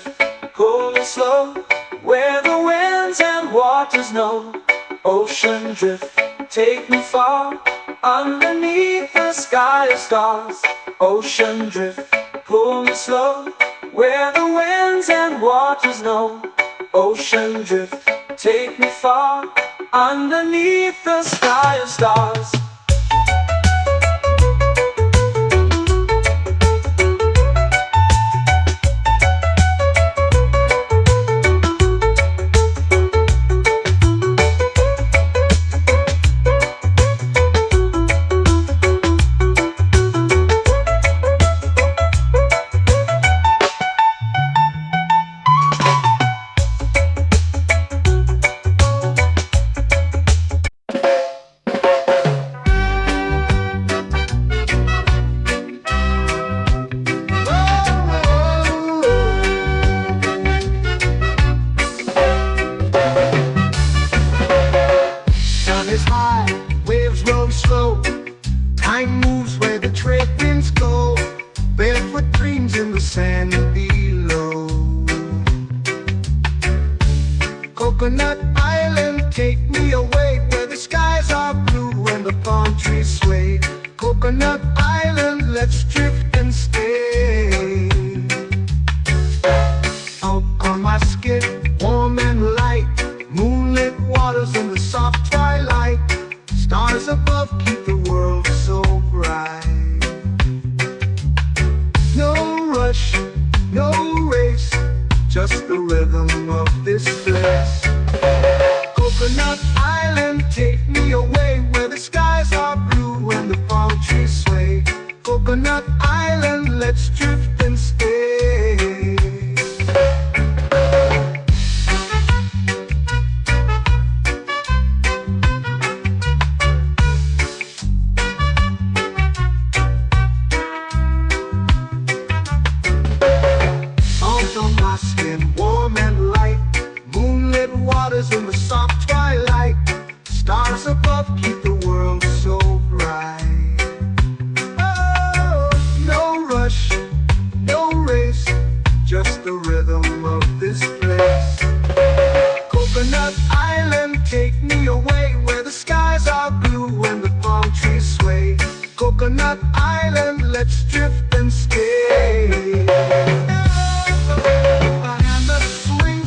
drift, pull me slow, where the winds and waters know. Ocean drift, take me far, underneath the sky of stars. Ocean drift, pull me slow, where the winds and waters know. Ocean drift, take me far, underneath the sky of stars. Waves roll slow, time moves where the trade winds go. Barefoot dreams in the sand below. Coconut Island, take me away, where the skies are blue and the palm trees sway. Coconut Island, let's drift and stay. Out on my skin, warm and light, moonlit waters in the soft twilight. Stars above keep the world so bright. No rush, no race, just the rhythm of this place. Coconut Island, take me away, where the skies are blue and the palm trees sway. Coconut Island, let's drift and stay. Warm and light, moonlit waters in the soft twilight. Stars above keep the world so bright. Oh, no rush, no race, just the rhythm of this place. Coconut Island, take me away, where the skies are blue and the palm trees sway. Coconut Island, let's drift and stay.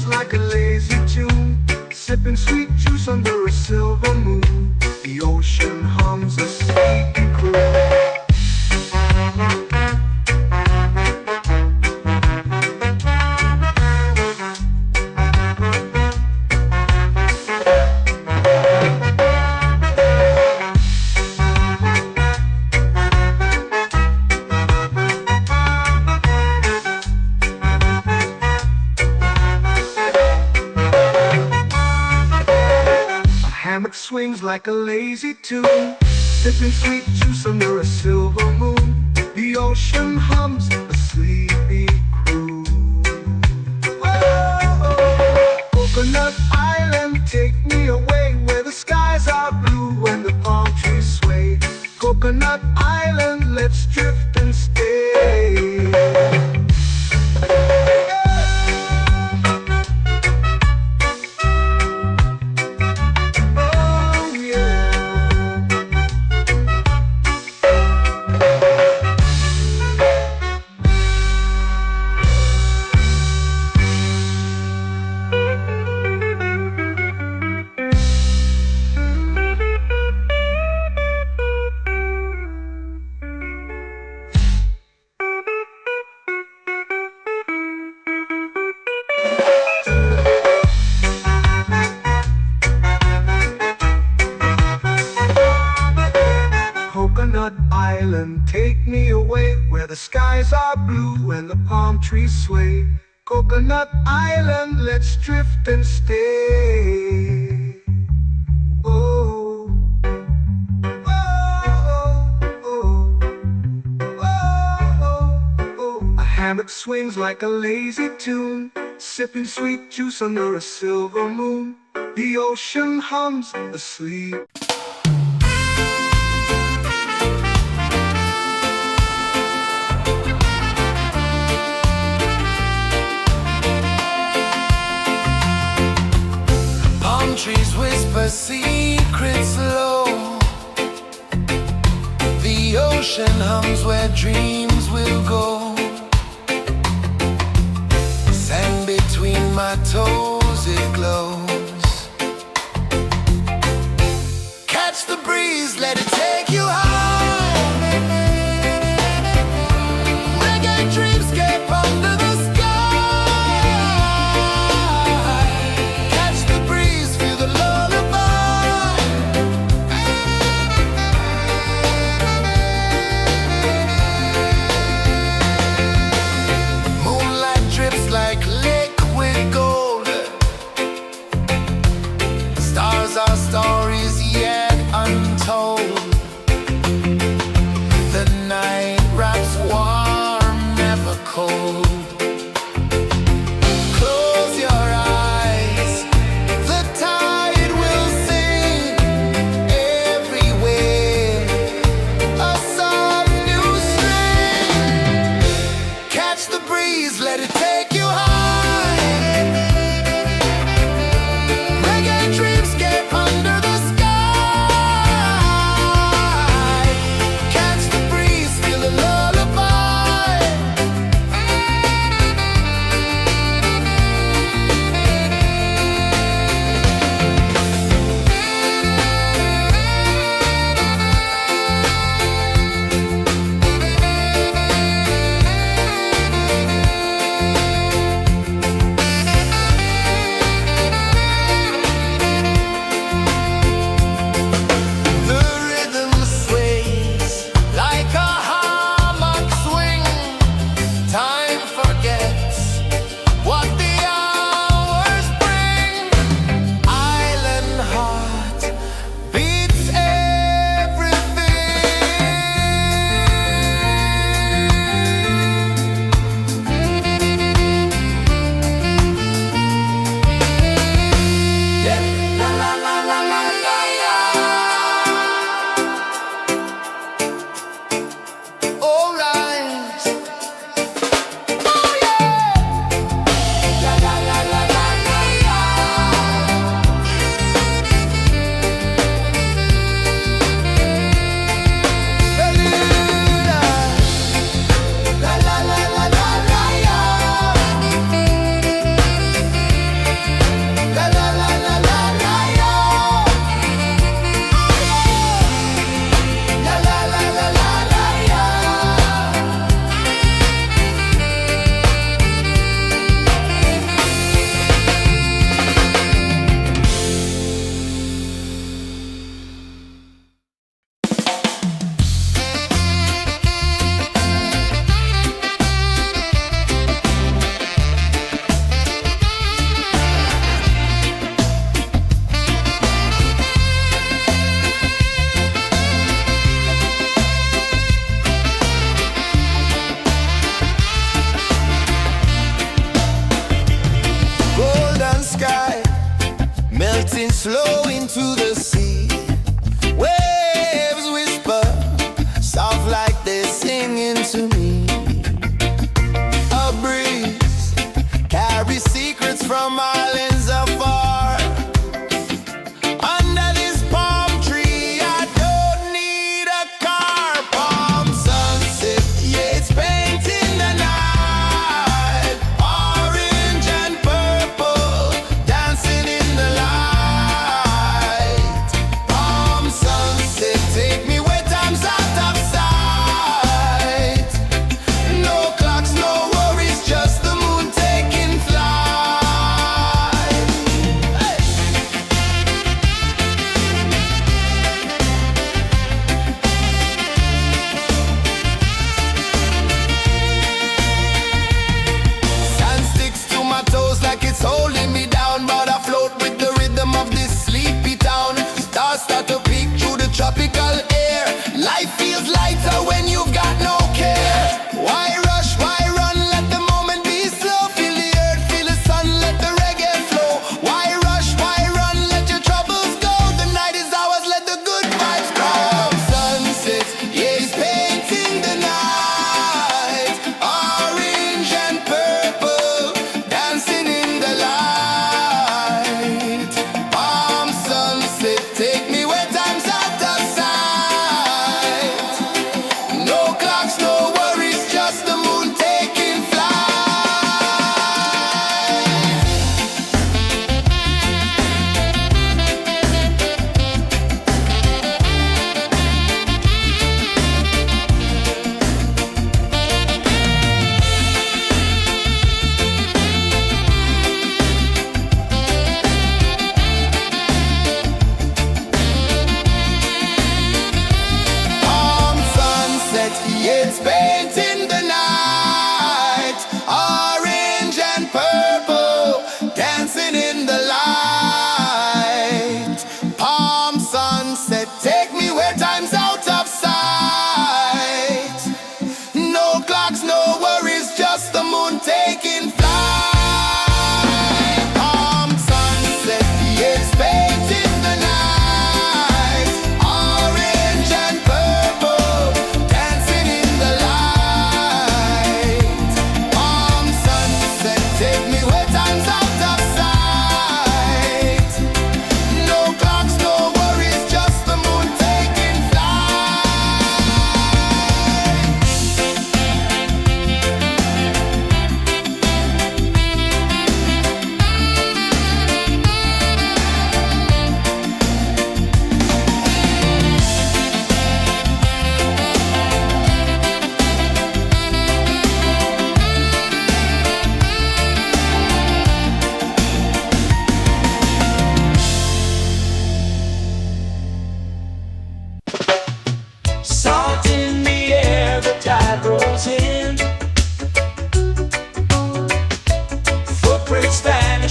Like a lazy tune, sipping sweet juice under a silver moon. The ocean hums a sleepy croon. Hammock swings like a lazy tune, sipping sweet juice under a silver moon. The ocean hums a sleepy croon. Whoa, Coconut Island, take me away, where the skies are blue and the palm trees sway. Coconut Island, let's drift and stay. Coconut Island, take me away, where the skies are blue and the palm trees sway. Coconut Island, let's drift and stay. Oh, oh, oh, oh, oh. A hammock swings like a lazy tune, sipping sweet juice under a silver moon. The ocean hums asleep. trees whisper secrets low. The ocean hums where dreams will go. Sand between my toes, it glows. Catch the breeze, let it take you high. Reggae dreamscape under the sky. Catch the breeze, feel the lullaby. Moonlight drips like liquid gold. Stars are stories yet untold. The night wraps warm, never cold. Close your eyes, the tide will sing everywhere. A soft new string. Catch the breeze, let it take you high. Reggae dreamscape under the sky. Catch the breeze, feel the lullaby. The rhythm sways like a hammock swing. Time forgets what the hours bring. Island heart beats everything. Yeah. La la la la la la la. All right. Oh yeah. La la la la la la la. La la la la la la la. La la la la la la la. La la la la la la la. Golden sky melting slow into the sea. Waves whisper soft like they're singing to me. A breeze carries secrets from islands afar. Under this palm tree, I don't need a car. Palm sunset, yeah, it's painting the night. Orange and purple, dancing in the light. Palm sunset, take me where time's out of sight. No clocks, no worries, just the moon taking flight.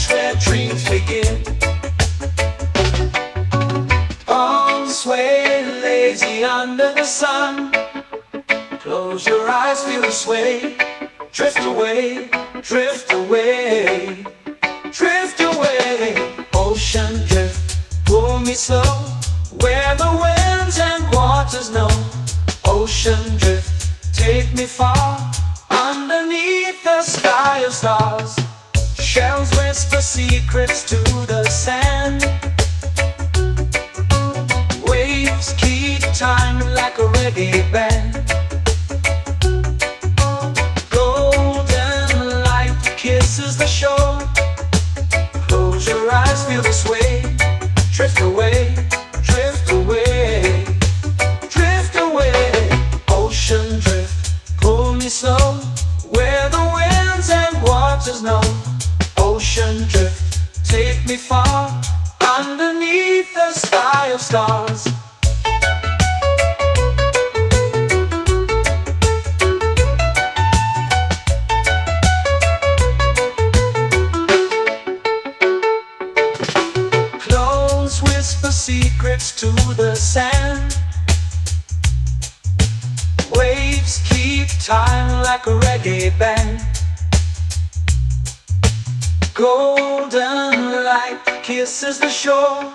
finish where dreams begin. Arms sway lazy under the sun. Close your eyes, feel the sway. Drift away, drift away, drift away. Ocean drift, pull me slow, where the winds and waters know. Ocean drift, take me far, underneath the sky of stars. Shells whisper secrets to the sand. Waves keep time like a reggae band. Golden light kisses the shore. Close your eyes, feel the sway. Drift away, drift away, drift away. Ocean drift, pull me slow, where the winds and waters know. Ocean drift, take me far, underneath the sky of stars. Close whisper secrets to the sand. Waves keep time like a reggae band. Golden light kisses the shore.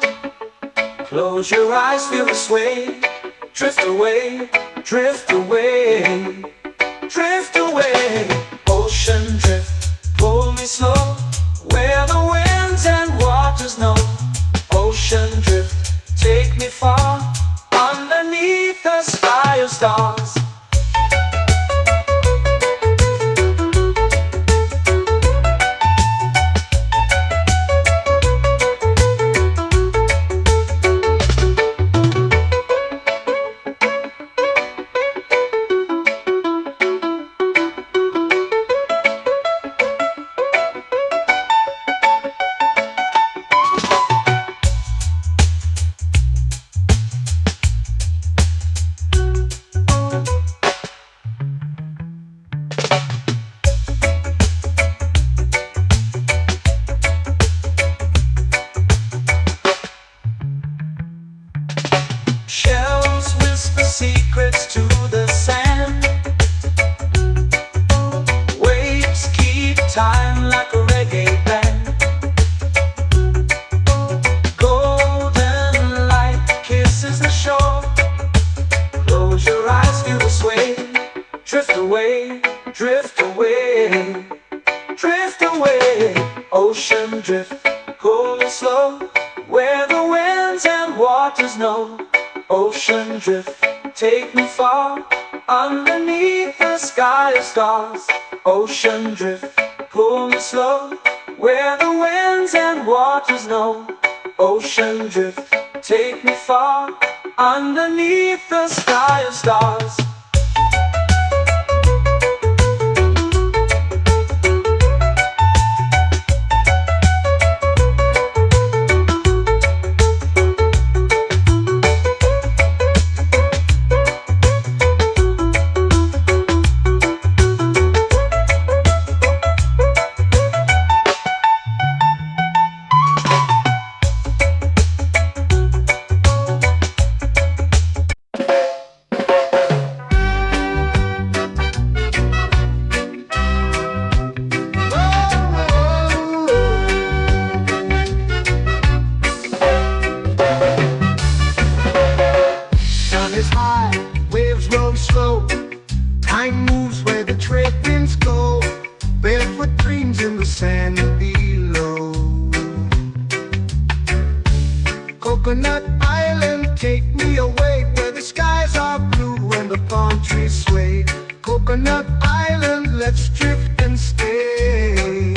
Close your eyes, feel the sway. Drift away, drift away, drift away. Ocean drift, pull me slow, where the winds and waters know. Ocean drift, take me far, underneath the sky of stars. Shells whisper secrets to the sand. Waves keep time like a reggae band. Golden light kisses the shore. Close your eyes, feel the sway. Drift away, drift away, drift away. Ocean drift, pull me slow, where the winds and waters know. Ocean drift, take me far, underneath the sky of stars. Ocean drift, pull me slow, where the winds and waters know. Ocean drift, take me far, underneath the sky of stars. Is high, waves roll slow. Time moves where the trade winds go. Barefoot dreams in the sand below. Coconut Island, take me away, where the skies are blue and the palm trees sway. Coconut Island, let's drift and stay.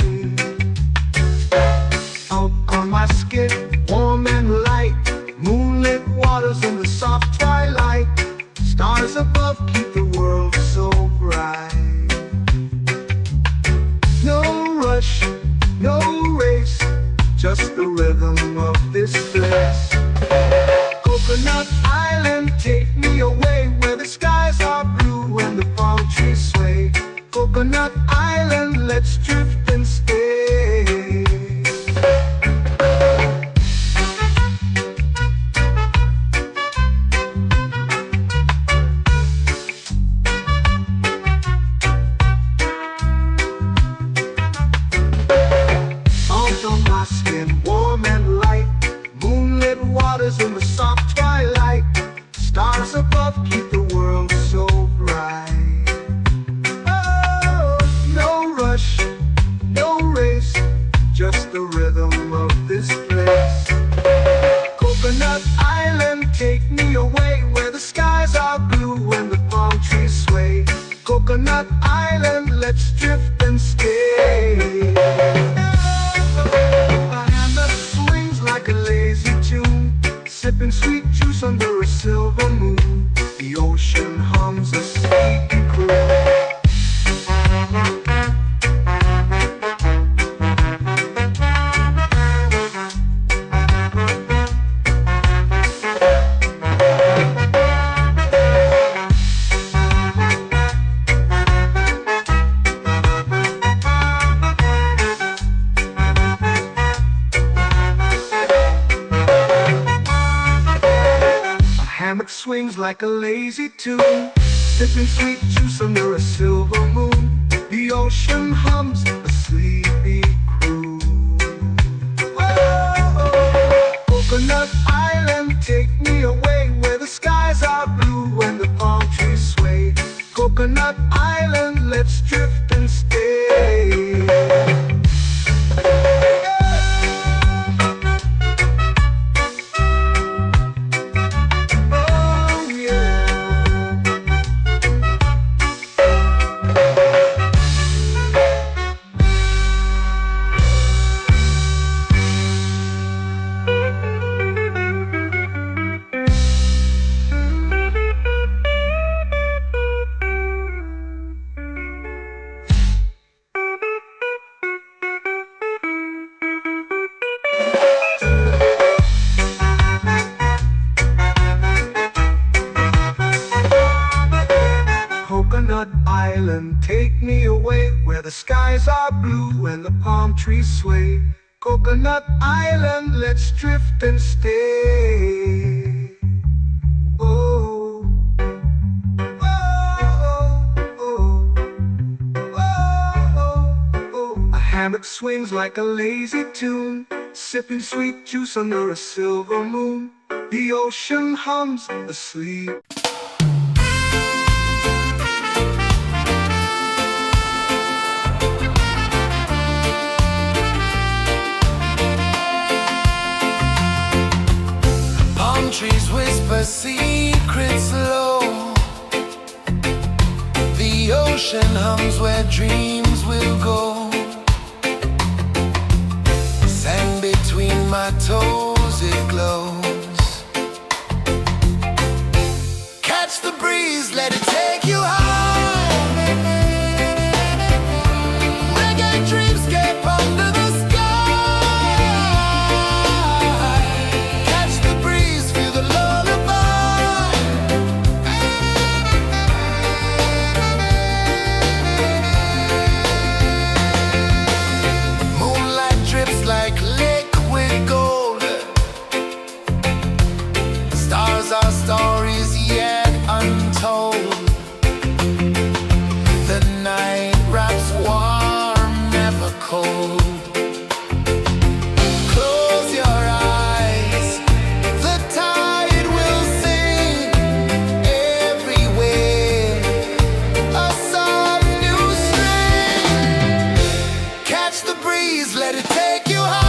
Out on my skin, warm and light, moonlit waters in the soft twilight. Stars above keep the world so bright. No rush, no race, just the rhythm of this place. Coconut Island, take me away, where the skies are blue and the palm trees sway. Coconut Island, let's drift and stay. the rhythm of this place. Coconut Island, take me away where the skies are blue and the palm trees sway. Coconut Island, let's drift and stay. A hand that swings like a lazy tune, sipping sweet juice under a silver moon. The ocean hums a sleepy croon. Hammock swings like a lazy tune, sipping sweet juice under a silver moon. The ocean hums a sleepy croon. Whoa, Coconut Island, take me away where the skies are blue and the palm trees sway. Coconut Island, let's drift and stay. Coconut Island, take me away where the skies are blue and the palm trees sway. Coconut Island, let's drift and stay. Oh, oh, oh, oh, oh. A hammock swings like a lazy tune, sipping sweet juice under a silver moon. The ocean hums asleep. Trees whisper secrets low. The ocean hums where dreams will go. Sand between my toes, it glows. Catch the breeze, let it take you high. Reggae dreamscape under the sky. Our stories yet untold. The night wraps warm, never cold. Close your eyes, the tide will sing everywhere. A soft new string. Catch the breeze, let it take you high.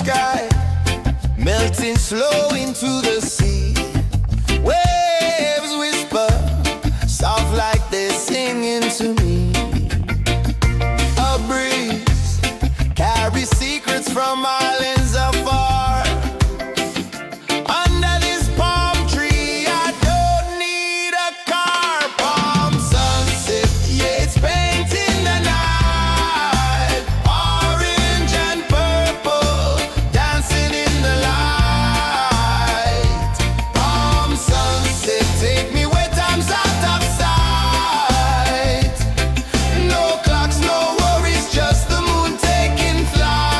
sky, melting slow into the sea. Waves whisper, soft like they're singing to me. A breeze carries secrets from islands afar. Under this palm tree, I don't need a car. Palm sunset, yeah, it's painting the night. Orange and purple, dancing in the light. Palm sunset, take me where time's out of sight. No clocks, no worries, just the moon taking flight.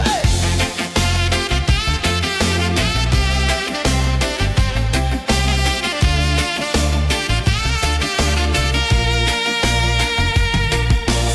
Hey!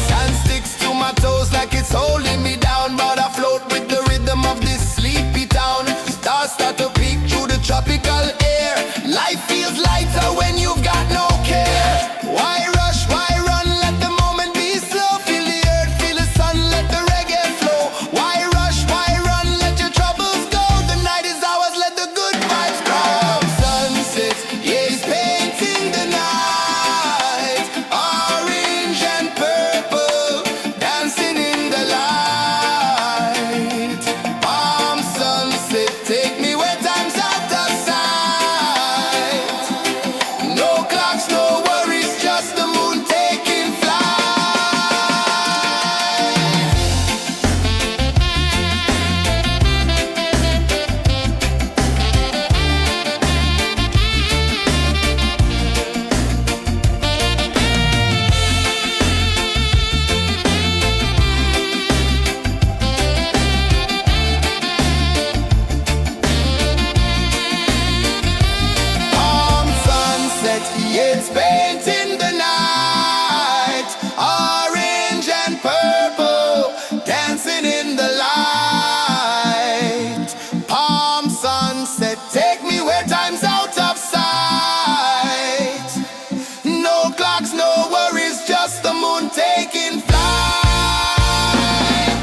Sand sticks to my toes like it's holding me down, but I float with the rhythm of this sleepy town. Stars start to peek through the tropical air. Life feels lighter when you've got no care. Why rush, why run, let the moment be slow. Feel the earth, feel the sun, let the reggae flow. Why rush, why run, let your troubles go. The night is ours, let the good vibes grow. Sunset, yeah, it's painting the night. Orange and purple, dancing in the light. Palm sunset, take me where time's out of sight. No clocks, no worries, just the moon taking flight. Palm sunset, yeah, it's painting the night. Orange and purple, dancing in the light. Palm sunset, take me where time's out of sight. No clocks, no worries, just the moon taking flight.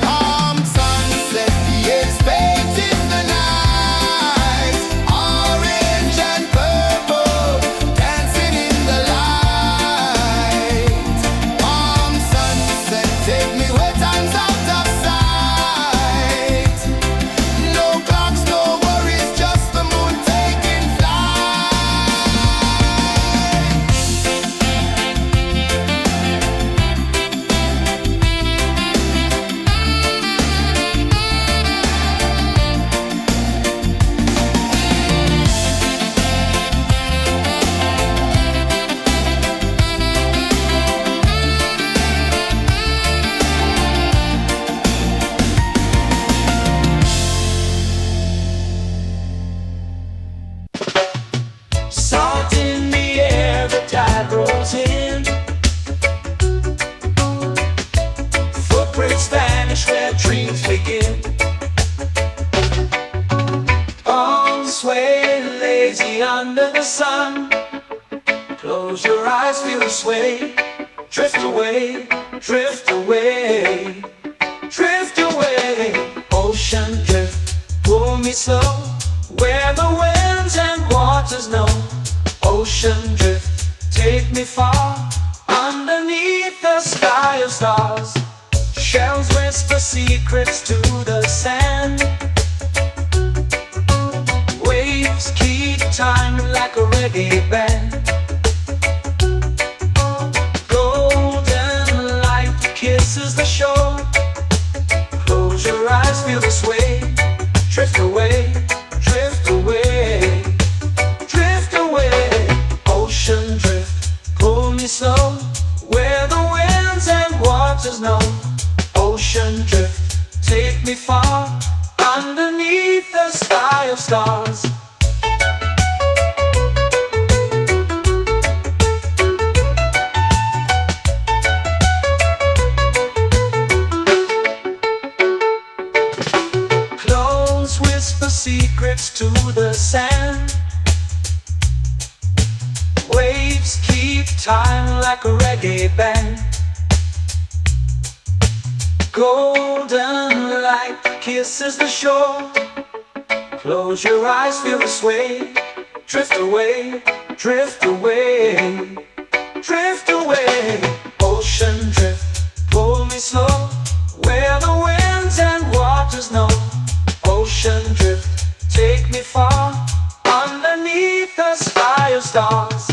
Palm sunset, yeah, it's painting the night. Orange and purple, dancing in the light. Palm sunset, take me where time's out of sight. No clocks, no worries, just the moon taking flight. Salt in the air, the tide rolls in. Footprints vanish where dreams begin. Arms sway lazy under the sun. Close your eyes, feel the sway. Drift away, drift away, drift away. Ocean drift, pull me slow, where the winds and waters know. Ocean drift, take me far, underneath the sky of stars. Shells whisper secrets to the sand. Waves keep time like a reggae band. Golden light kisses the shore. Close your eyes, feel the sway. Drift away, drift away, drift away. Ocean drift, pull me slow, where the winds and waters know. Ocean drift, take me far, underneath the sky of stars. Clones whisper secrets to the sand. Waves keep time like a reggae band. Golden light kisses the shore. Close your eyes, feel the sway. Drift away, drift away, drift away. Ocean drift, pull me slow, where the winds and waters know. Ocean drift, take me far, underneath the sky of stars.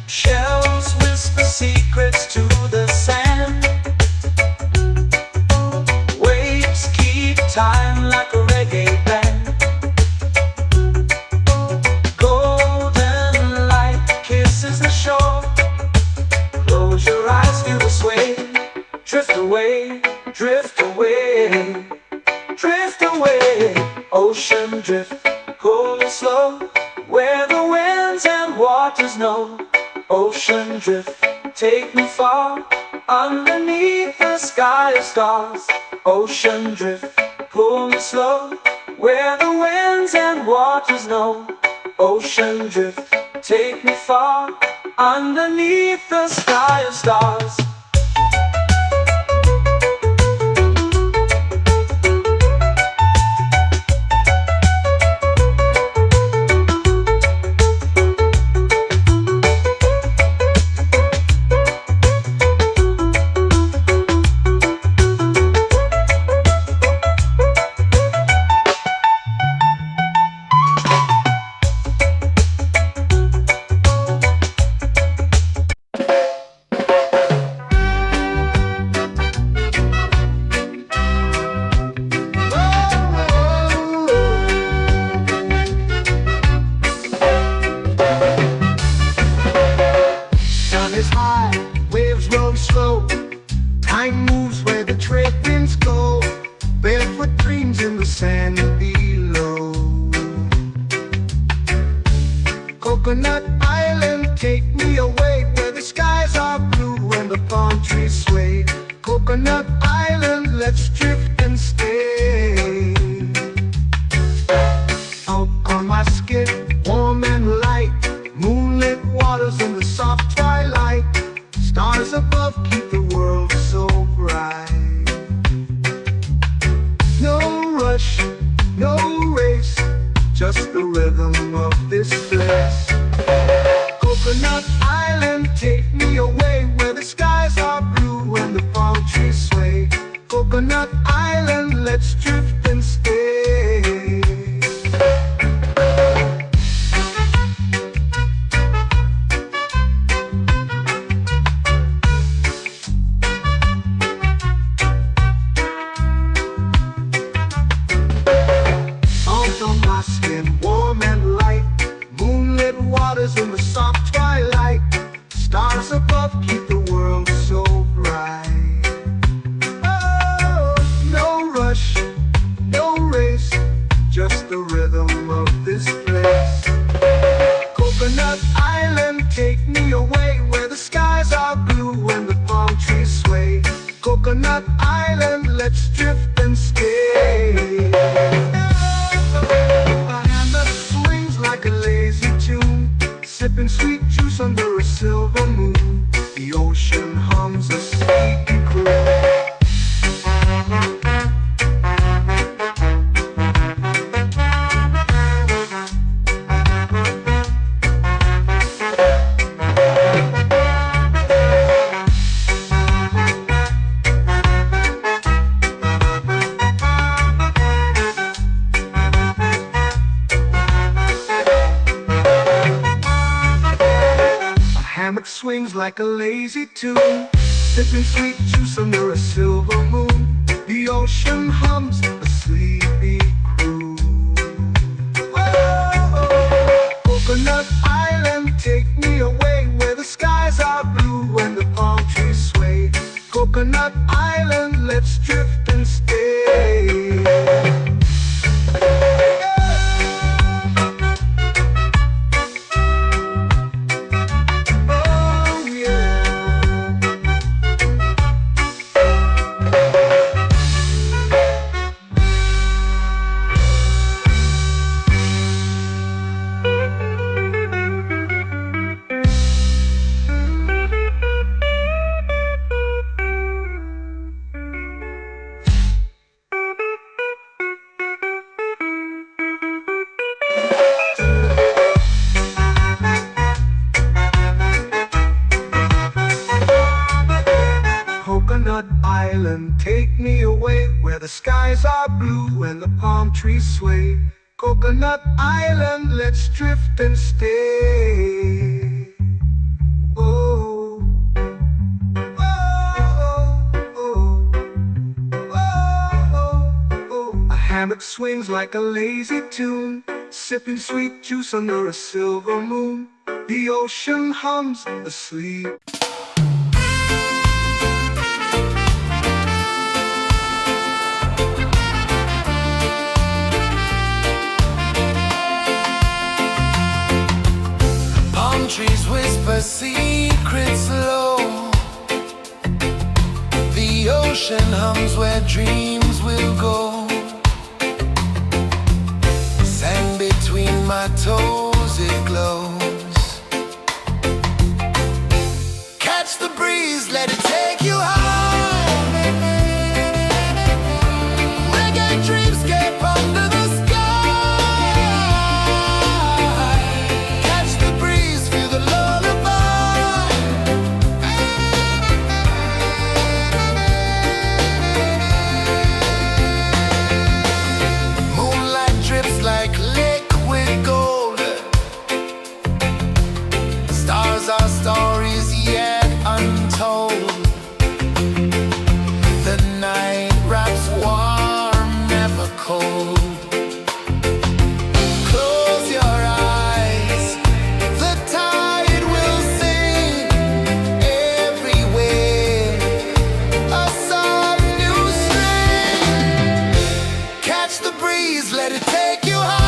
Shells whisper secrets to the sand. Waves keep time like a reggae band. Golden light kisses the shore. Close your eyes, feel the sway. Drift away, drift away, drift away. Ocean drift, cool and slow, where the winds and waters know. Ocean drift, take me far, underneath the sky of stars. Ocean drift, pull me slow, where the winds and waters know. Ocean drift, take me far, underneath the sky of stars. Time moves where the trade winds go. Barefoot dreams in the sand below. Coconut Island, take me away, where the skies are blue and the palm trees sway. Coconut Island, let's drift and stay. Out on my skin, warm and light, moonlit waters in the soft twilight. Stars above keep the world so bright. No rush, no race, just the rhythm of this place. Coconut Island, take me away, where the skies are blue and the palm trees sway. Coconut Island, let's drift and stay. Warm and light, moonlit waters in the soft twilight. Stars above keep the world so bright. Oh, no rush, no race, just the rhythm of this place. Coconut Island, take me away, where the skies are blue and the palm trees sway. Coconut Island, let's drift and stay. Like a lazy tune, sipping sweet juice under a silver moon. The ocean hums a sleepy croon. Swings like a lazy tune, sipping sweet juice under a silver moon. The ocean hums a sleepy croon. Whoa! skies are blue and the palm trees sway. Coconut Island, let's drift and stay. Oh, oh, oh, oh, oh. A hammock swings like a lazy tune, sipping sweet juice under a silver moon. The ocean hums asleep. Trees whisper secrets low. The ocean hums where dreams will go. Sand between my toes, it glows. Catch the breeze, let it take you high. Reggae dreamscape under the sky. Our stories yet untold. The night wraps warm, never cold. Close your eyes, the tide will sing everywhere. A soft new string. Catch the breeze, let it take you high.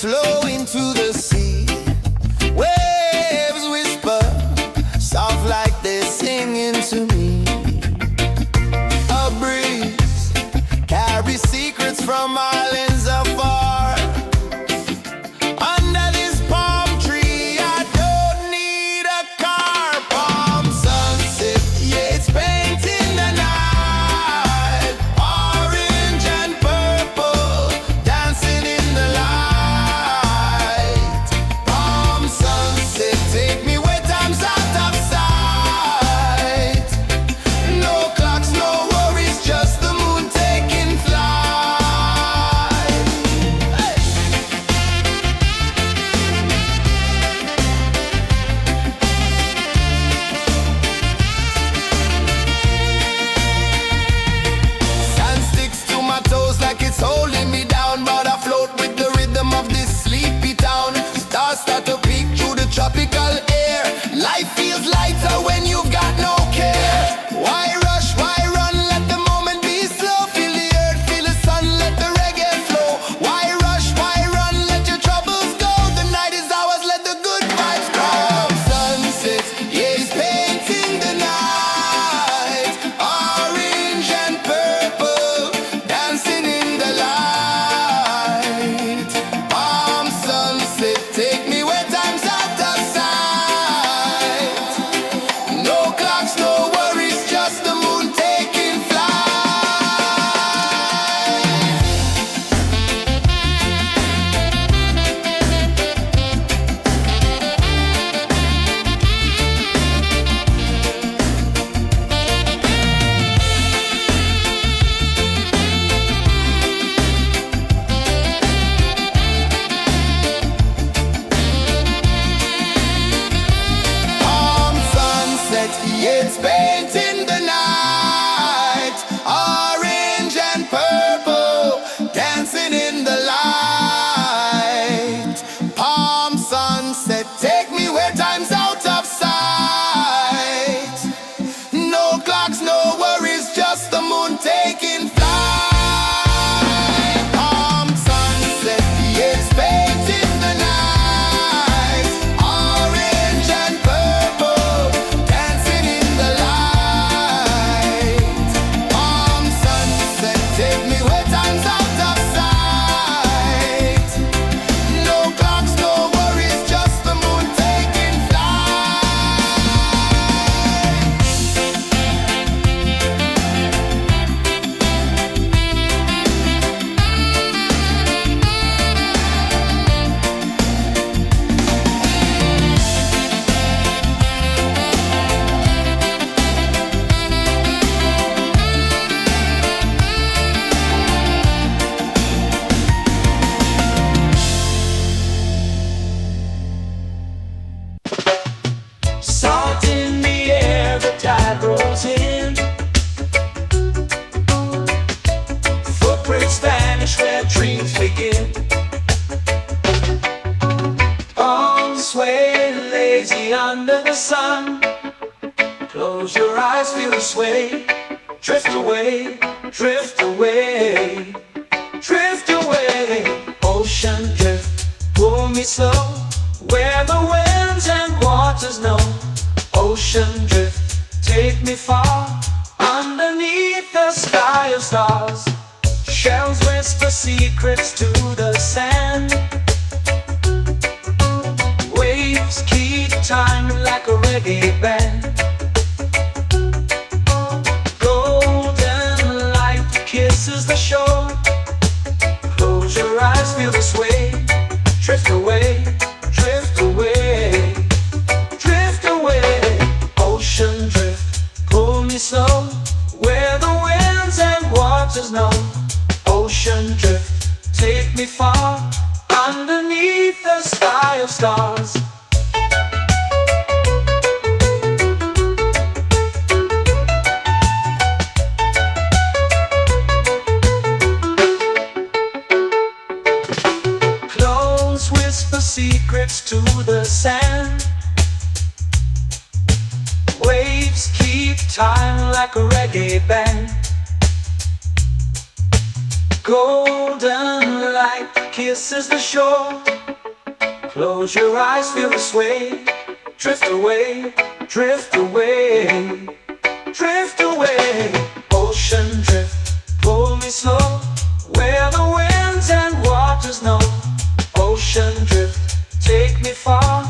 Slow into the sea. Waves whisper, soft like they're singing to me. A breeze carries secrets from islands afar. Under this palm tree, I don't need a car. Palm sunset, yeah, it's painting the night. Orange and purple, dancing in the light. Take me where time's out of sight. No clocks, no worries, just the moon taking flight. moon taking flight. Palm sunset, yes, painting the night. Orange and purple, dancing in the light. Palm sunset, take me where time's out of sight. No clocks, no worries, just the moon taking flight. Salt in the air, the tide rolls in. Footprints vanish where dreams begin. Palms sway lazy under the sun. Close your eyes, feel the sway. Drift away, drift away, drift away. Ocean drift, pull me slow, where the winds and waters know. Ocean drift, take me far, underneath the sky of stars. Shells whisper secrets to the sand. Waves keep time like a reggae band. Golden light kisses the shore. Close your eyes, feel the sway. Drift away, drift away, drift away. Ocean drift, pull me slow, where the winds and waters know. Ocean drift, take me far, underneath the sky of stars. Close whisper secrets to the sand. Waves keep time like a reggae band. Golden light kisses the shore. Close your eyes, feel the sway. Drift away, drift away, drift away. Ocean drift, pull me slow, where the winds and waters know. Ocean drift, take me far,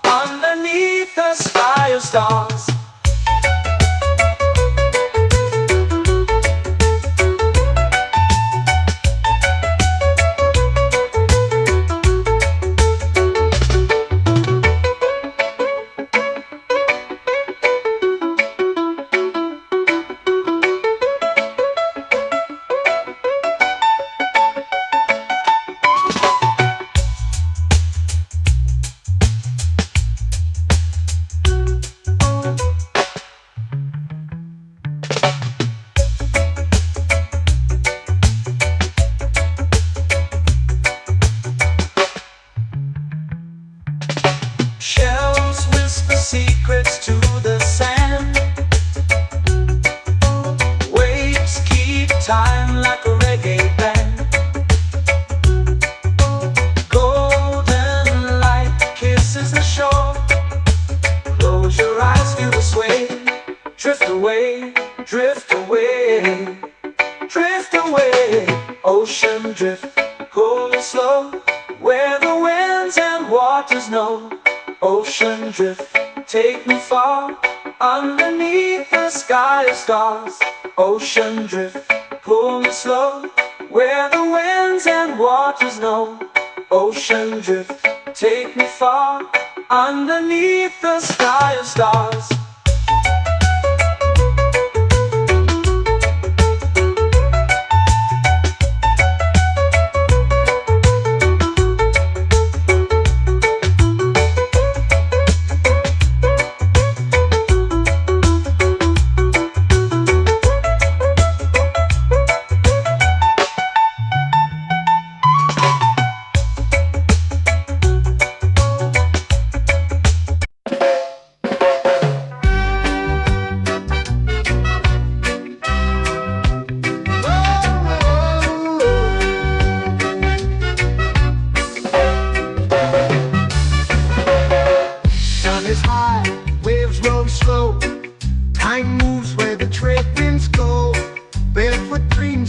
underneath the sky of stars. Shells whisper secrets to the sand. Waves keep time like a reggae band. Golden light kisses the shore. Close your eyes, feel the sway. Drift away, drift away, drift away. Ocean drift, pull me slow, where the winds and waters know. Ocean drift, take me far, underneath the sky of stars. Ocean drift, pull me slow, where the winds and waters know. Ocean drift, take me far, underneath the sky of stars.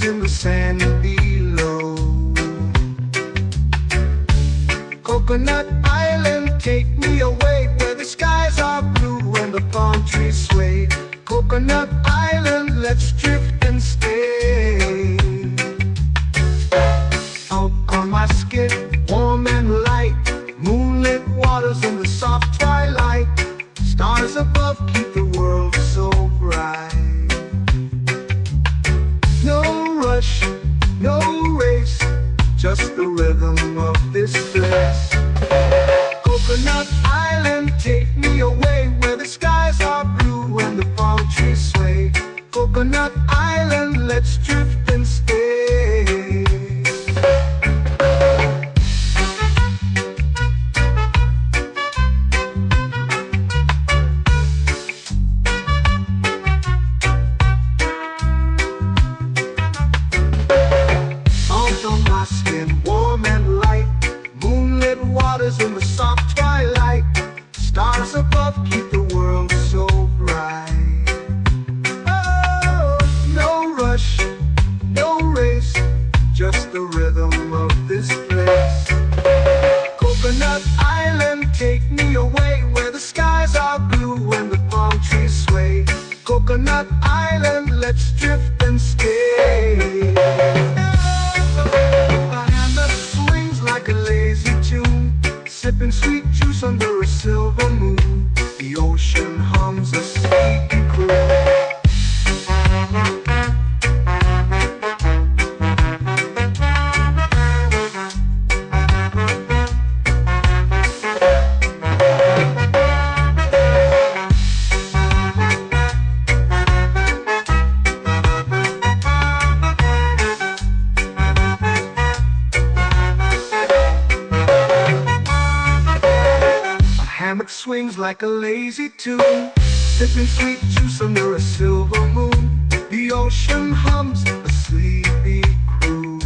in the sand below. Coconut Island, take me away where the skies are blue and the palm trees sway. Coconut Island, let's drift and stay. Out on my skin, warm and light, moonlit waters in the soft twilight. Stars above keep the world so bright. No rush, no race, just the rhythm of this place. Coconut Island, take me away where the skies are blue and the palm trees sway. Coconut Island, let's drift and stay. Out on my skin, warm and light, moonlit waters in the soft twilight. Stars above keep the world so bright. Oh, no rush, no race, just the rhythm of this place. Coconut Island, take me away where the skies are blue and the palm trees sway. Coconut Island, let's drift and stay. A hand that swings like a lazy tune, sipping sweet juice under a silver moon. The ocean hums a sleepy croon. Hammock swings like a lazy tune, sipping sweet juice under a silver moon. The ocean hums a sleepy croon.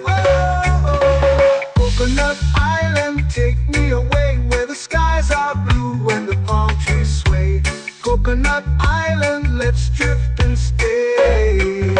Oh, Coconut Island, take me away where the skies are blue and the palm trees sway. Coconut Island, let's drift and stay.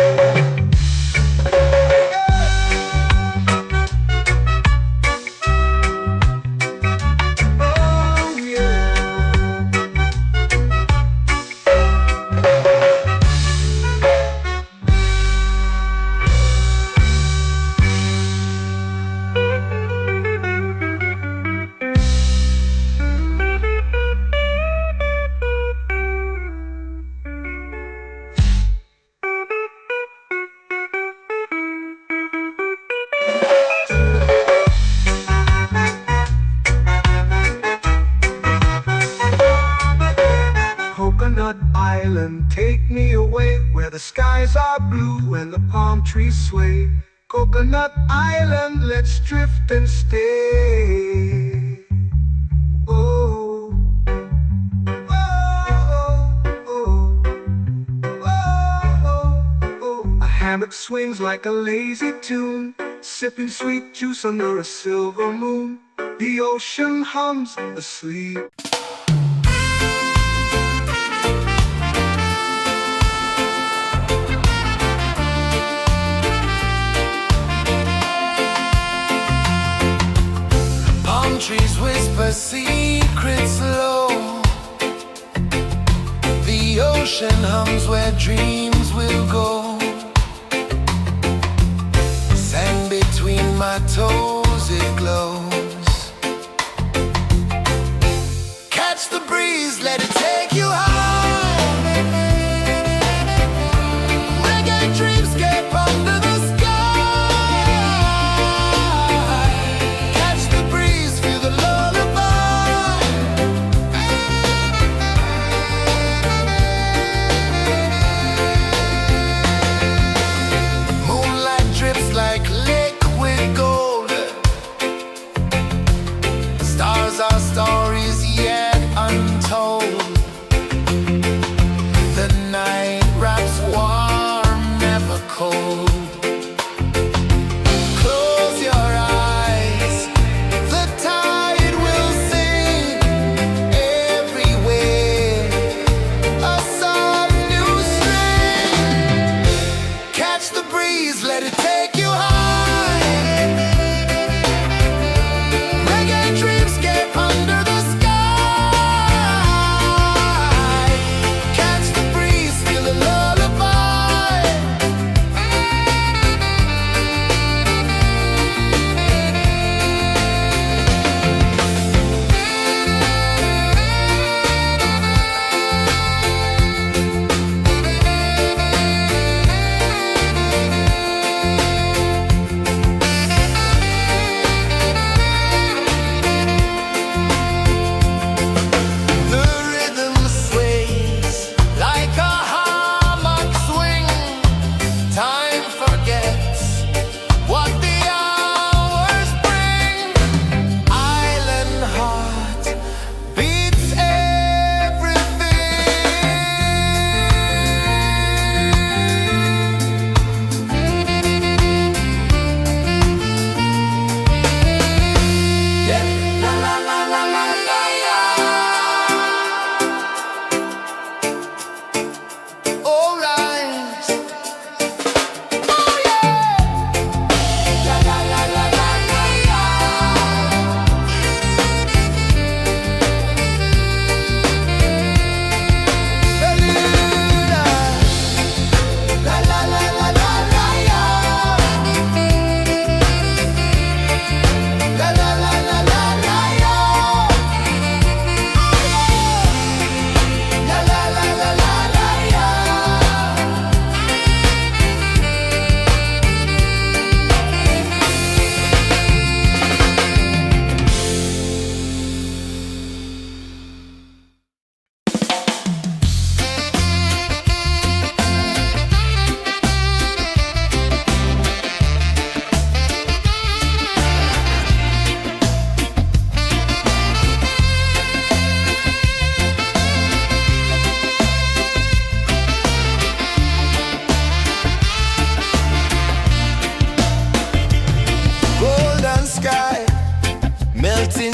Coconut Island, take me away where the skies are blue and the palm trees sway. Coconut Island, let's drift and stay. Oh, oh, oh, oh, oh. A hammock swings like a lazy tune, sipping sweet juice under a silver moon. The ocean hums asleep. Trees whisper secrets low. The ocean hums where dreams will go. Sand between my toes, it glows. Catch the breeze, let it take you high. Reggae dreamscape under the sky. Stories yet untold. The night wraps warm, never cold. Close your eyes, the tide will sing everywhere. A song new string. Catch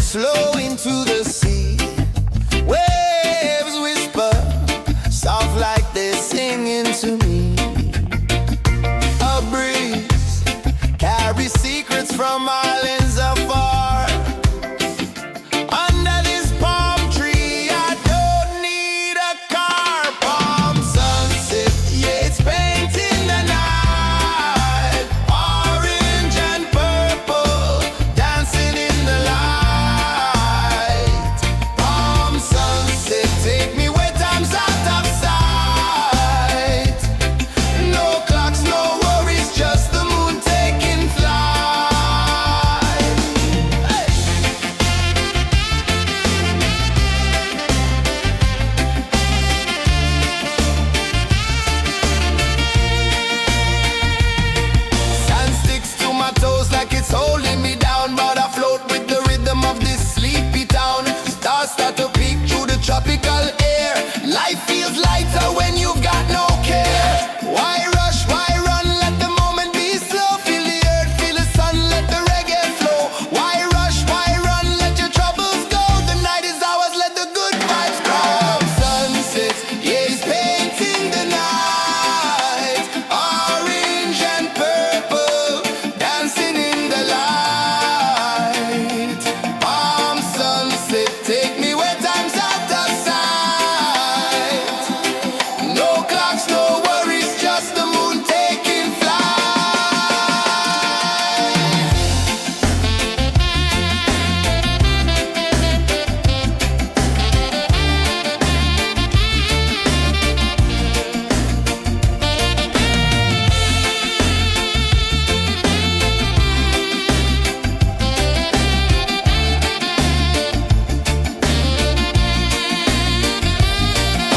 flow into the sea. Waves whisper, soft like they're singing to me. A breeze carries secrets from islands afar. Under this palm tree, I don't need a car. Palm sunset, yeah, it's painting the night. Orange and purple, dancing in the light. Palm sunset, take me where time's out of sight. No clocks, no worries, just the moon taking flight. Hey! Sand sticks to my toes like it's holding me down, but I float with the rhythm of this sleepy town. Stars start to peek through the tropical air. Life feels lighter when you've got no care. Why rush, why run, let the moment be slow. Feel the earth, feel the sun, let the reggae flow. Why rush, why run, let your troubles go. The night is ours, let the good vibes grow. Sunset, yeah, it's painting the night. Orange and purple, dancing in the light. Palm sunset, take me where time's out of sight. No clocks, no worries, just the moon taking flight.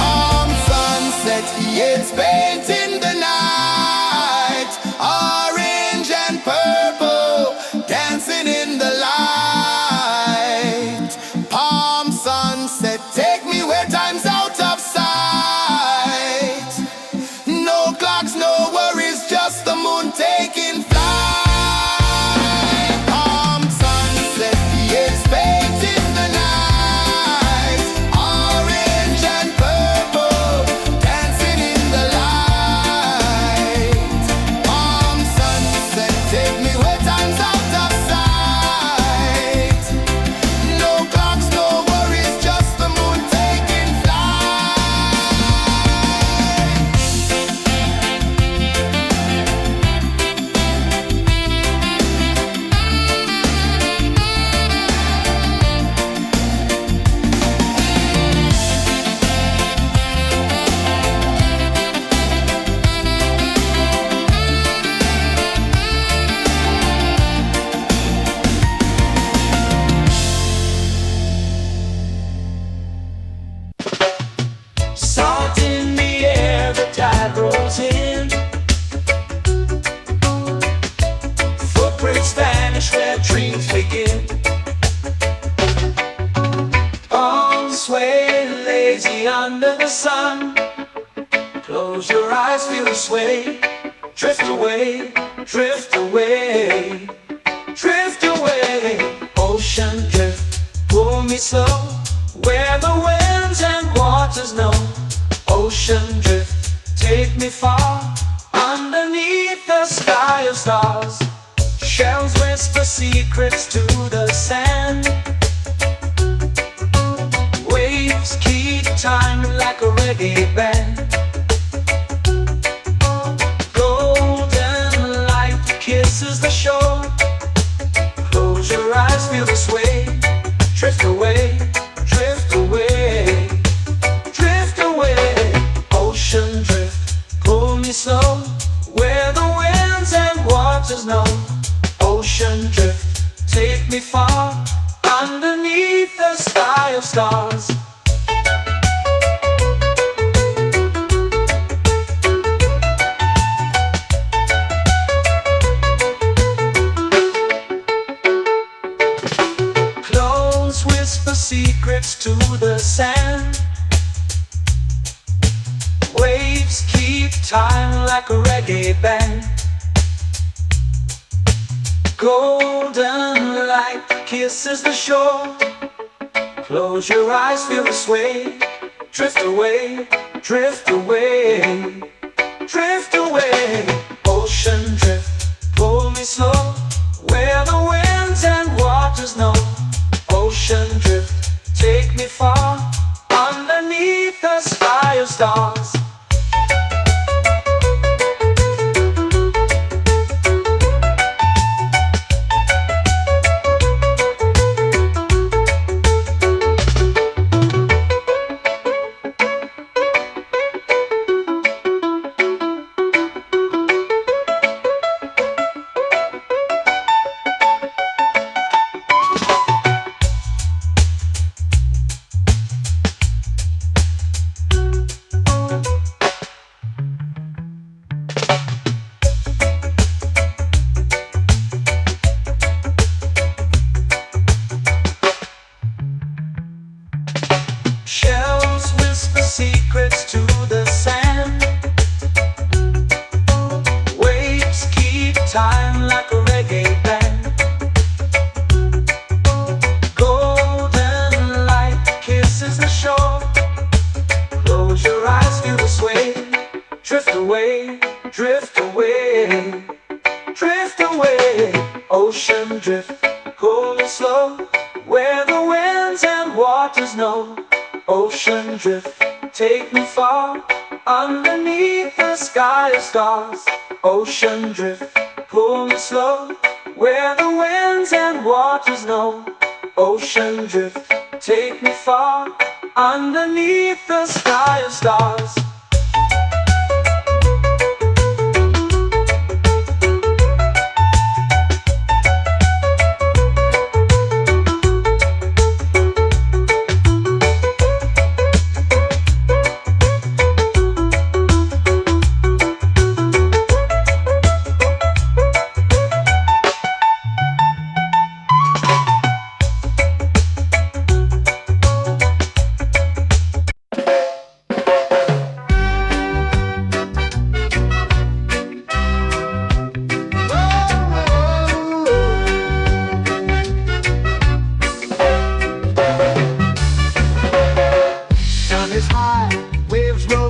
Palm sunset, yeah, it's painting the night. Orange and purple, dancing in the light. Palm sunset, take me where time's out of sight. No clocks, no worries, just the moon taking flight. Palm sunset, yeah, it's painting the night. Orange and purple, dancing in the light. Palm sunset, take me where time's out of sight. No clocks, no worries, just the moon taking flight. Salt in the air, the tide rolls in. Footprints vanish where dreams begin. Arms sway lazy under the sun. Close your eyes, feel the sway. Drift away, drift away, drift away. Ocean drift, pull me slow, where the winds and waters know. Ocean drift, take me far, underneath the sky of stars. Shells whisper secrets to the sand. Waves keep time like a reggae band. Golden light kisses the shore. Close your eyes, feel the sway. Drift away, drift away, drift away. Ocean drift, pull me slow, where the winds and waters know. Ocean drift, take me far, underneath the sky of stars. Close whisper secrets to the sand. Waves keep time like a reggae band. Golden light light kisses the shore. Close your eyes, feel the sway. Drift away, drift away, drift away. Ocean drift, pull me slow, where the winds and waters know. Ocean drift, take me far, underneath the sky of stars. Shells whisper secrets to the sand. Waves keep time like a reggae band. Golden light kisses the shore. Close your eyes, feel the sway. Drift away, drift away, drift away. Ocean drift, pull me slow, where the winds and waters know. Ocean drift, take me far, underneath the sky of stars. Ocean drift, pull me slow, where the winds and waters know. Ocean drift, take me far, underneath the sky of stars.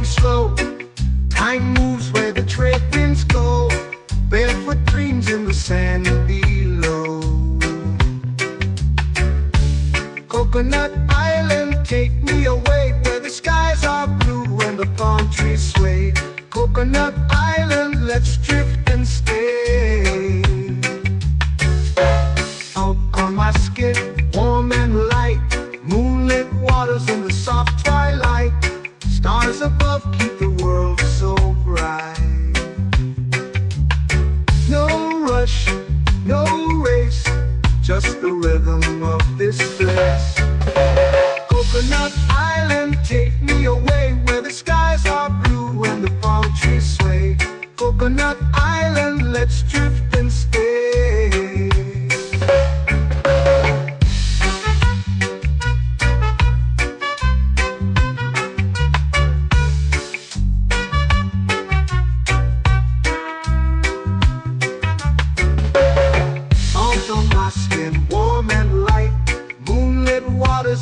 Slow. Time moves where the trade winds go. Barefoot dreams in the sand below. Coconut Island, take me away, where the skies are blue and the palm trees sway. Coconut Island, let's drift and stay. Out on my skin, warm and light, moonlit waters in the soft twilight. Stars above keep the world so bright. No rush, no race, just the rhythm of this place. Coconut Island, take me away, where the skies are blue and the palm trees sway. Coconut Island, let's drift and stay.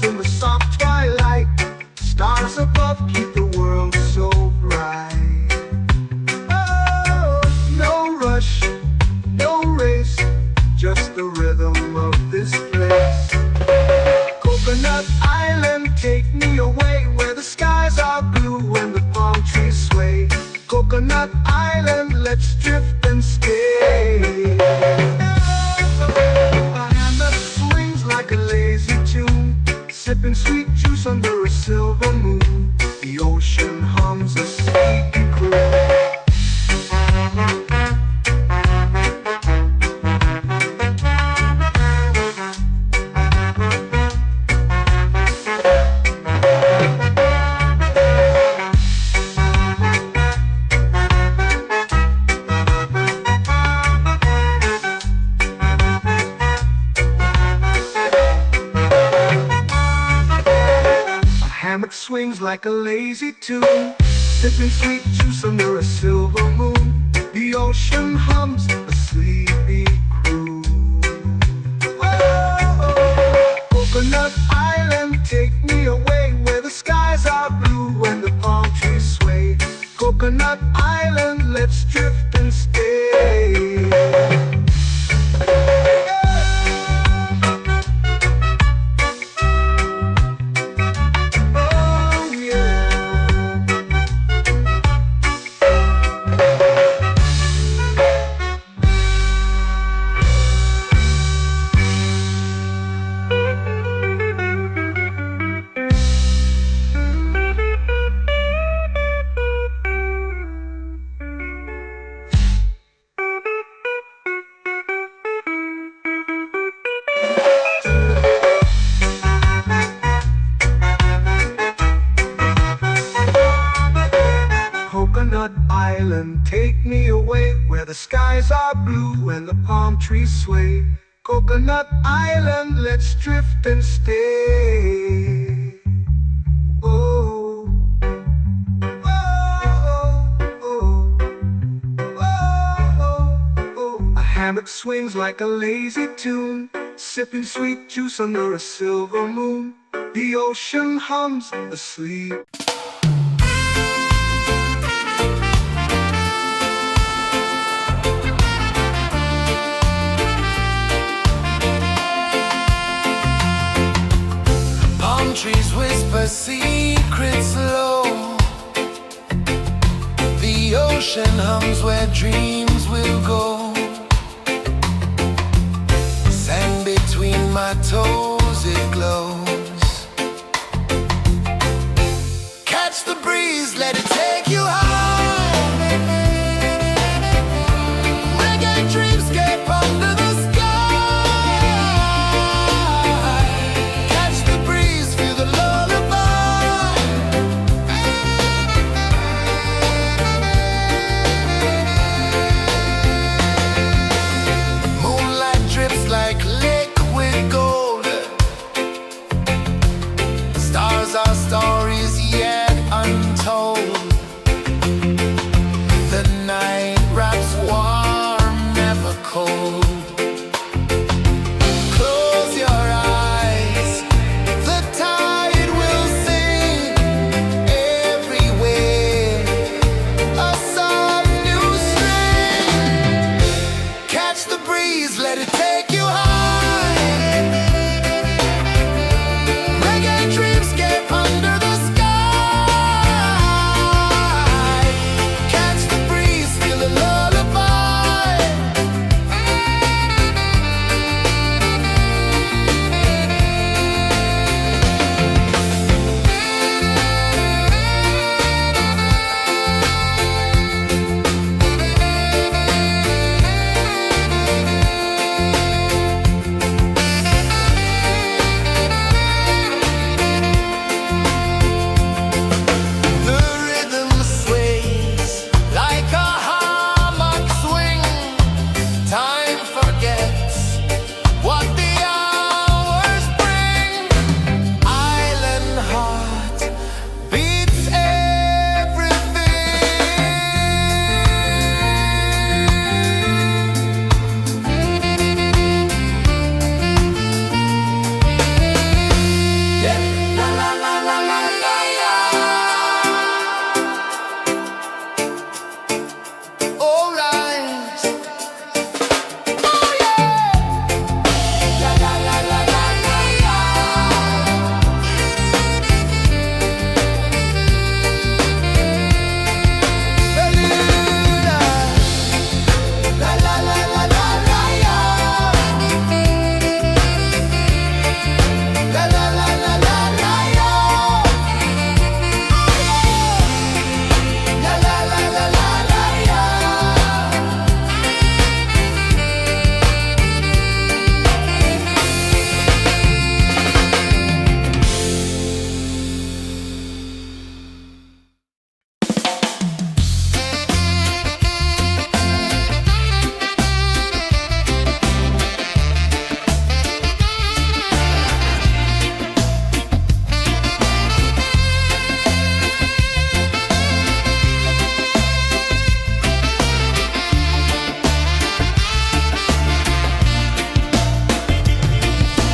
In the soft twilight, stars above keep the world so bright. Oh, no rush, no race, just the rhythm of this place. Coconut Island, take me away, where the skies are blue and the palm trees sway. Coconut Island, let's drift and stay. A hand that swings like a lazy tune, sipping sweet juice under a silver moon. The ocean hums a sleepy croon. Hammock swings like a lazy tune, sipping sweet juice under a silver moon. The ocean hums a sleepy croon. Whoa! away, where the skies are blue and the palm trees sway. Coconut Island, let's drift and stay. Oh, oh, oh, oh, oh. A hammock swings like a lazy tune, sipping sweet juice under a silver moon. The ocean hums asleep. Palm trees whisper secrets low. The ocean hums where dreams will go. Sand between my toes, it glows. Catch the breeze, let it take you high. Reggae dreamscape under the sky. Catch the breeze, feel the lullaby. Moonlight drips like liquid gold. Stars are stories yet untold. The night wraps warm, never cold. Close your eyes, the tide will sing everywhere. A soft new string. Catch the breeze, let it take you high. Reggae dreamscape under the sky. Catch the breeze, feel the lullaby. The rhythm sways like a hammock swing. Time forgets what the hours bring. Island heart beats everything. Yeah. La la la la la la la. All right. Oh yeah. La la la la la la la. Bermuda. La la la la la la la. La la la la la la la. La la la la la la la.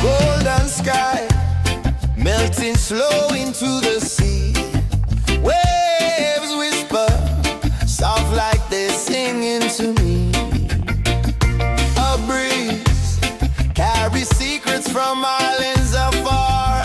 Golden sky melting slow into the sea. Waves whisper soft like they're singing to me. A breeze carries secrets from islands afar.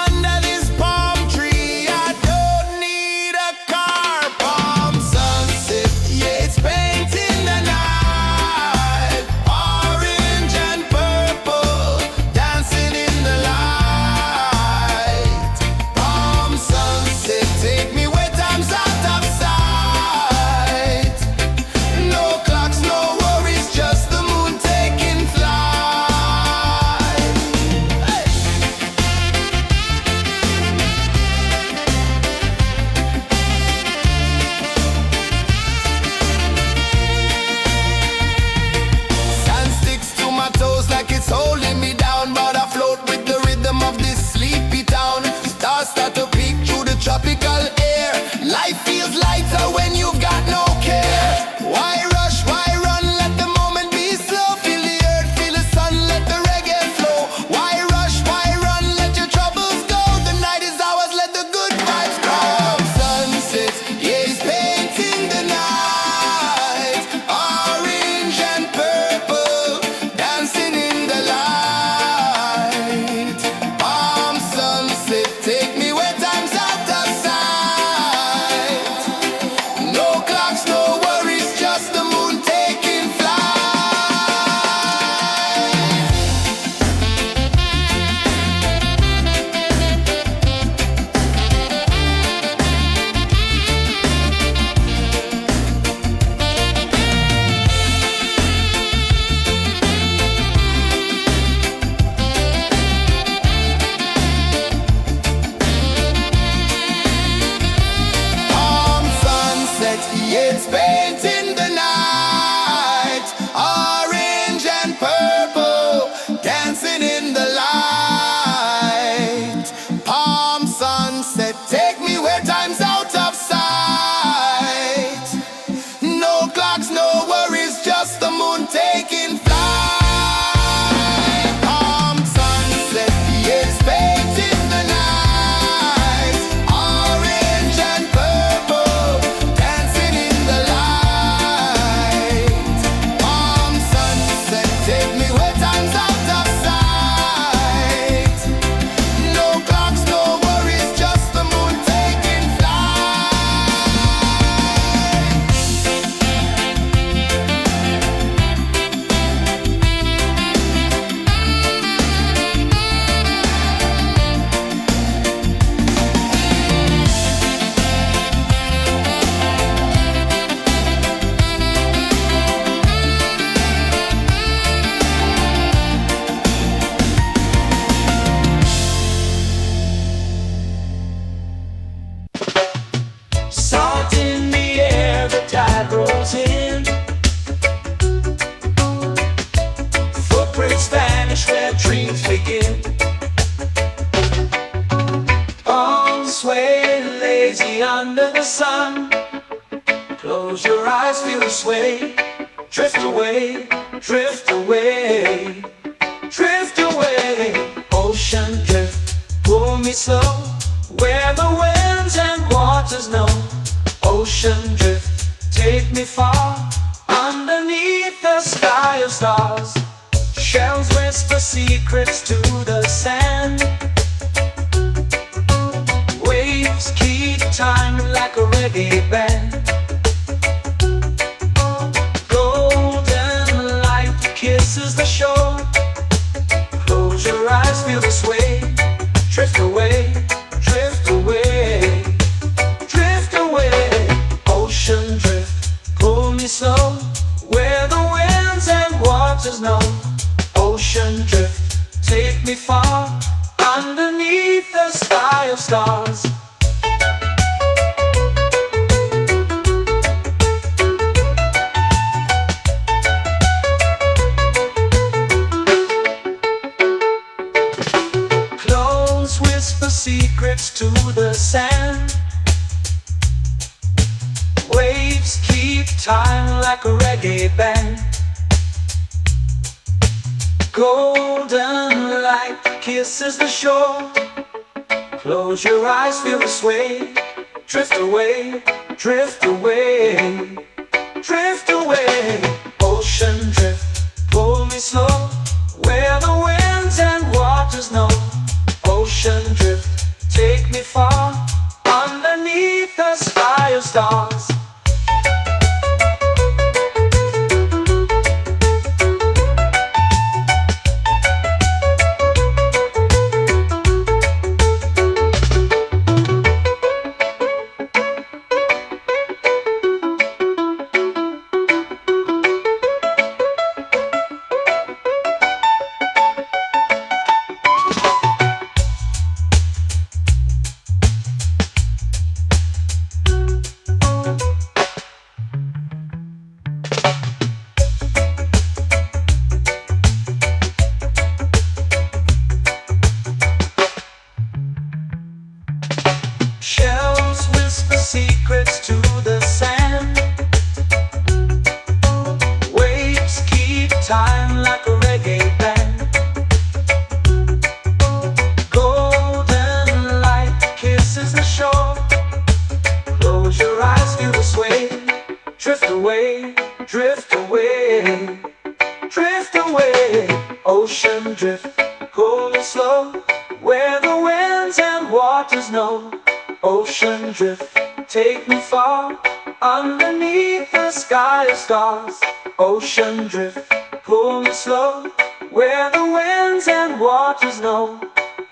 Under this palm tree, I don't need a car. Palm sunset, yeah, it's painting the night. Orange and purple, dancing in the light. eyes feel the sway. Drift away, drift away, drift away. Ocean drift, pull me slow, where the winds and waters know. Ocean drift, take me far, underneath the sky of stars. Shells whisper secrets to the sand. Waves keep time like a reggae band. Golden light kisses the shore. Close your eyes, feel the sway. Drift away, drift away, drift away. Ocean drift, pull me slow, where the winds and waters know. Ocean drift, take me far, underneath the sky of stars. Close whisper secrets to the sand. Waves keep time like a reggae band. Golden light kisses the shore. Close your eyes, feel the sway. Drift away, drift away, drift away. Ocean drift, pull me slow, where the winds and waters know. Ocean drift, take me far, underneath the sky of stars. Shells whisper secrets to the sand. Waves keep time like a reggae band. Golden light kisses the shore. Close your eyes, feel the sway. Drift away, drift away, drift away. Ocean drift, pull me slow, where the winds and waters know. Ocean drift, take me far, underneath the sky of stars. Ocean drift, pull me slow, where the winds and waters know.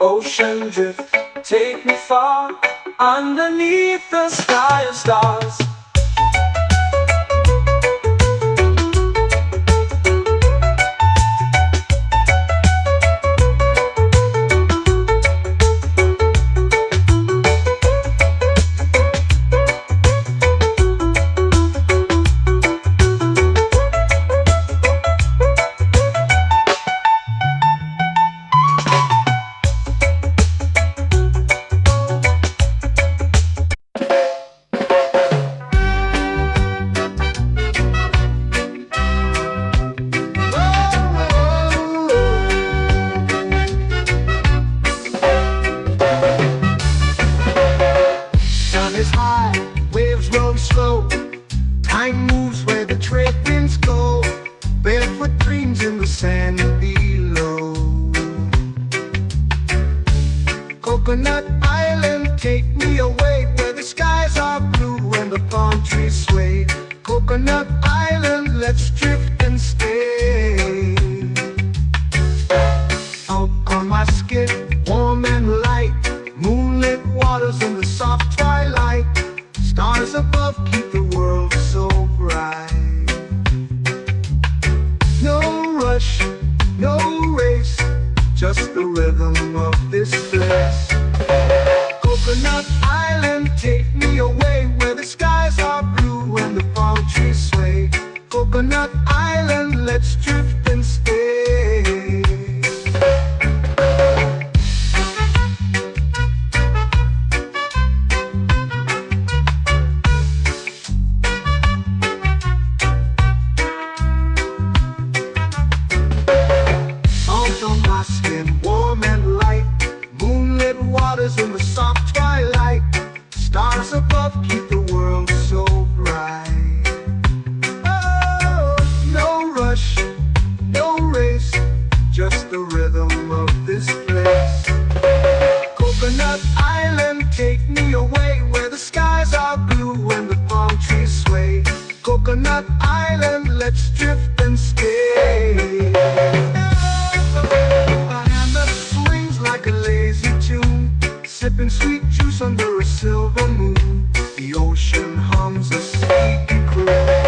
Ocean drift, take me far, underneath the sky of stars. Is high, waves roll slow. Time moves where the trade winds go. Barefoot dreams in the sand below. Coconut Island, take me away, where the skies are blue and the palm trees sway. Coconut Island, let's drift and stay. Out on my skin, warm and light, moonlit waters in the soft twilight. Stars above keep the world so bright. No rush, no race, just the rhythm of this place. Coconut Island, take me away, where the skies are blue and the palm trees sway. Coconut Island, let's drift and stay. island, let's drift and stay. A hand that swings like a lazy tune, sipping sweet juice under a silver moon. The ocean hums a sleepy croon.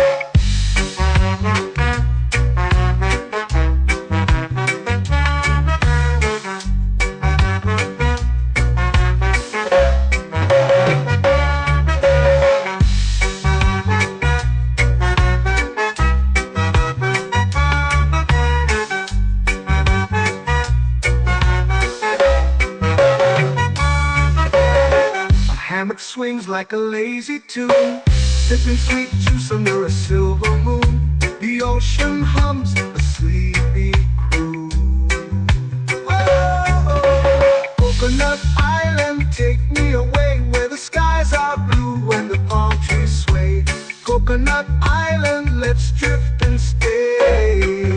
Hammock swings like a lazy tune, sipping sweet juice under a silver moon. The ocean hums a sleepy croon. Oh, Coconut Island, take me away where the skies are blue and the palm trees sway. Coconut Island, let's drift and stay.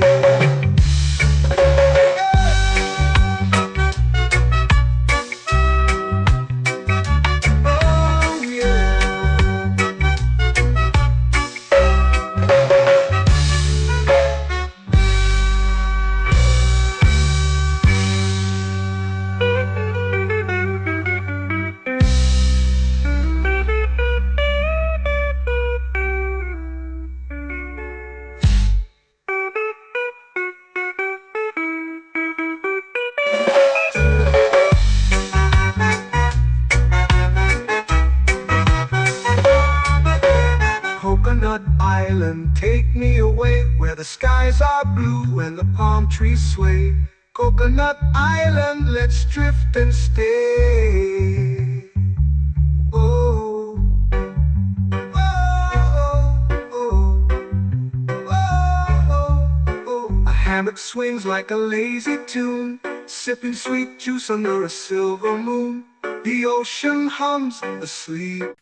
Coconut Island, take me away where the skies are blue and the palm trees sway. Coconut Island, let's drift and stay. Oh, oh, oh, oh, oh. A hammock swings like a lazy tune, sipping sweet juice under a silver moon. The ocean hums asleep.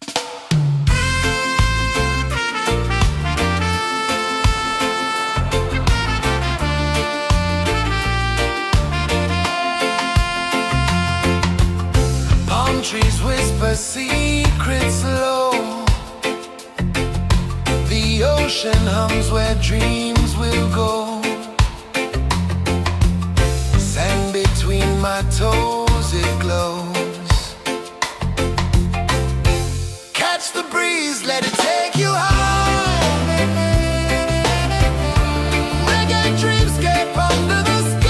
Trees whisper secrets low. The ocean hums where dreams will go. Sand between my toes, it glows. Catch the breeze, let it take you high. Reggae dreamscape under the sky.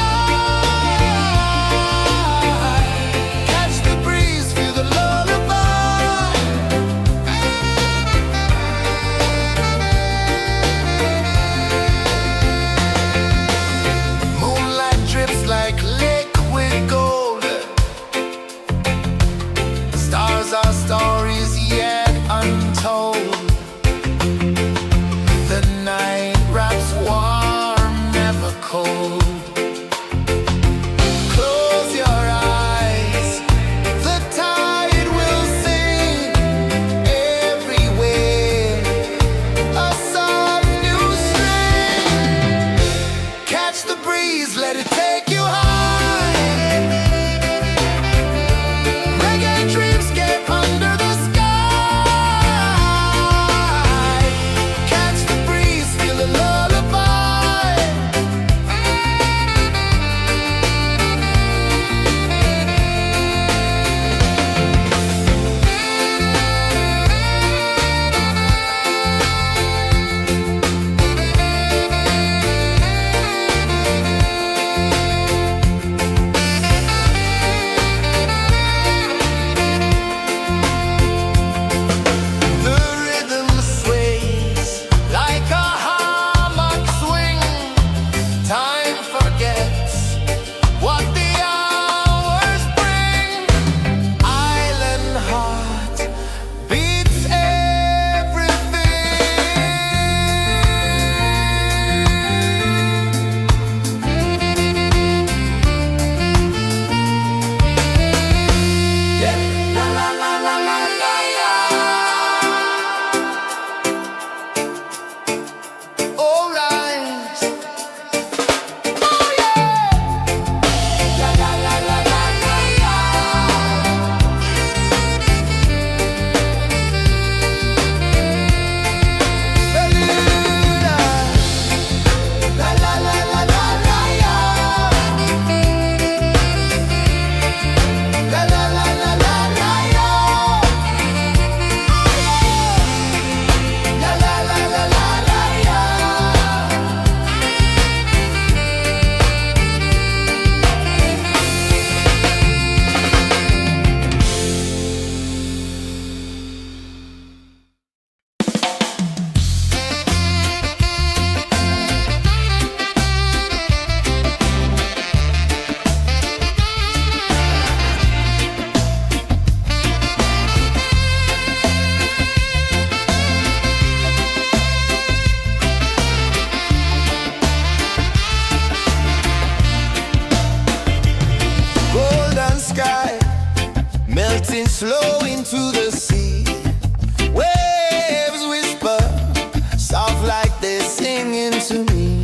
to me.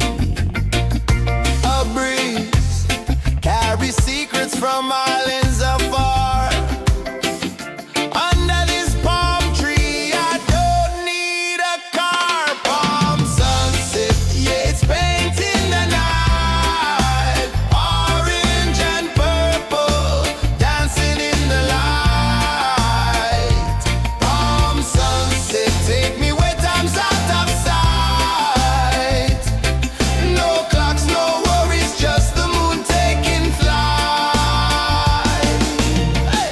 A breeze carries secrets from islands afar. Under this palm tree, I don't need a car. Palm sunset, yeah, it's painting the night. Orange and purple, dancing in the light. Palm sunset, take me where time's out of sight. No clocks, no worries, just the moon taking flight. Hey!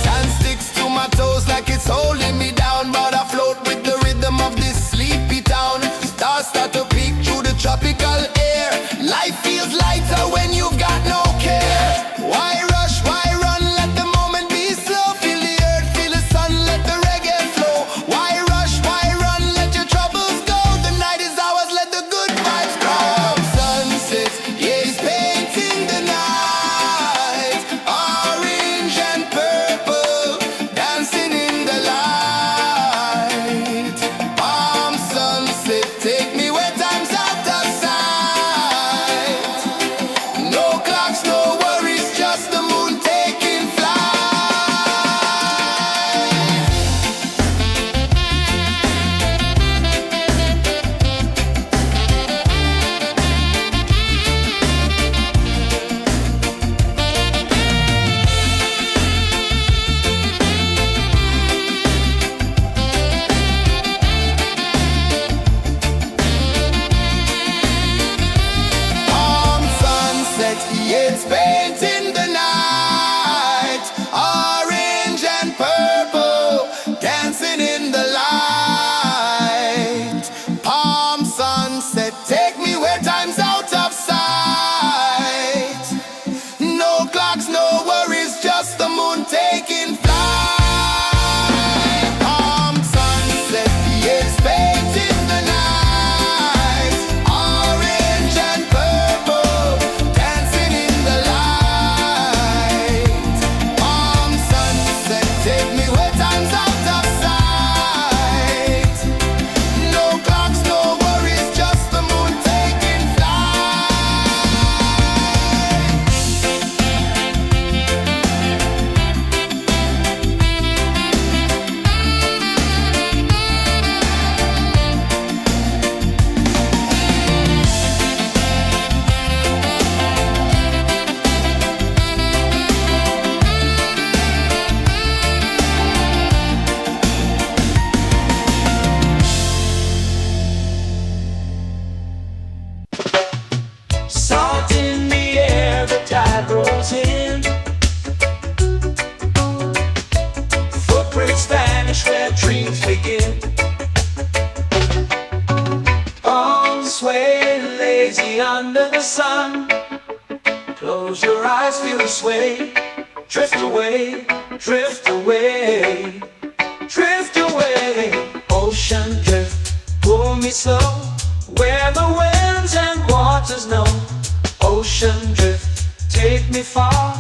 Sand sticks to my toes like it's holding me down, but I float with the rhythm of this sleepy town. Stars start to peek through the tropical air. Life feels lighter when you've got no care. Why rush, why run, let the moment be slow. Feel the earth, feel the sun, let the reggae flow. Why rush, why run, let your troubles go. The night is ours, let the good vibes grow. Sunset, yeah, it's painting the night. Orange and purple, dancing in the light. Palm sunset, take me where time's out of sight. No clocks, no worries, just the moon taking flight. Palm sunset, yeah, it's painting the night. Orange and purple, dancing in the light. Palm sunset, take me where time's out of sight. No clocks, no worries, just the moon taking flight. Palm sunset, yeah, it's painting the night. Orange and purple, dancing in the light. Palm sunset, take me where time's out of sight. No clocks, no worries, just the moon taking flight. Salt in the air, the tide rolls in. Footprints vanish where dreams begin. Arms sway lazy under the sun. Close your eyes, feel the sway. Drift away, drift away, drift away. Ocean drift, pull me slow, where the winds and waters know. Ocean drift, take me far,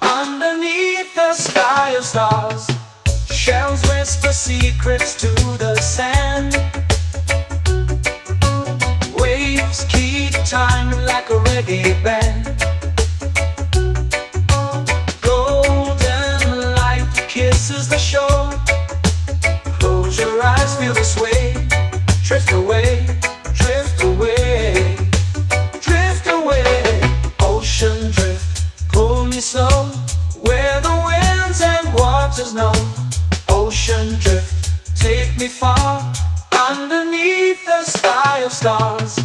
underneath the sky of stars. Shells whisper secrets to the sand. Waves keep time like a reggae band. Golden light kisses the shore. Close your eyes, feel the sway. Drift away, drift away, drift away. Ocean drift, pull me slow, where the winds and waters know. Ocean drift, take me far, underneath the sky of stars.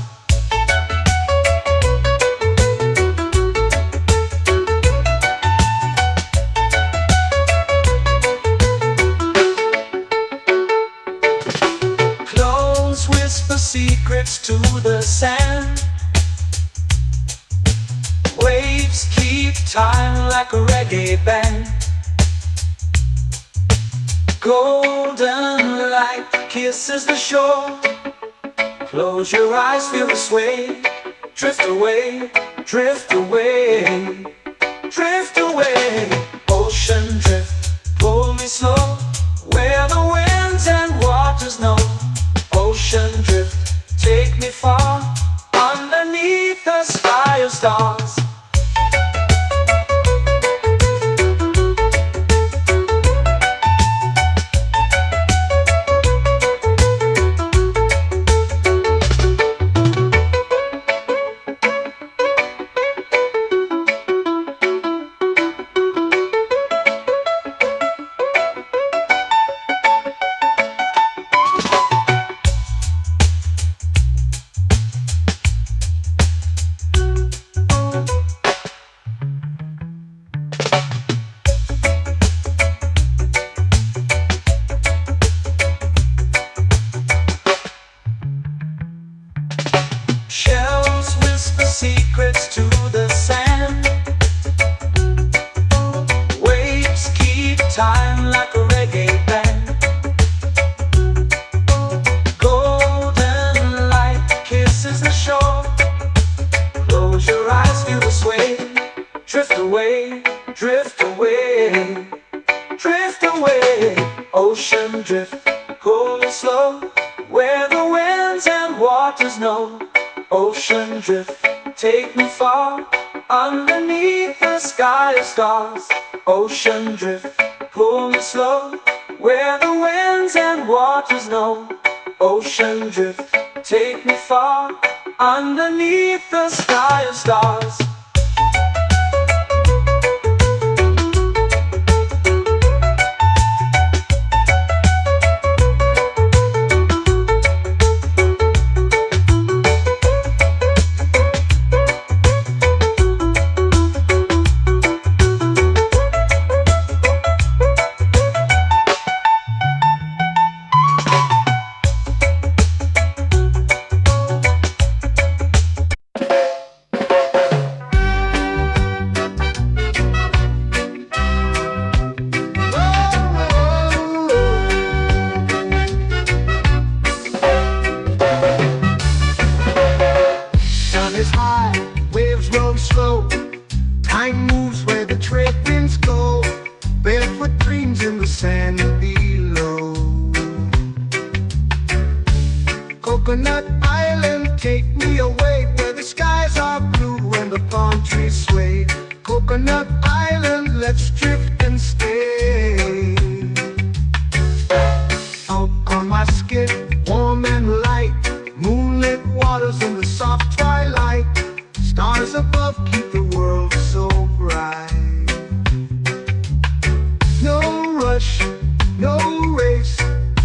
Close whisper secrets to the sand. Waves keep time like a reggae band. Golden light kisses the shore. Close your eyes, feel the sway. Drift away, drift away, drift away, drift away, drift away. Ocean drift, cool and slow, where the winds and waters know. Ocean drift, take me far, underneath the sky of stars. Ocean drift, pull me slow, where the winds and waters know. Ocean drift, take me far, underneath the sky of stars. Is high, waves roll slow. Time moves where the trade winds go. Barefoot dreams in the sand below. Coconut Island, take me away, where the skies are blue and the palm trees sway. Coconut Island, let's drift and stay. Out on my skin, warm and light, moonlit waters in the soft twilight. Stars above keep the world so bright. No rush, no race,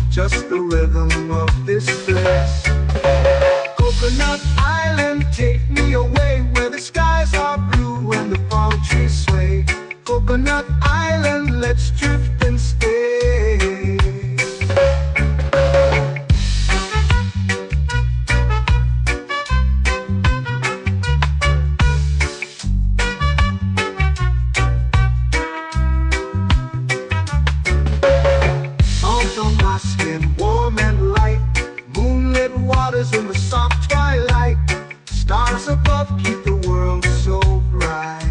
just the rhythm of this place. Coconut Island, take me away, where the skies are blue and the palm trees sway. Coconut Island, let's drift and stay. In the soft twilight, stars above keep the world so bright.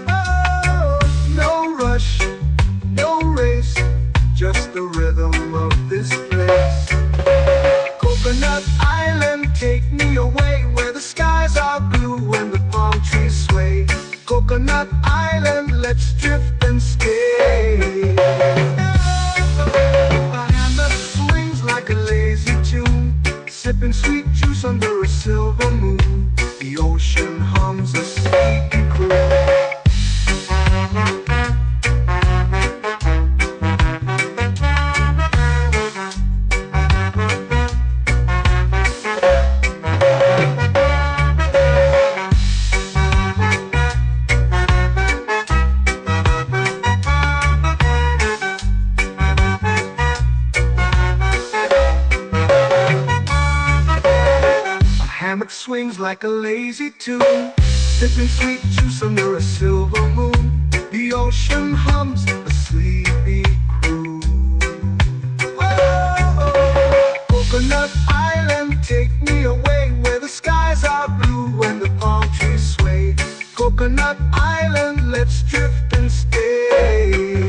Oh, no rush, no race, just the rhythm of this place. Coconut Island, take me away, where the skies are blue and the palm trees sway. Coconut Island, let's drift and stay. My hand that swings like a lazy tune, sipping sweet juice under a silver moon. The ocean hums a sleepy croon. Hammock swings like a lazy tune, sipping sweet juice under a silver moon. The ocean hums a sleepy croon. Oh, Coconut Island, take me away, where the skies are blue and the palm trees sway. Coconut Island, let's drift and stay.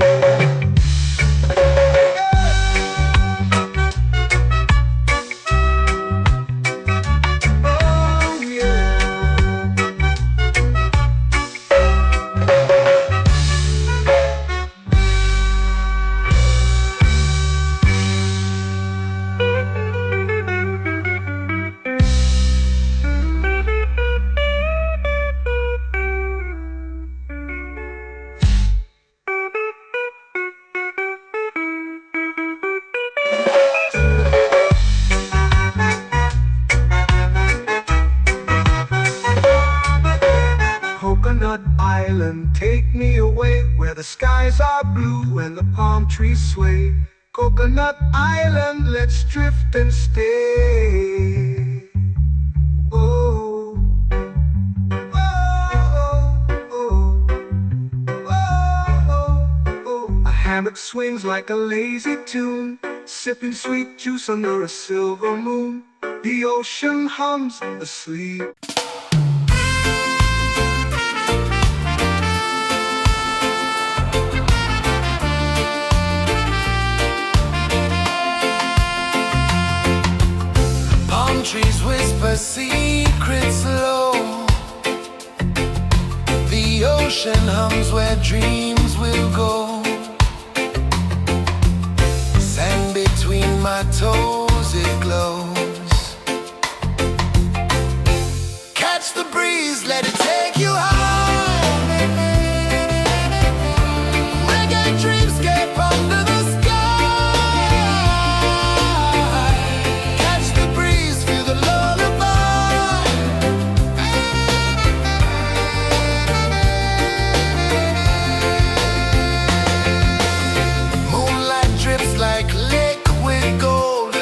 Coconut Island, take me away, where the skies are blue and the palm trees sway. Coconut Island, let's drift and stay. Oh, oh, oh, oh, oh. A hammock swings like a lazy tune, sipping sweet juice under a silver moon. The ocean hums asleep. a secret slow. The ocean hums where dreams will go. Sand between my toes, it glows. Catch the breeze, let it take you high. Reggae dreamscape under the sky. Catch the breeze, feel the lullaby. Moonlight drips like liquid gold.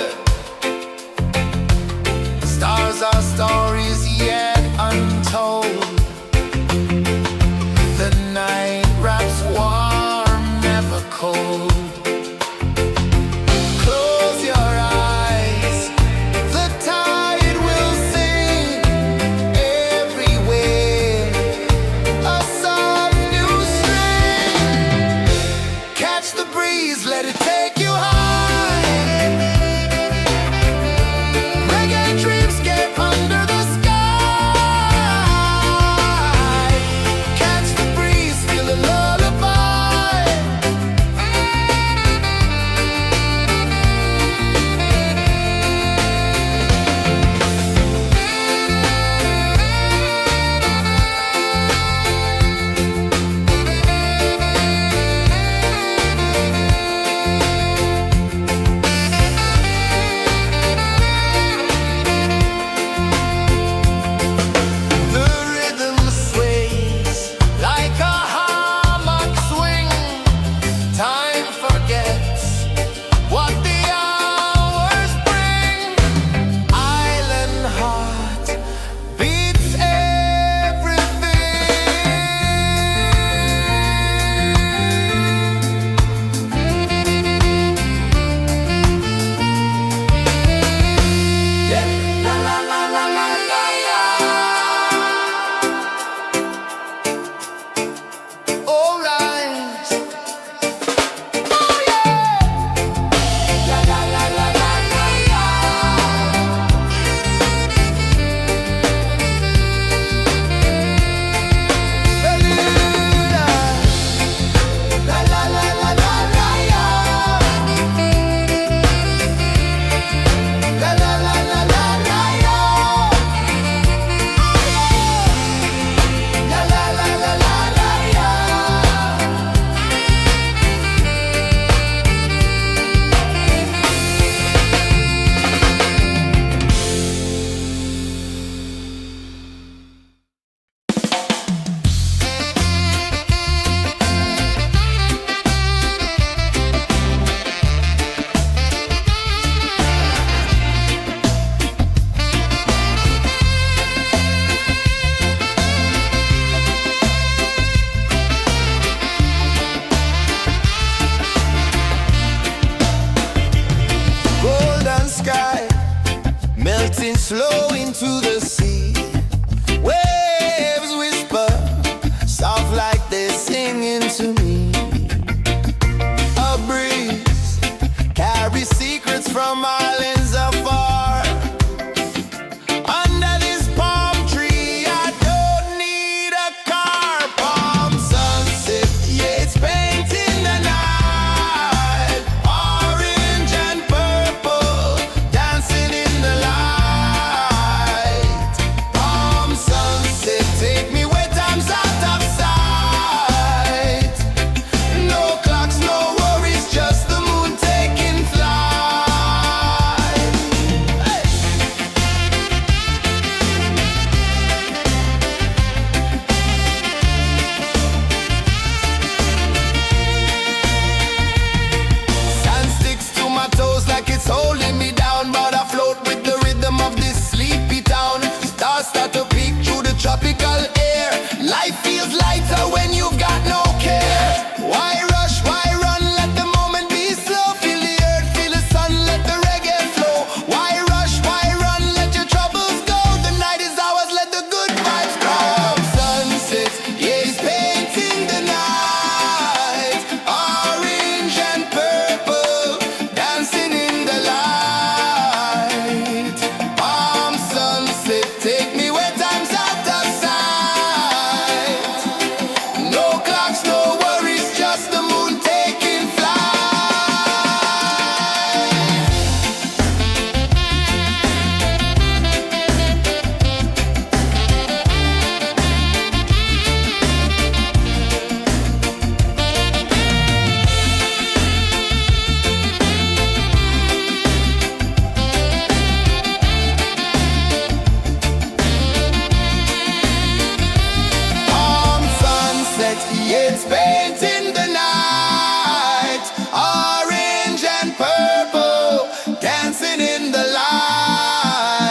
it's painting the night. Orange and purple, dancing in the light.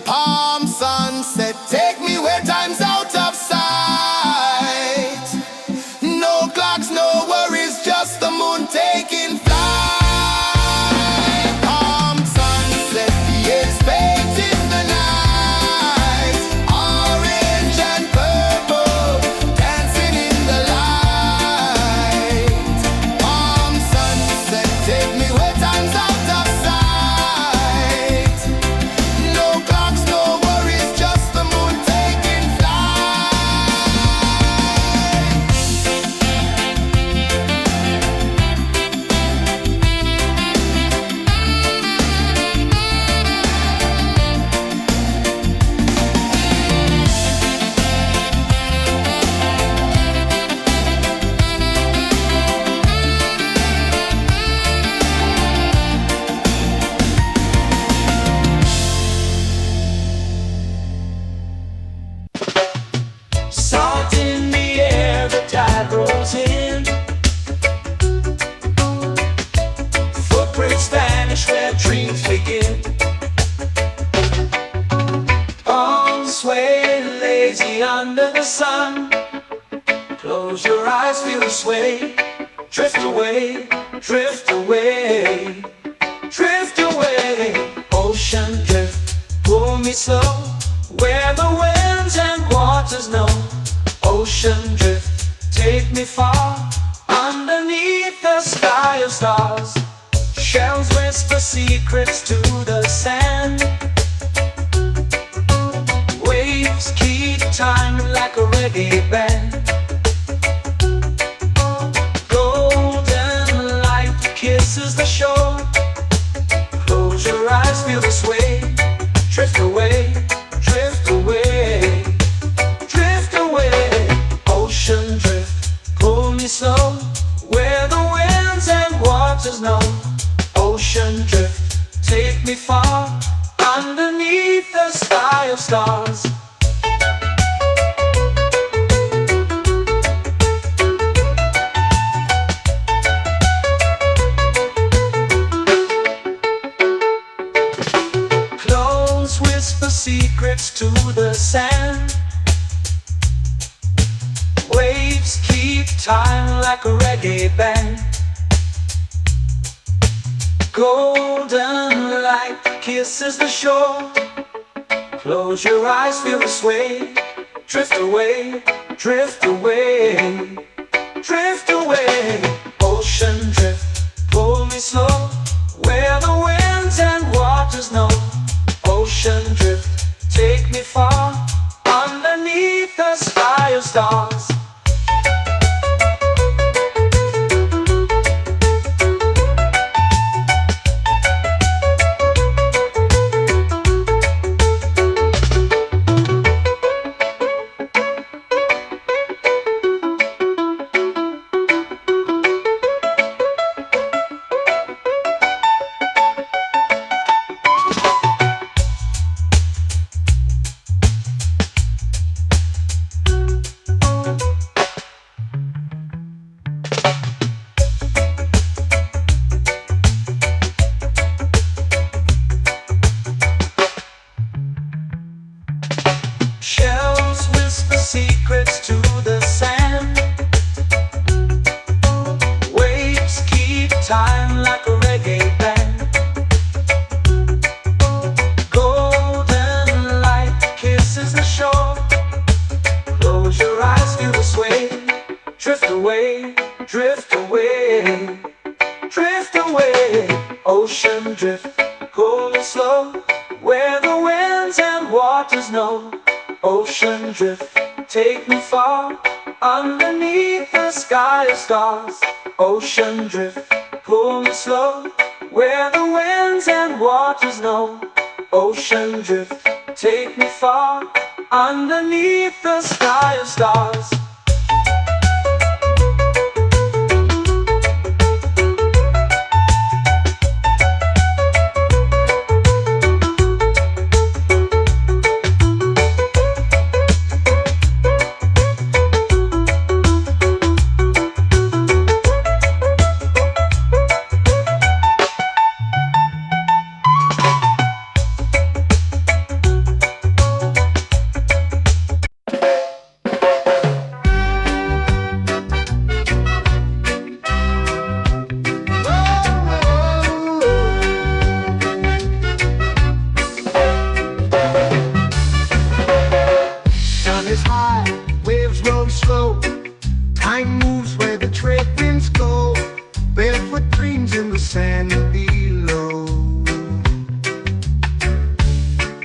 Palm sunset, take me where time's out of sight. No clocks, no worries, just the moon taking flight. Palm sunset, it's painting the night. Orange and purple, dancing in the light. Palm sunset, take me where time's out of sight. No clocks, no worries, just the moon taking flight. Salt in the air, the tide rolls in. Footprints vanish where dreams begin. Arms sway lazy under the sun. Close your eyes, feel the sway. Drift away, drift away, drift away. Ocean drift, pull me slow, where the winds and waters know. Ocean drift, take me far, underneath the sky of stars. Shells whisper secrets to the sand. Waves keep time like a reggae band. Golden light kisses the shore. Close your eyes, feel the sway. Drift away, drift away, drift away. Ocean drift, pull me slow, where the winds and waters know. Ocean drift, take me far, underneath the sky of stars. Clothes whisper secrets to the sand. Waves keep time like a reggae band. Golden light kisses the shore. Close your eyes, feel the sway. Drift away, drift away, drift away. Ocean drift, pull me slow, where the winds and waters know. Ocean drift, take me far, underneath the sky of stars. Shells whisper secrets to the sand. Waves keep time like a reggae band. Golden light kisses the shore. Close your eyes, feel the sway. Drift away, drift away, drift away. Ocean drift, pull me slow, where the winds and waters know. Ocean drift, take me far, underneath the sky of stars. Ocean drift, pull me slow, where the winds and waters know. Ocean drift, take me far, underneath the sky of stars. world slow. Time moves where the trade winds go. Barefoot dreams in the sand below.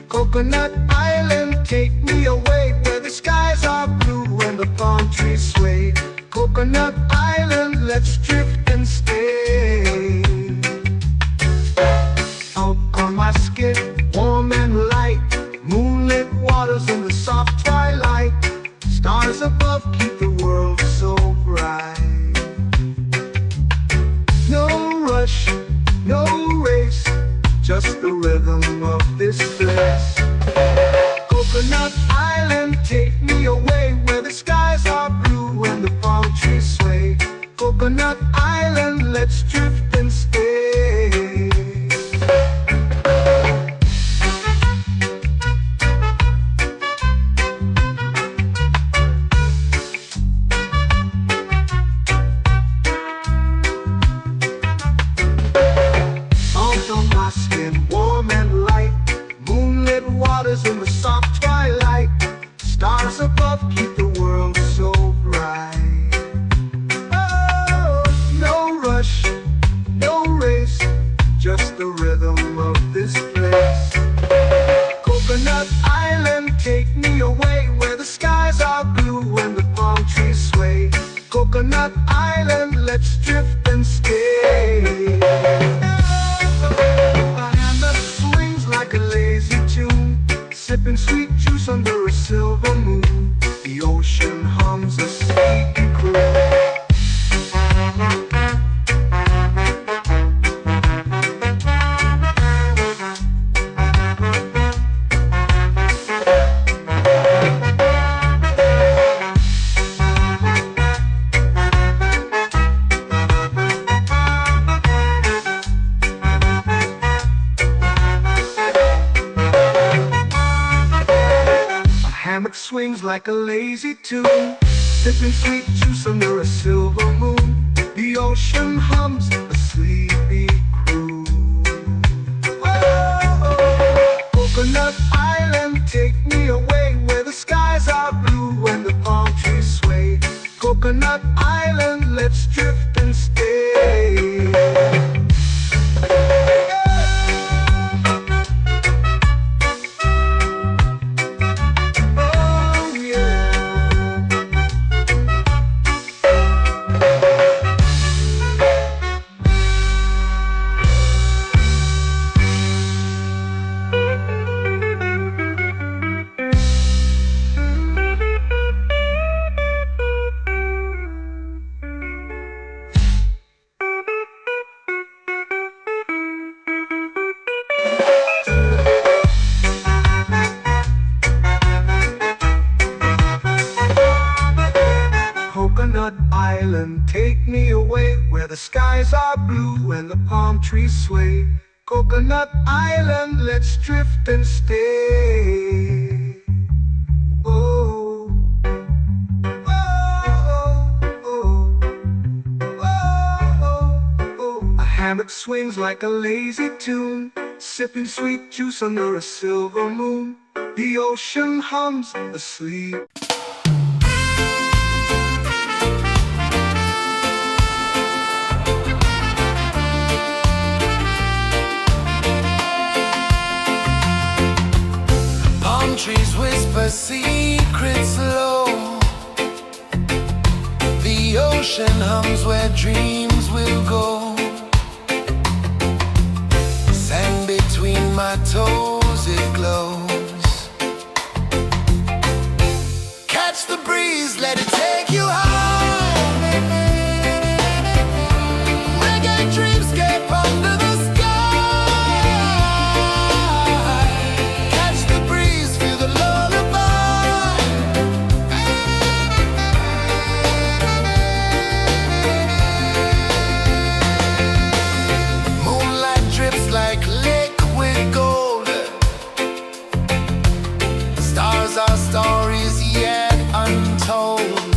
Coconut Island, take me away where the skies are blue and the palm trees sway. Coconut Island, let's drift and stay. Out on my skin, warm and light, moonlit waters in the soft twilight. Stars above keep the world so bright. No rush, no race, just the rhythm of this place. Coconut Island, take me away where the skies are blue and the palm trees sway. Coconut Island, let's drift and stay. Out on my skin, warm and light, moonlit waters in the soft twilight. Stars above keep the world so bright. Oh, no rush, no race, just the rhythm of this place. Coconut Island, take me away where the skies are blue and the palm trees sway. Coconut Island, let's drift and stay. A hand that swings like a lazy tune, sipping sweet juice under a silver moon. The ocean hums a sleepy croon. Hammock swings like a lazy tune, sipping sweet juice under a silver moon. The ocean hums a sleepy croon. Oh, Coconut Island, take me away where the skies are blue and the palm trees sway. Coconut Island, let's drift and stay. Coconut Island, take me away where the skies are blue and the palm trees sway. Coconut Island, let's drift and stay. Oh, oh, oh, oh, oh. A hammock swings like a lazy tune, sipping sweet juice under a silver moon. The ocean hums asleep. Trees whisper secrets low. The ocean hums where dreams will go. Sand between my toes, it glows. Catch the breeze, let it take you high. Reggae dreamscape under the our stories yet untold.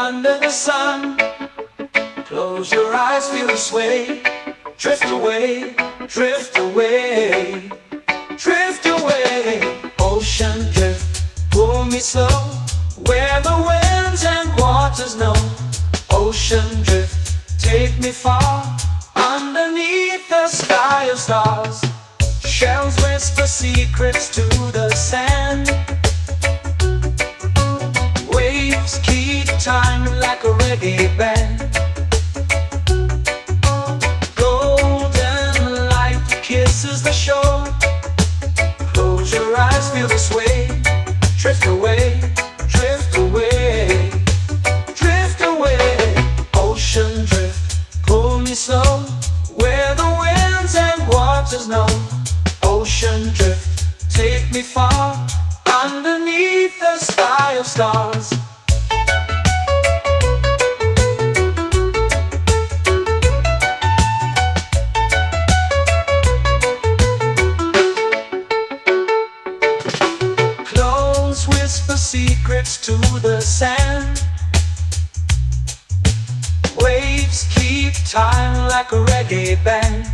under the sun. Close your eyes, feel the sway. Drift away, drift away, drift away. Ocean drift, pull me slow, where the winds and waters know. Ocean drift, take me far, underneath the sky of stars. Shells whisper secrets to the sand. Waves keep time like a reggae band. Golden light kisses the shore. Close your eyes, feel the sway. Drift away, drift away, drift away. Ocean drift, pull me slow, where the winds and waters know. Ocean drift, take me far, underneath the sky of stars. Close whisper secrets to the sand. Waves keep time like a reggae band.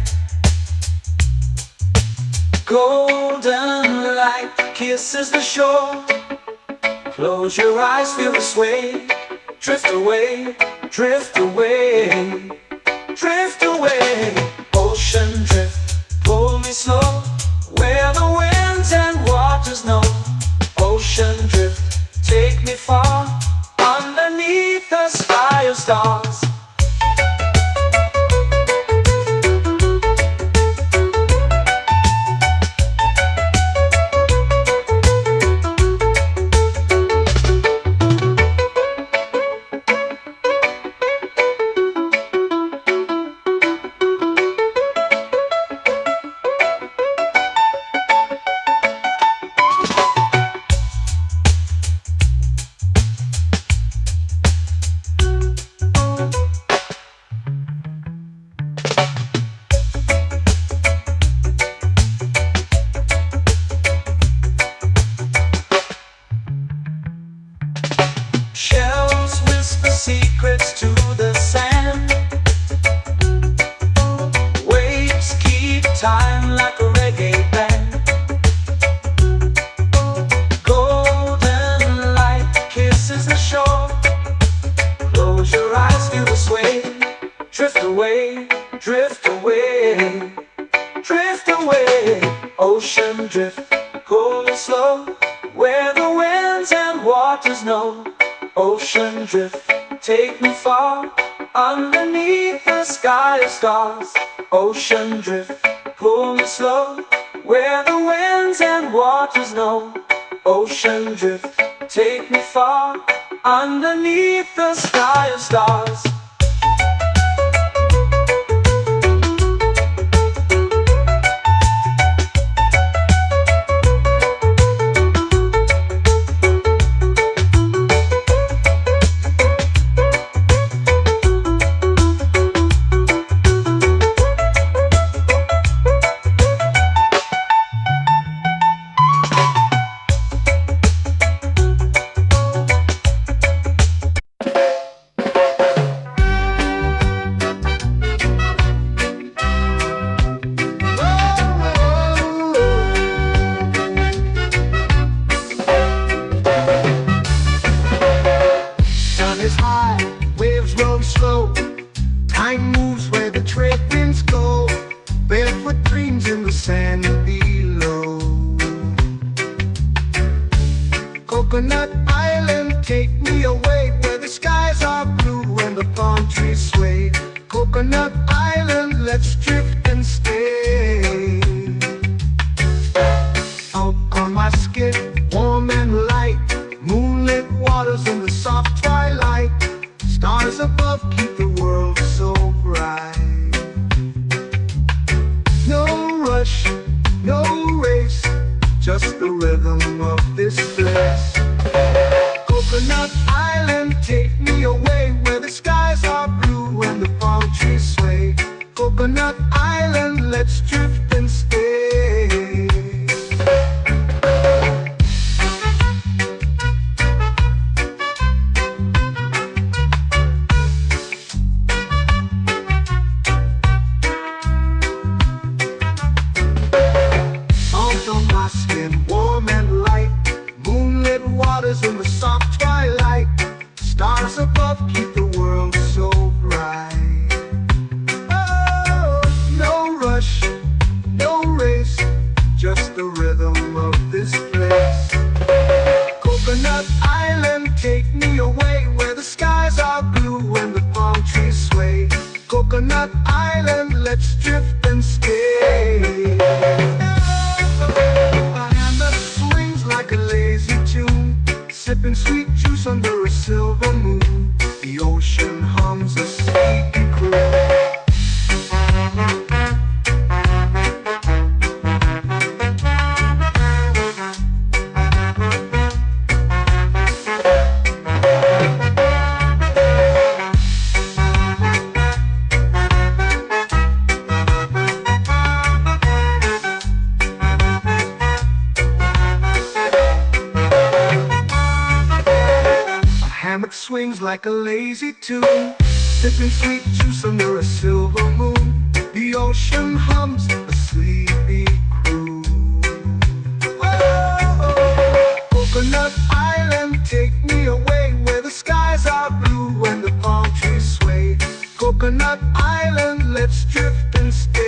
Golden light kisses the shore. Close your eyes, feel the sway. Drift away, drift away, drift away. Ocean drift, pull me slow, where the winds and waters know. Ocean drift, take me far, underneath the sky of stars. Shells whisper secrets to the sand. Waves keep time like a reggae band. Golden light kisses the shore. Close your eyes, feel the sway. Drift away, drift away, drift away. Ocean drift, pull me slow, where the winds and waters know. Ocean drift, take me far, underneath the sky of stars. Ocean drift, pull me slow, where the winds and waters know. Ocean drift, take me far, underneath the sky of stars. Time moves where the trade winds go. Barefoot dreams in the sand below. Coconut Island, take me away, where the skies are blue and the palm trees sway. Coconut Island, let's drift and stay. Out on my skin, warm and light, moonlit waters in the soft twilight. Stars above keep the world so bright. No rush, no race, just the rhythm of this place. Coconut Island, take me away, where the skies are blue and the palm trees sway. Coconut Island, let's drift and stay. let's drift and stay. A hand that swings like a lazy tune, sipping sweet juice under a silver moon. The ocean hums a sleepy croon. Hammock swings like a lazy tune, sipping sweet juice under a silver moon. The ocean hums a sleepy croon. Whoa, Coconut Island, take me away where the skies are blue and the palm trees sway. Coconut Island, let's drift and stay.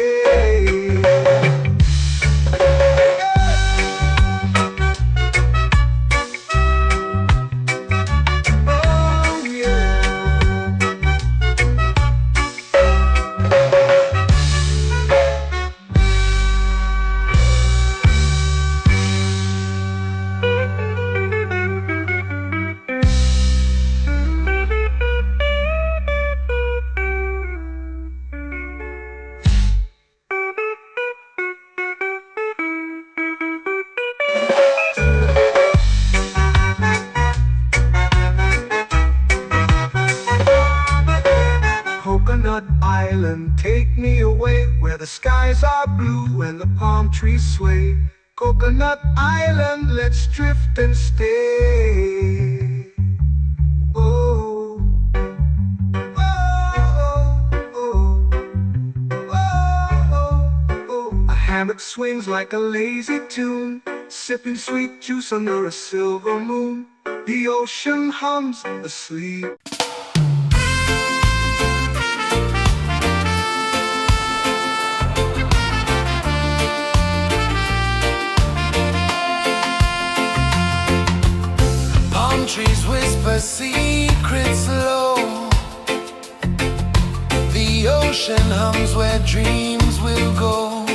Coconut Island, take me away where the skies are blue and the palm trees sway. Coconut Island, let's drift and stay. Oh, oh, oh, oh, oh. A hammock swings like a lazy tune, sipping sweet juice under a silver moon. The ocean hums asleep. Trees whisper secrets low. The ocean hums where dreams will go.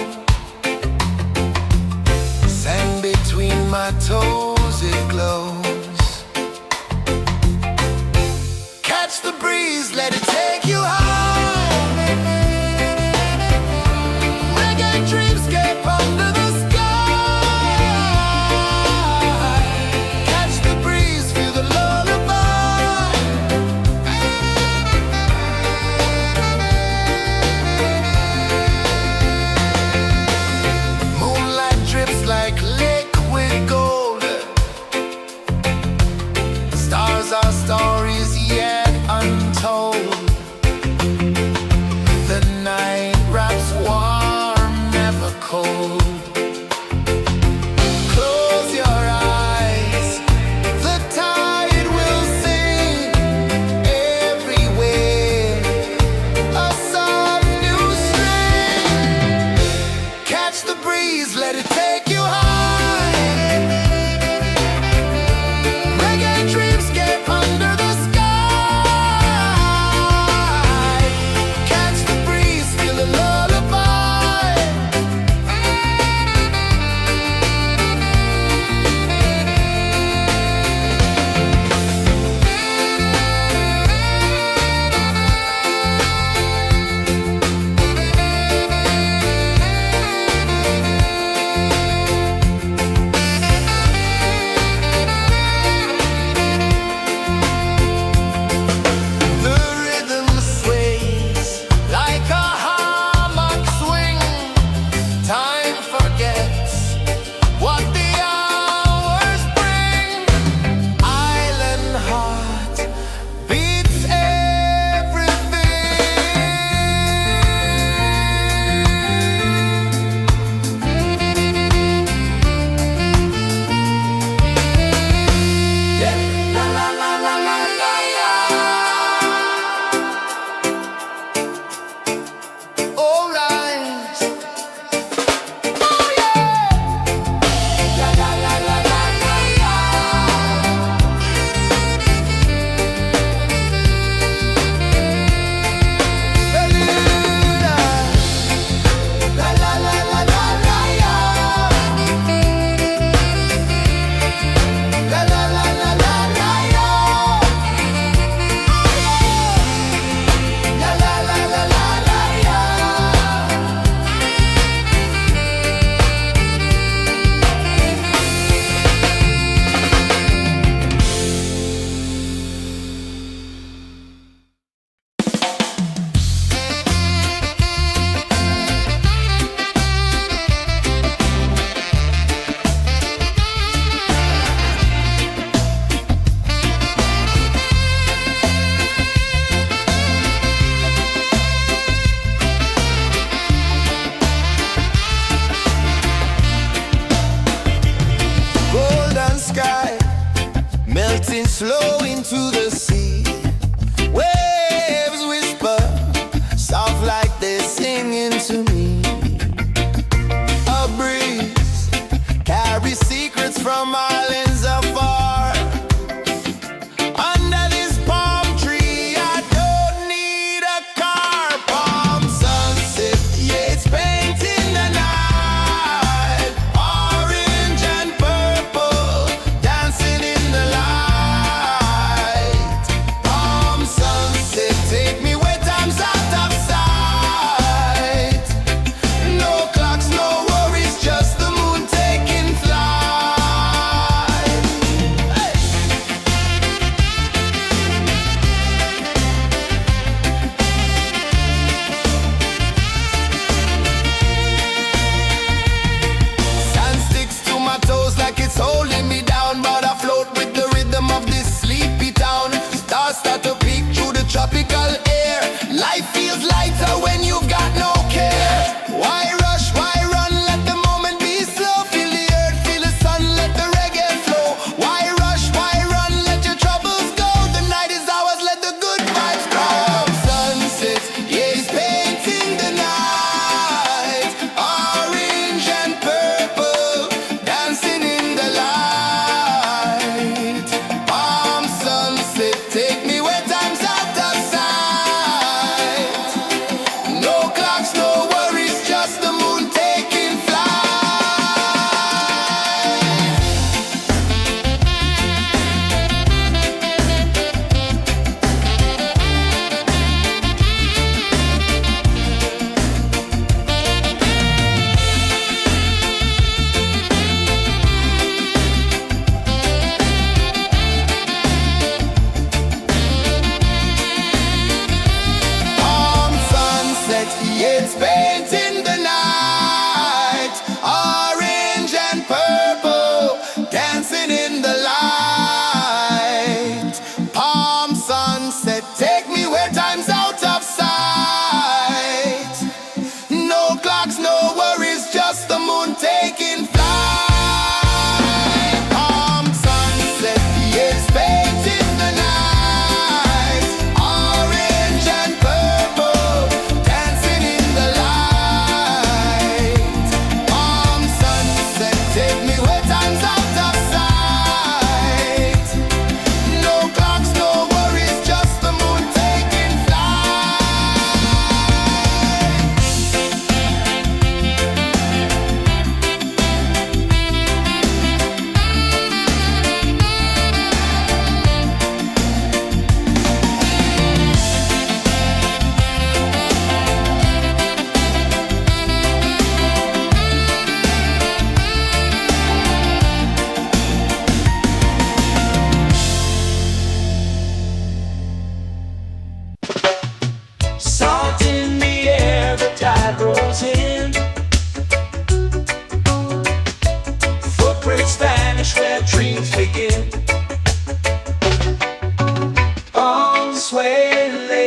Sand between my toes, it glows. Catch the breeze, let it take you home. Reggae dreamscape under the sky. Our stories yet untold.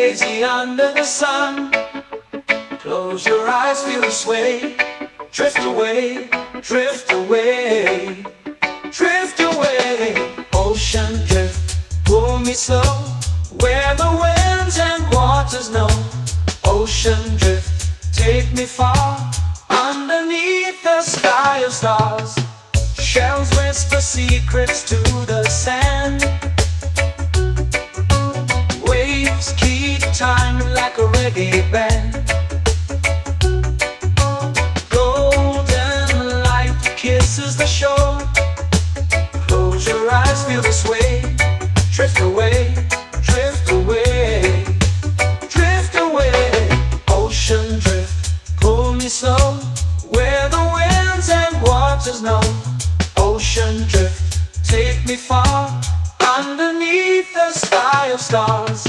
lazy under the sun. Close your eyes, feel the sway. Drift away, drift away, drift away. Ocean drift, pull me slow, where the winds and waters know. Ocean drift, take me far, underneath the sky of stars. Shells whisper secrets to the sand. Waves keep time like a reggae band. Golden light kisses the shore. Close your eyes, feel the sway. Drift away, drift away, drift away. Ocean drift, pull me slow, where the winds and waters know. Ocean drift, take me far, underneath the sky of stars.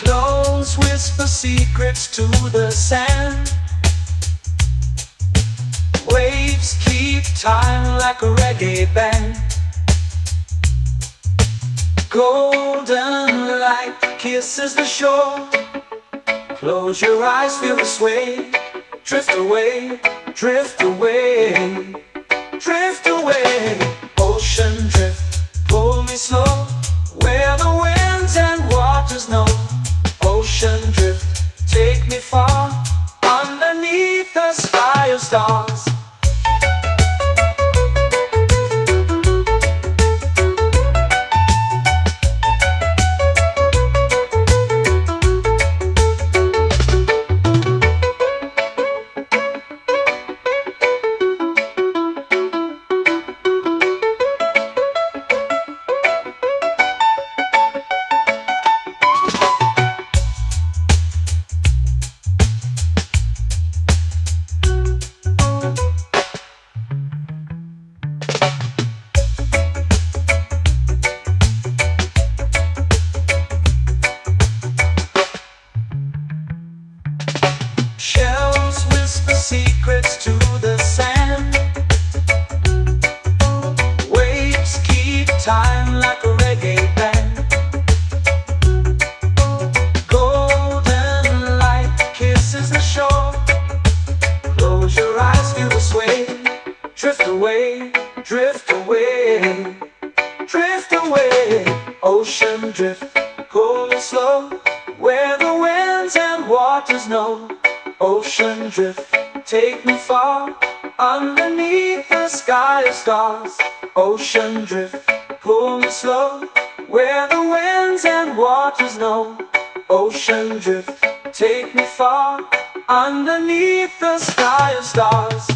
Close whisper secrets to the sand. Waves keep time like a reggae band. Golden light kisses the shore. Close your eyes, feel the sway. Drift away, drift away, drift away. Ocean drift, pull me slow, where the winds and waters know. Ocean drift, take me far, underneath the sky of stars. Shells whisper secrets to the sand. Waves keep time like a reggae band. Golden light kisses the shore. Close your eyes, feel the sway. Drift away, drift away, drift away. Ocean drift, pull me slow, where the winds and waters know. Ocean drift, take me far, underneath the sky of stars. Ocean drift, pull me slow, where the winds and waters know. Ocean drift, take me far, underneath the sky of stars.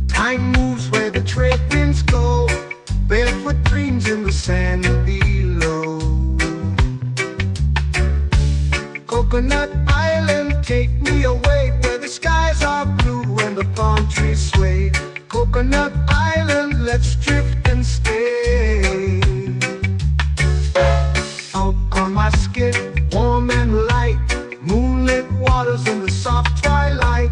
Time moves where the trade winds go. Barefoot dreams in the sand below. Coconut Island, take me away, where the skies are blue and the palm trees sway. Coconut Island, let's drift and stay. Out on my skin, warm and light, moonlit waters in the soft twilight.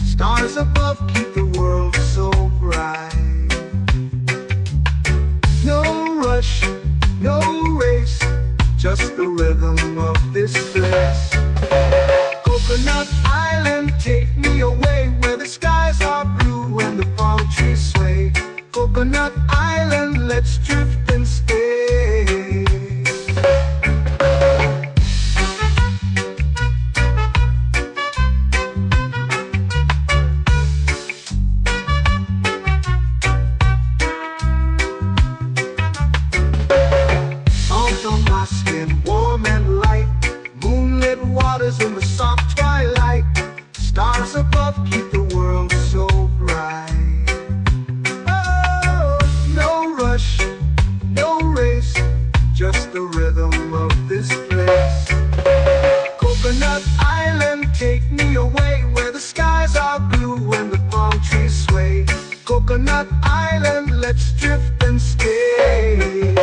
Stars above keep the world so bright. No rush, no race, just the rhythm of this place. Coconut Island, take me away, where the skies are blue and the palm trees sway. Coconut Island, let's drift and stay. stars above keep the world so bright. Oh, no rush, no race, just the rhythm of this place. Coconut Island, take me away where the skies are blue and the palm trees sway. Coconut Island, let's drift and stay.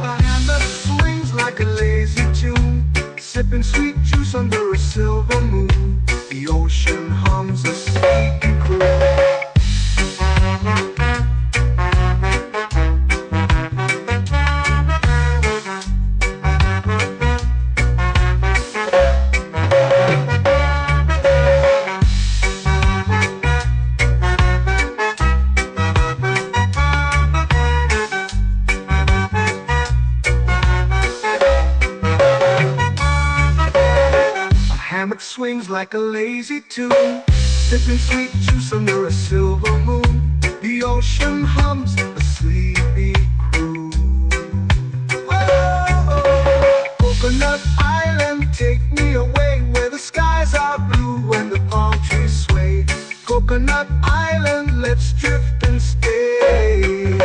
A hand that swings like a lazy tune, sipping sweet juice under a silver moon. The ocean hums a sleepy croon. Hammock swings like a lazy tune, sipping sweet juice under a silver moon. The ocean hums a sleepy croon. Whoa, Coconut Island, take me away where the skies are blue and the palm trees sway. Coconut Island, let's drift and stay.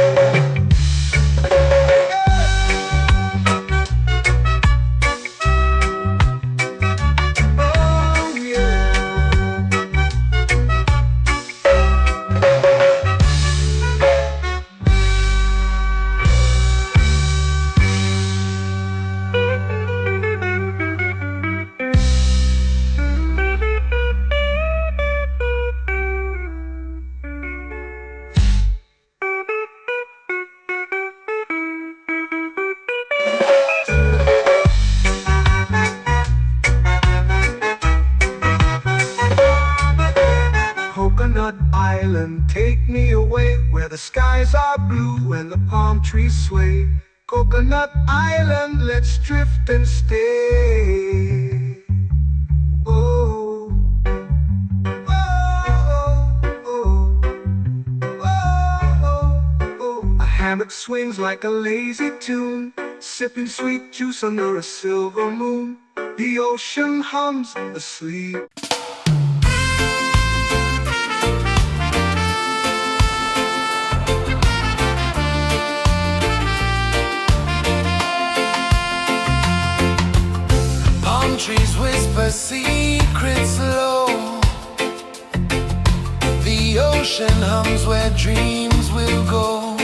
Coconut Island, take me away where the skies are blue and the palm trees sway. Coconut Island, let's drift and stay. Oh, oh, oh, oh, oh. A hammock swings like a lazy tune, sipping sweet juice under a silver moon. The ocean hums asleep. Trees whisper secrets low. The ocean hums where dreams will go.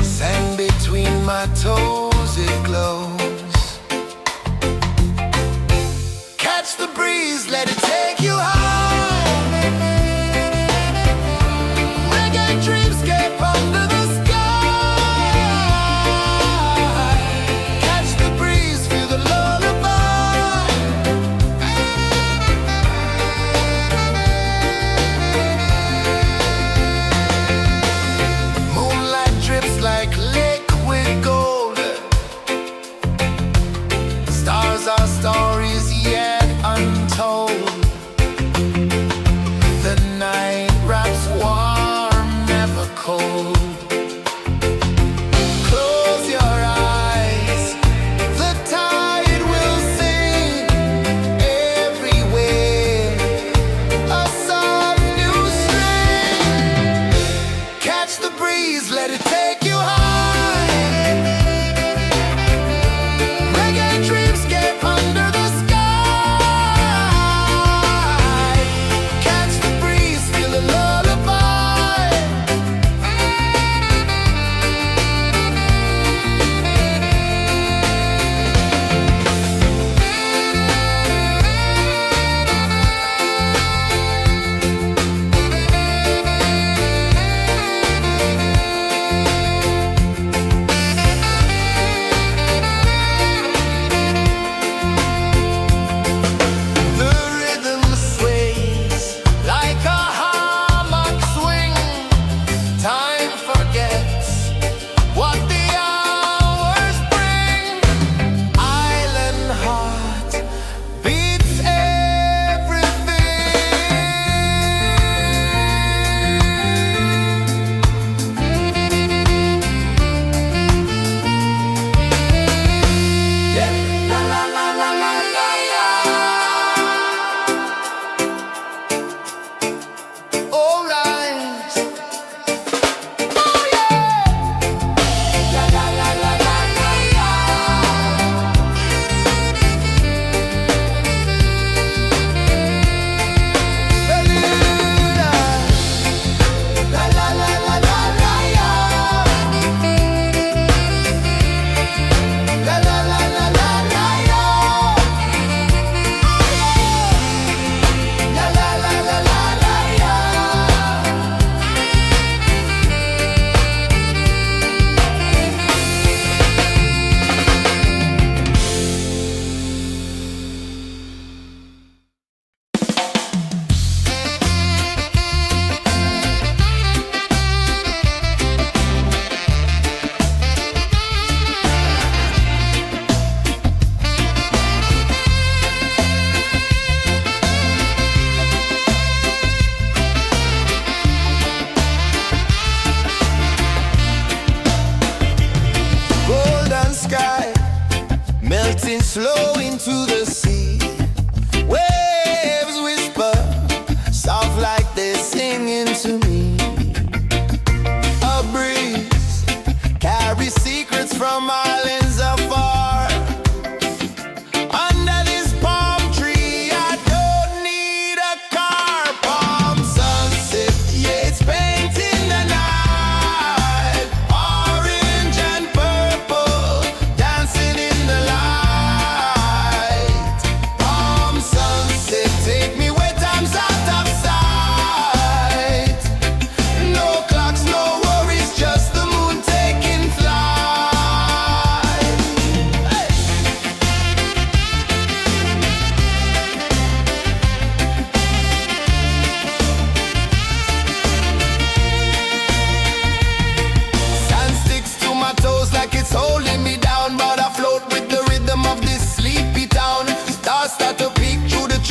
Sand between my toes, it glows. Catch the breeze, let it take you high. Reggae dreamscape under the sky. Catch the breeze, feel the lullaby. Moonlight drips like liquid gold. Stars are stories yet untold.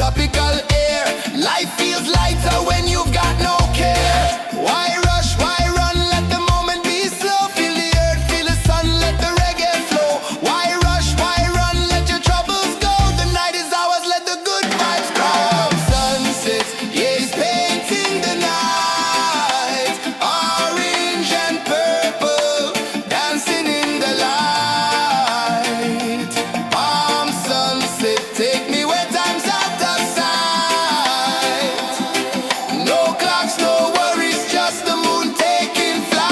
tropical air. Life feels lighter when you've got no care. Why rush, why run, let the moment be slow. Feel the earth, feel the sun, let the reggae flow. Why rush, why run, let your troubles go. The night is ours, let the good vibes come. Sunset, yeah, it's painting the night. Orange and purple, dancing in the light. Palm sunset, take me where time's out of sight. No clocks, no worries, just the moon taking flight. Palm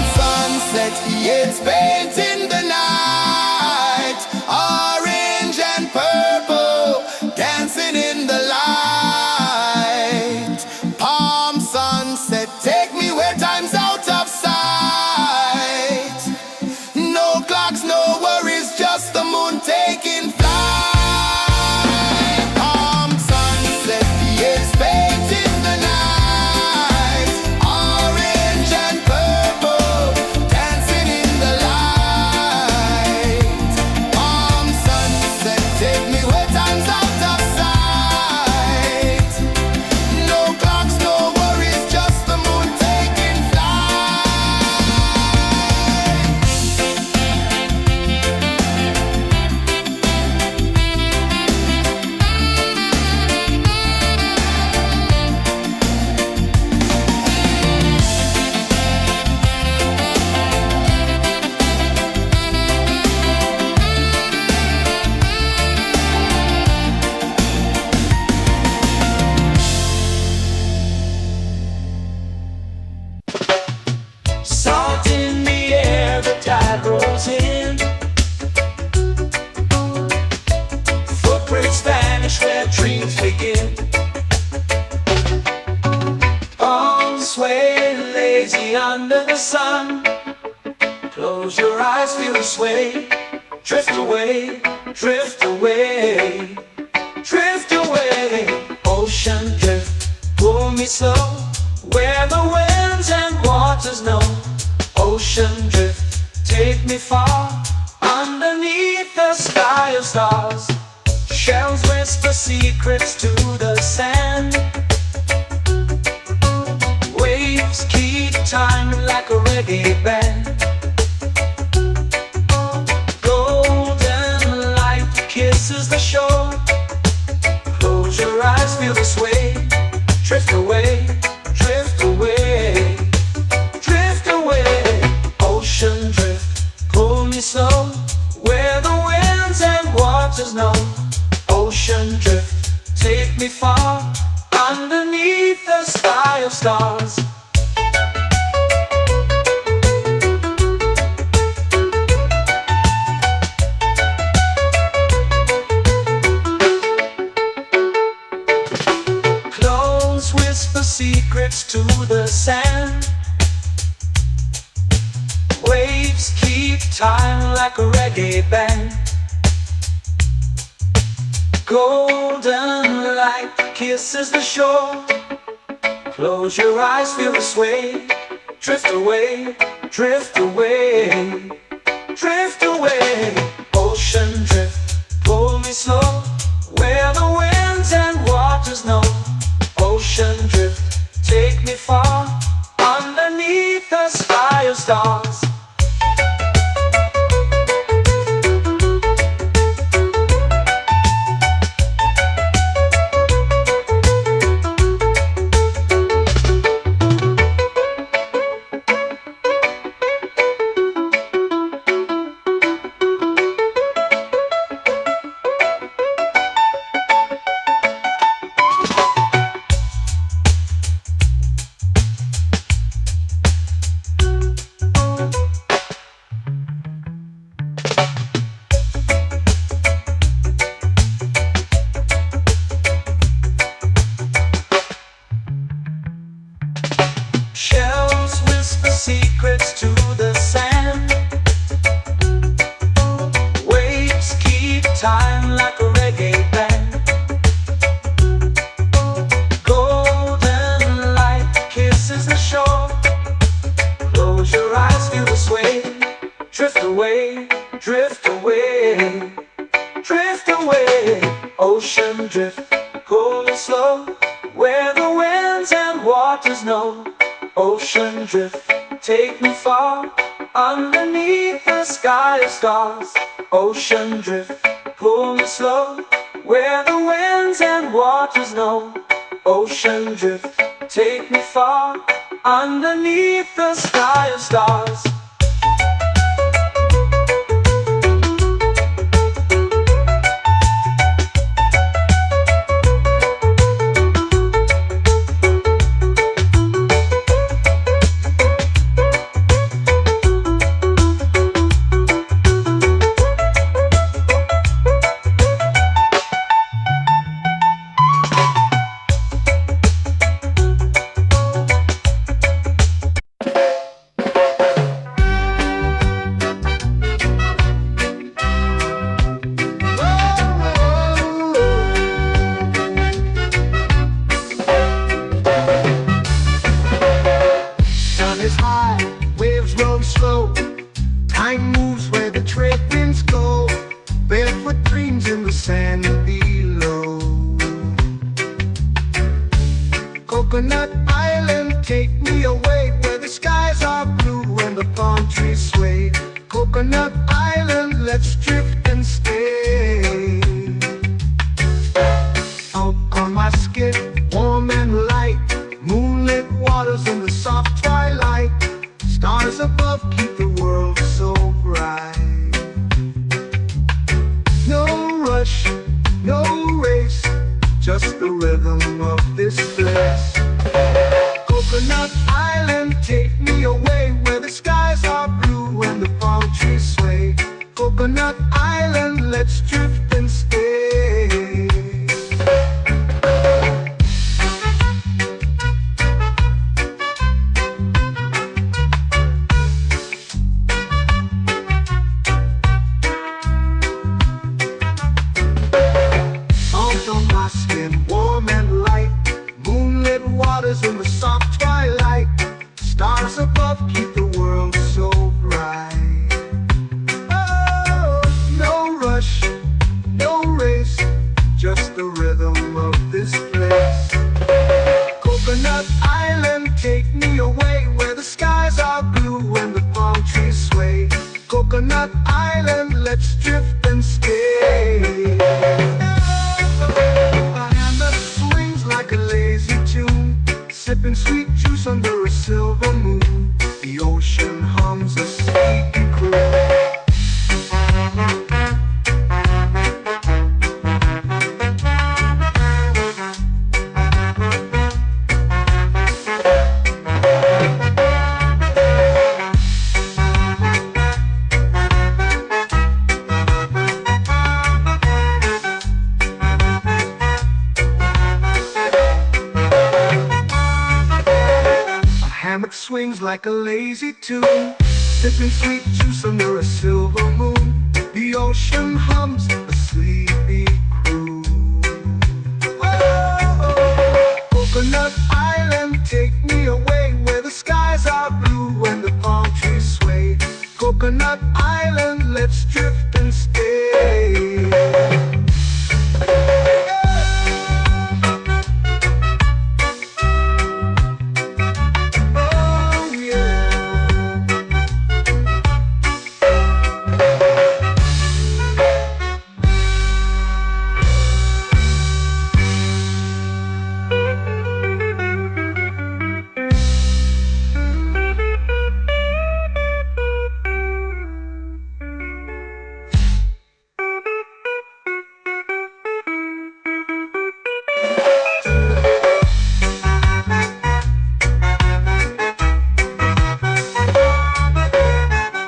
sunset, yeah, it's painting the night. Orange and purple, dancing in the light. Palm sunset, take me where time's out of sight. No clocks, no worries, just the moon taking flight. Palm sunset, yeah, it's painting the night. Orange and purple, dancing in the light. Palm sunset, take me where time's out of sight. No clocks, no worries, just the moon taking flight. Salt in the air, the tide rolls in. Footprints vanish where dreams begin. Arms sway lazy under the sun. Close your eyes, feel the sway. Drift away, drift away, drift away. Ocean drift, pull me slow. Where the winds and waters know. Ocean drift, take me far. Underneath the sky of stars. Shells whisper secrets to the sand. Waves keep time like a reggae band. Golden light kisses the shore. Close your eyes, feel the sway. Drift away, drift away, drift away. Ocean drift, pull me slow. Where the winds and waters know. Ocean drift, take me far. Underneath the sky of stars. Close whisper secrets to the sand. Waves keep time like a reggae band. Golden light kisses the shore. Close your eyes, feel the sway. Drift away, drift away, drift away. Ocean drift, pull me slow. Where the winds and waters know. Ocean drift, take me far. Underneath the sky of stars. shore. Close your eyes, feel the sway. Drift away, drift away, drift away. Ocean drift, cool and slow, where the winds and waters know. Ocean drift, take me far, underneath the sky of stars. Ocean drift, pull me slow, where the winds and waters know. Ocean drift, take me far, underneath the sky of stars. Is high, waves roll slow. Time moves where the trade winds go. Barefoot dreams in the sand below. Coconut Island, take me away, where the skies are blue and the palm trees sway. Coconut Island, let's drift and stay. Out on my skin, warm and light, moonlit waters in the soft twilight. Stars above keep the world so bright. No rush, no race, just the rhythm of this place. Coconut Island, take me away, where the skies are blue and the palm trees sway. Coconut Island, let's drift and stay. In the soft twilight, stars above keep the world so bright. Oh, no rush, no race, just the rhythm of this place. Coconut Island, take me away, where the skies are blue and the palm trees sway. Coconut Island, let's drift and stay. A hand that swings like a lazy tune, sipping sweet juice under a silver moon. The ocean hums a sleepy croon. Hammock swings like a lazy tune, sipping sweet juice under a silver moon. The ocean hums a sleepy croon. Oh, Coconut Island, take me away, where the skies are blue and the palm trees sway. Coconut Island, let's drift and stay.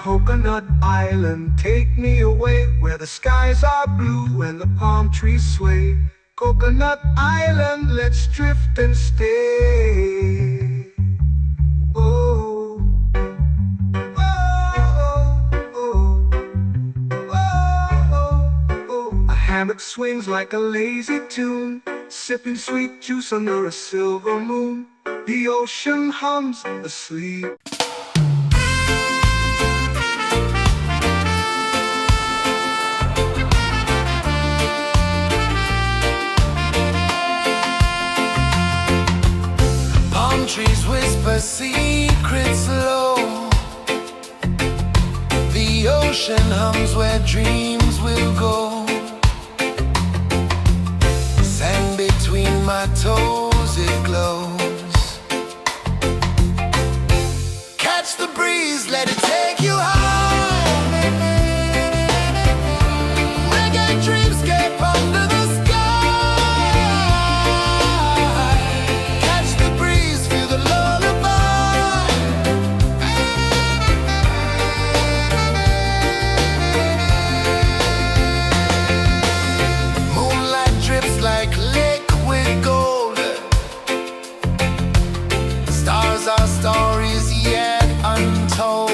Coconut Island, take me away, where the skies are blue and the palm trees sway. Coconut Island, let's drift and stay. Oh, oh, oh, oh, oh. A hammock swings like a lazy tune, sipping sweet juice under a silver moon. The ocean hums asleep. Palm trees whisper secrets low. The ocean hums where dreams will go. Sand between my toes, it glows. Catch the breeze, let it take you high. Reggae dreamscape under the sky. Catch the breeze, feel the lullaby. Moonlight drips like liquid gold. Stars are stories yet untold.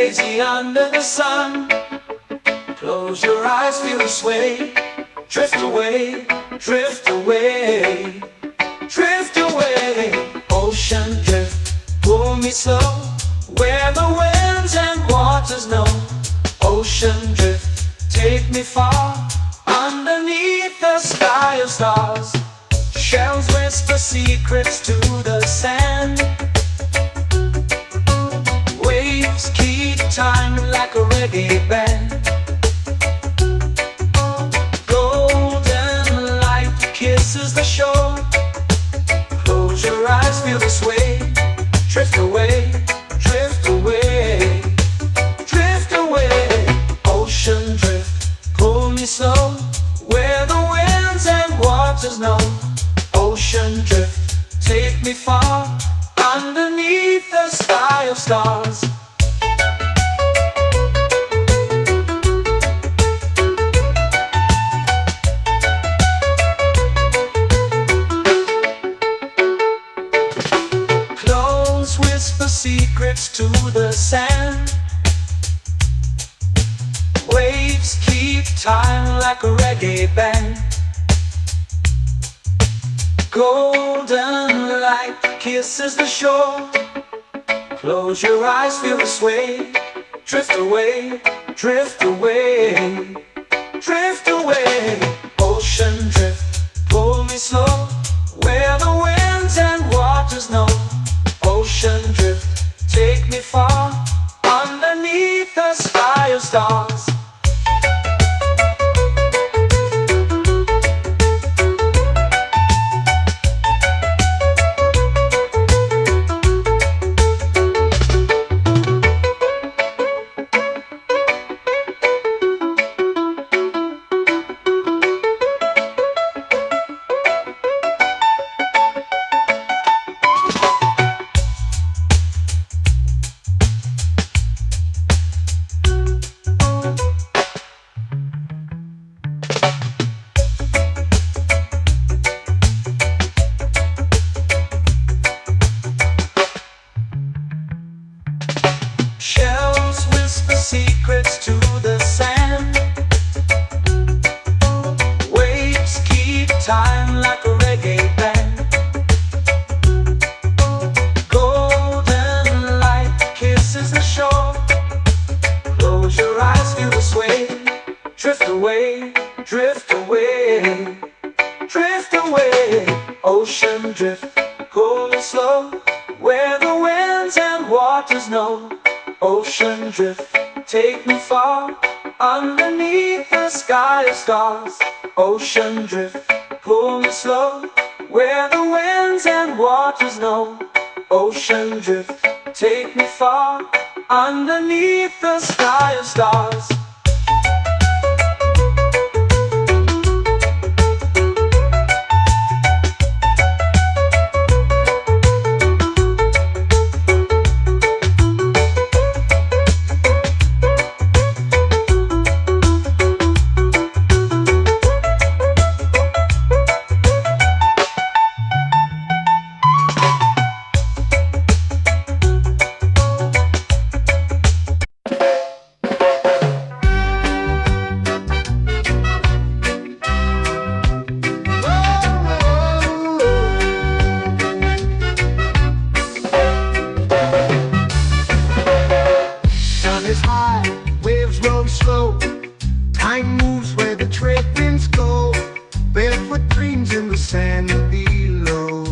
lazy under the sun. Close your eyes, feel the sway. Drift away, drift away, drift away. Ocean drift, pull me slow, where the winds and waters know. Ocean drift, take me far, underneath the sky of stars. Shells whisper secrets to the sand. Waves keep time like a reggae band. Golden light kisses the shore. Close your eyes, feel the sway. Drift away, drift away, drift away. Ocean drift, pull me slow, where the winds and waters know. Ocean drift, take me far, underneath the sky of stars. Close whisper secrets to the sand. Waves keep time like a reggae band. Golden light kisses the shore. Close your eyes, feel the sway. Drift away, drift away, drift away. Ocean drift, pull me slow, where the winds and waters know. Ocean drift, take me far, underneath the sky of stars. Shells whisper secrets to the sand. Waves keep time like a reggae band. Golden light kisses the shore. Close your eyes, feel the sway. Drift away, drift away, drift away. Ocean drift, pull me slow, where the winds and waters know. Ocean drift, take me far, underneath the sky of stars. Ocean drift, pull me slow, where the winds and waters know. Ocean drift, take me far, underneath the sky of stars. Is high, waves roll slow. Time moves where the trade winds go. Barefoot dreams in the sand below.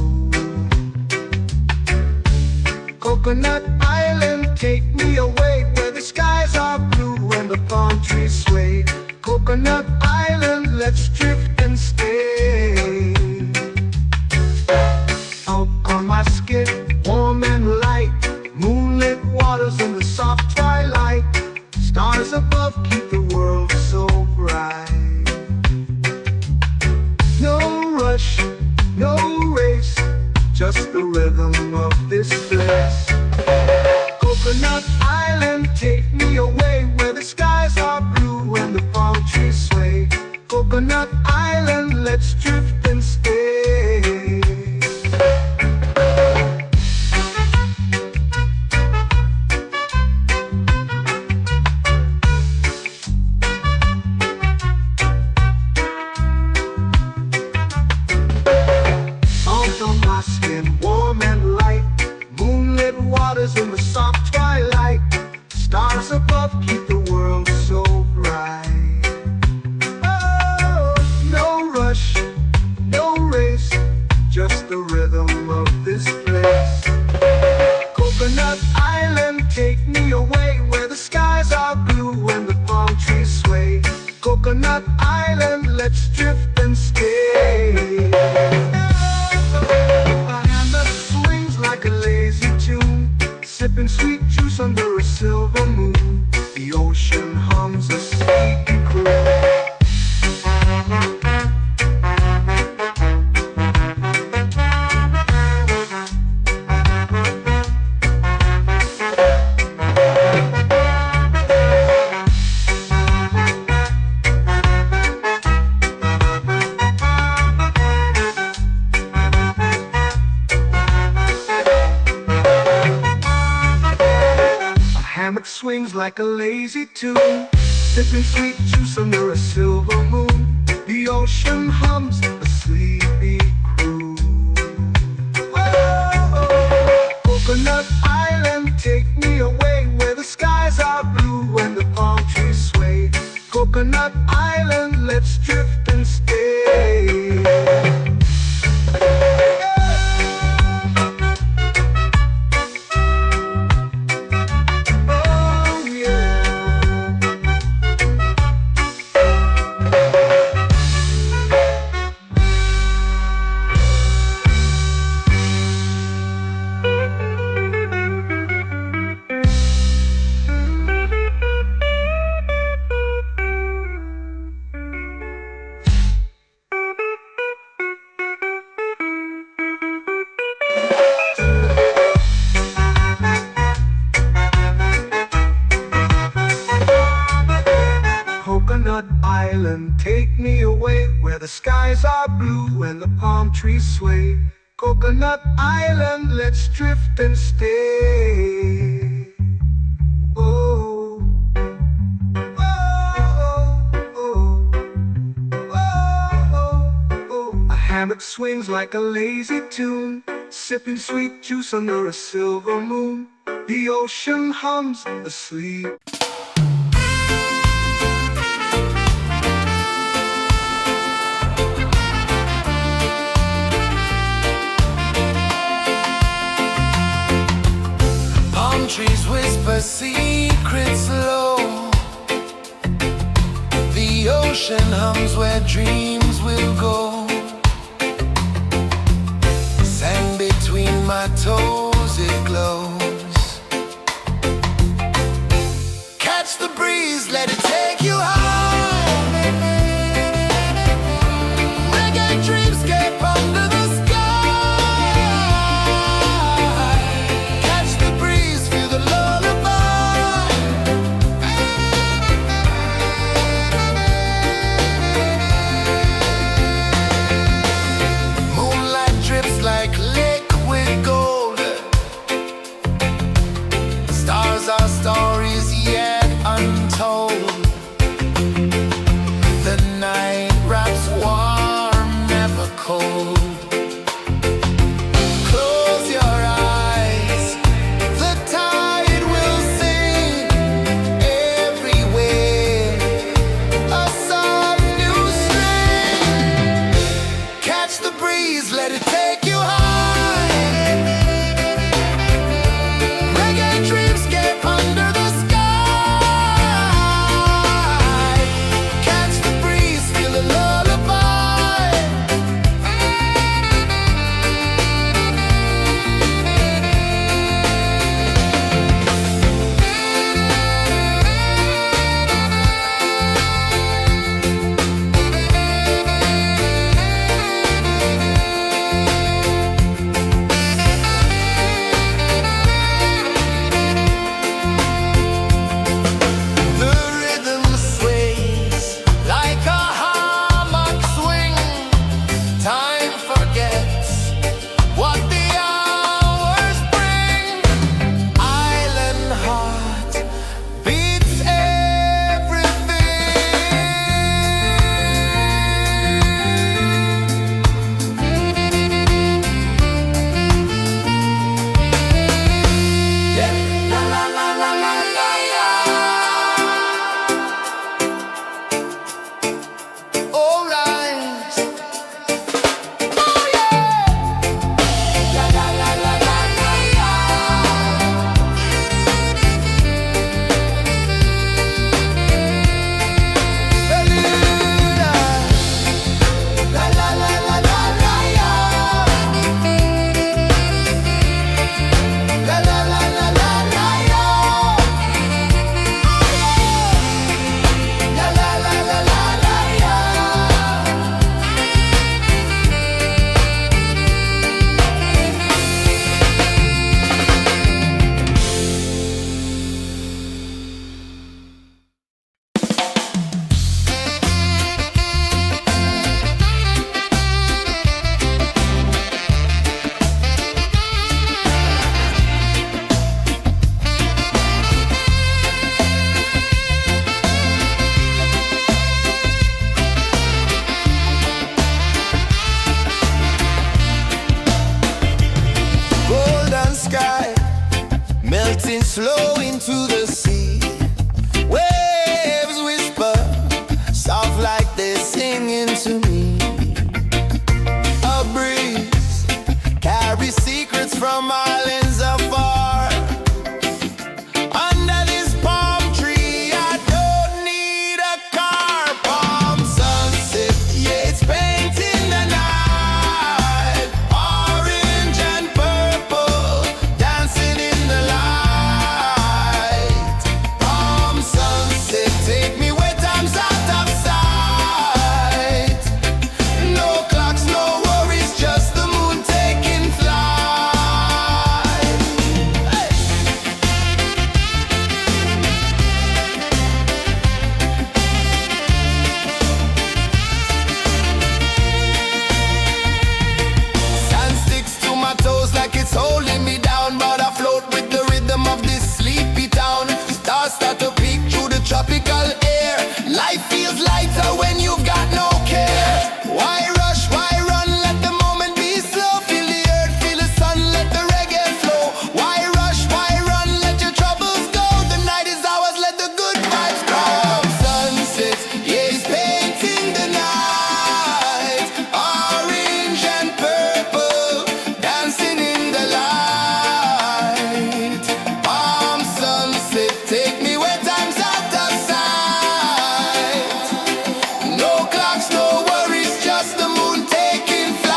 Coconut Island, take me away, where the skies are blue and the palm trees sway. Coconut Island, let's drift and stay. Out on my skin, warm and light, moonlit waters in the soft twilight. Stars above keep the world so bright. No rush, no race, just the rhythm of this place. Coconut Island, take me away, where the skies are blue and the palm trees sway. Coconut Island, let's drift and stay. above keep the world so bright. Oh, no rush, no race, just the rhythm of this place. Coconut Island, take me away where the skies are blue and the palm trees sway. Coconut Island, let's drift and stay. A hand that swings like a lazy tune, sipping sweet juice under a silver moon. The ocean hums a sleepy croon. Hammock swings like a lazy tune, sipping sweet juice under a silver moon. The ocean hums a sleepy croon. Whoa, Coconut Island, take me away where the skies are blue and the palm trees sway. Coconut Island, let's drift and stay. Coconut Island, take me away where the skies are blue and the palm trees sway. Coconut Island, let's drift and stay. Oh, oh, oh, oh, oh. A hammock swings like a lazy tune, sipping sweet juice under a silver moon. The ocean hums asleep. Trees whisper secrets low. The ocean hums where dreams will go. Sand between my toes, it glows. Catch the breeze, let it take you high. Reggae dreamscape under the sky. flow into the sea. Waves whisper, soft like they're singing to me. A breeze carries secrets from islands afar. Under this palm tree, I don't need a car. Palm sunset, yeah, it's painting the night. Orange and purple, dancing in the light. Palm sunset, take me where time's out of sight. No clocks, no worries, just the moon taking flight. Hey. Sand sticks to my toes like it's holding me down, but I float with the rhythm of this sleepy town. Stars start to peek through the tropical air. Life feels lighter when you've got no care. Why rush, why run, let the moment be slow. Feel the earth, feel the sun, let the reggae flow. Why rush, why run, let your troubles go. The night is ours, let the good vibes grow. Sunset, yeah, it's painting the night. Orange and purple, dancing in the light. Palm sunset, take me where time's out of sight. No clocks, no worries, just the moon taking flight.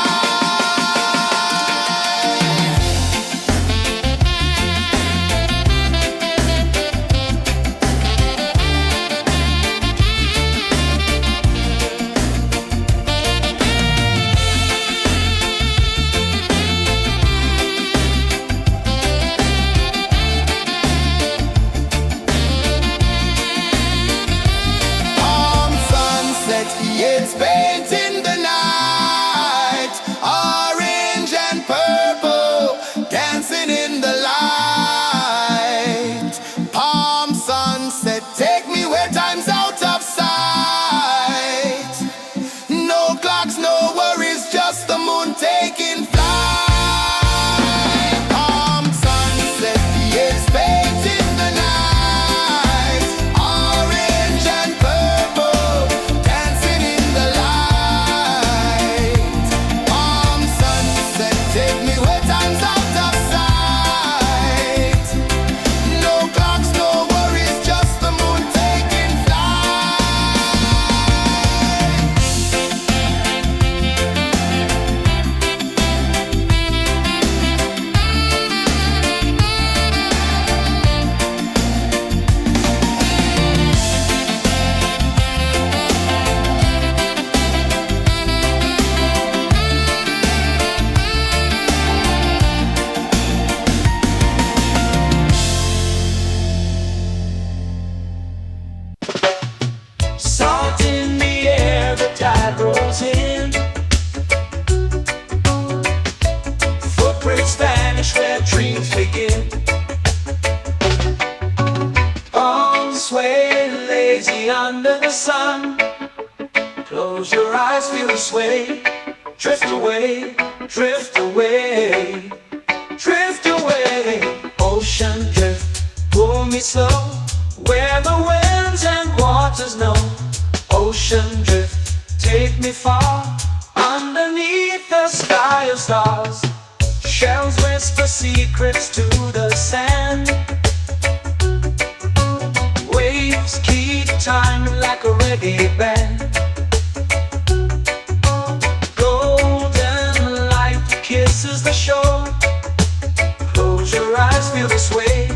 Palm sunset, yeah, it's painting the night. Orange and purple, dancing in the light. Palm sunset, take me where time's out of sight. No clocks, no worries, just the moon taking flight. Palm sunset, yeah, it's painting the night. Orange and purple, dancing in the light. Palm sunset, take me where time's out of sight. No clocks, no worries, just the moon taking flight. Salt in the air, the tide rolls in. Footprints vanish where dreams begin. Arms sway lazy under the sun. Close your eyes, feel the sway. Drift away, drift away, drift away. Ocean drift, pull me slow, where the winds and waters know. Ocean drift, take me far, underneath the sky of stars. Shells whisper secrets to the sand. Waves keep time like a reggae band. Golden light kisses the shore. Close your eyes, feel the sway.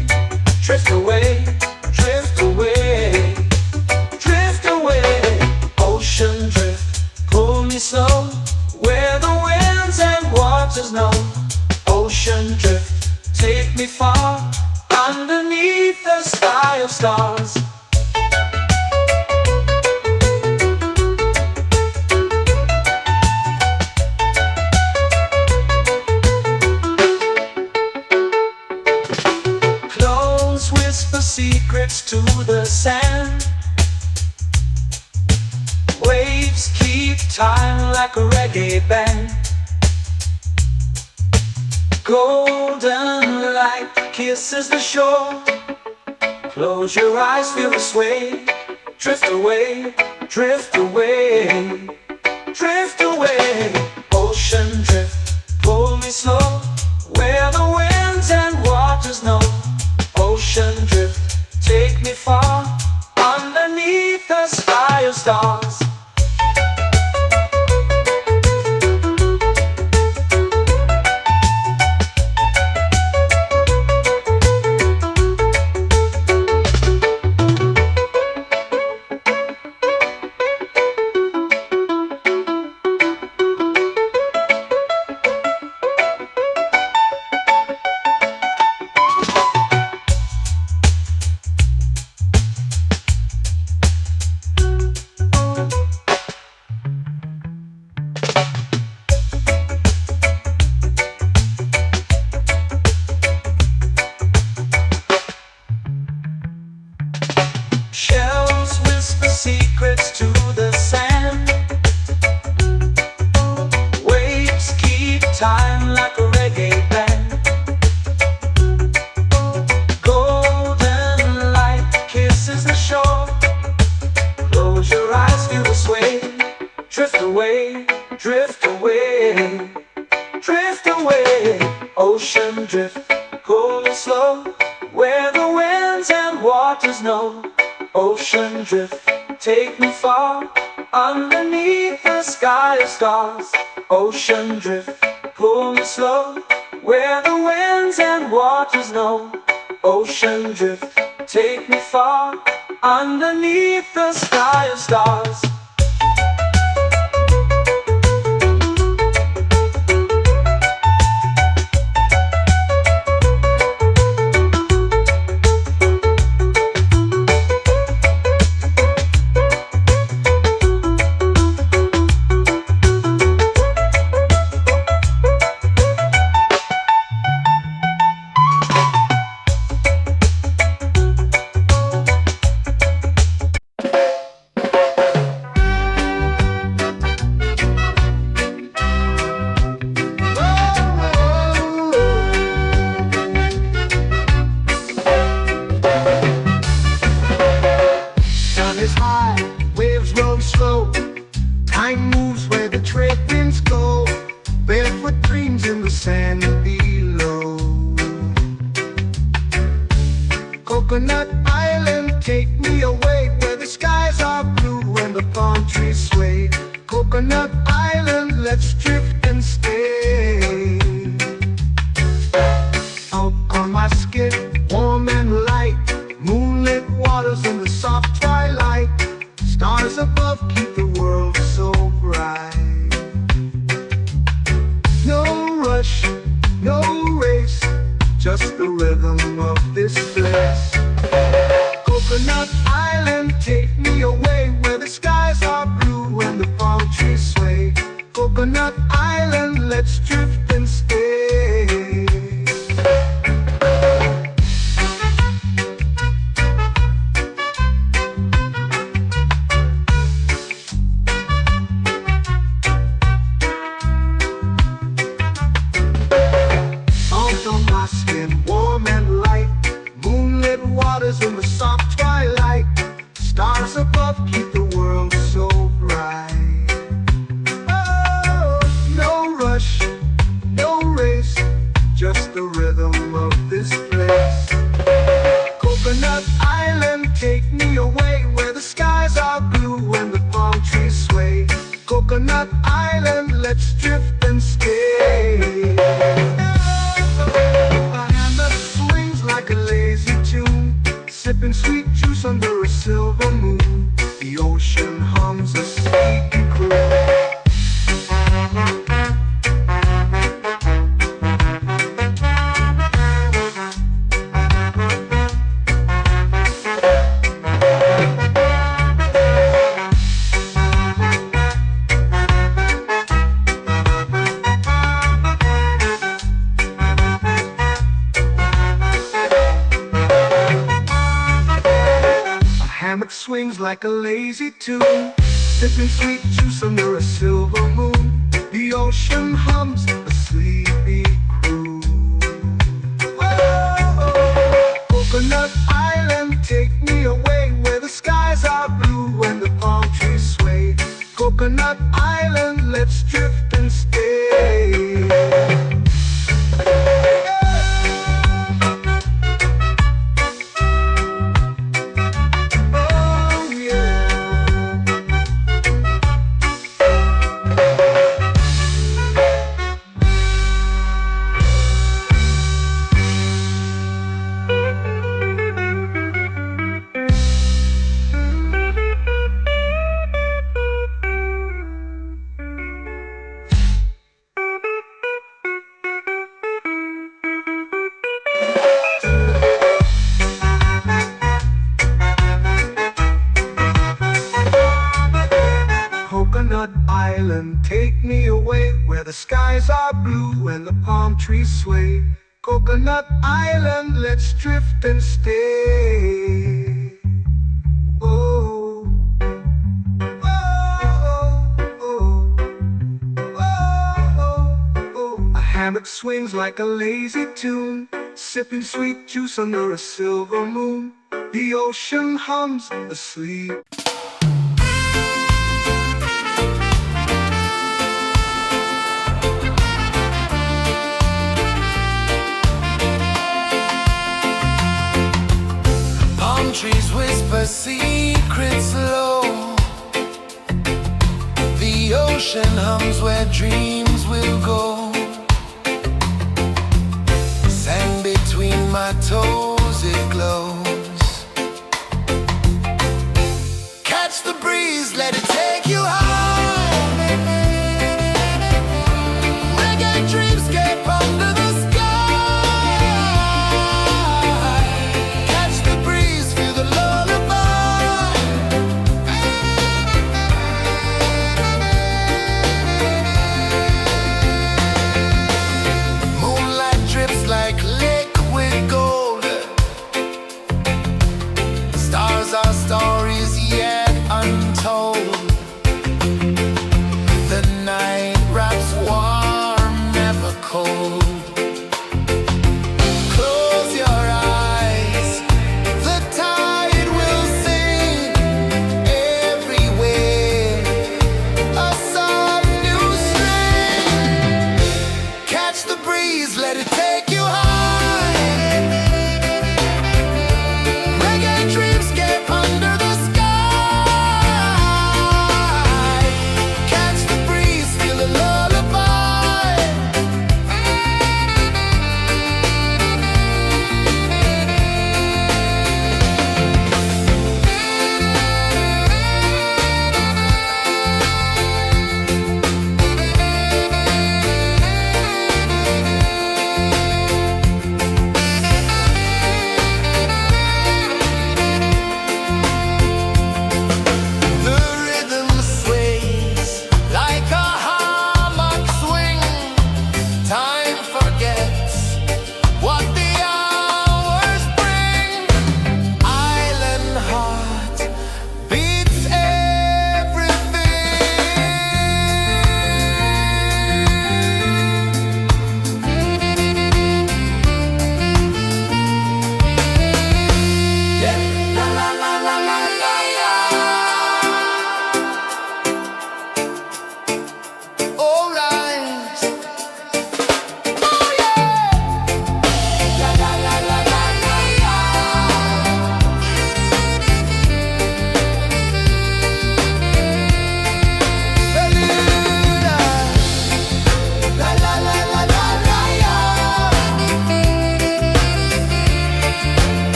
Drift away, drift away, drift away. Ocean drift, pull me slow, where the winds and waters know. Ocean drift, take me far, underneath the sky of stars. Clones whisper secrets to the sand. Waves keep time like a reggae band. Golden light kisses the shore. Close your eyes, feel the sway. Drift away, drift away, drift away. Ocean drift, pull me slow, where the winds and waters know. Ocean drift, take me far, underneath the sky of stars. Shells whisper secrets to the sand. Waves keep time like a reggae band. Golden light kisses the shore. Close your eyes, feel the sway. Drift away, drift away, drift away. Ocean drift, cool and slow, where the winds and waters know. Ocean drift, take me far, underneath the sky of stars. Ocean drift, pull me slow, where the winds and waters know. Ocean drift, take me far, underneath the sky of stars. Time moves where the trade winds go. Barefoot dreams in the sand below. Coconut Island, take me away, where the skies are blue and the palm trees sway. Coconut Island, let's drift and stay. Out on my skin, warm and light, moonlit waters in the soft twilight. Stars above keep the world so bright. No rush, no race, just the rhythm of this place. Coconut Island, take me away, where the skies are blue and the palm trees sway. Coconut Island, let's drift and stay. Warm and light, moonlit waters in the soft twilight. Stars above keep the world so bright. Oh, no rush, no race, just the rhythm of this place. Coconut Island, take me away, where the skies are blue and the palm trees sway. Coconut Island, let's drift and stay. Like a lazy tune, sipping sweet juice under a silver moon. The ocean hums a sleepy croon. Swings like a lazy tune, sipping sweet juice under a silver moon. The ocean hums a sleepy croon. Whoa, coconut Coconut Island, take me away where the skies are blue and the palm trees sway. Coconut Island, let's drift and stay. Oh yeah. Coconut Island, take me away where the skies are blue and the palm trees sway. Coconut Island, let's drift and stay. Oh, oh, oh, oh, oh. A hammock swings like a lazy tune, sipping sweet juice under a silver moon. The ocean hums asleep. Trees whisper secrets low. The ocean hums where dreams will go. Sand between my toes, it glows. Catch the breeze, let it take you high. Reggae dreamscape under the sky.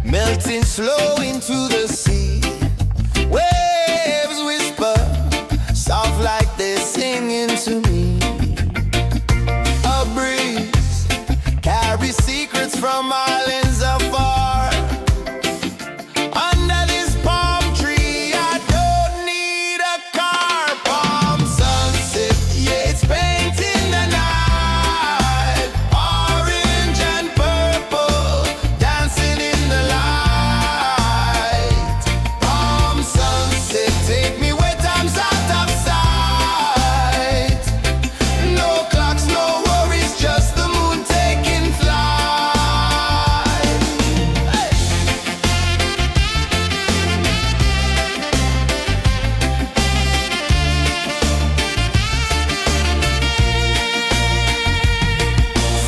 melting slow into the sea. Waves whisper, soft like they're singing to me. A breeze carries secrets from islands afar. Under this palm tree, I don't need a car. Palm sunset, yeah, it's painting the night. Orange and purple, dancing in the light. Palm sunset, take me where time's out of sight. No clocks, no worries, just the moon taking flight. Hey.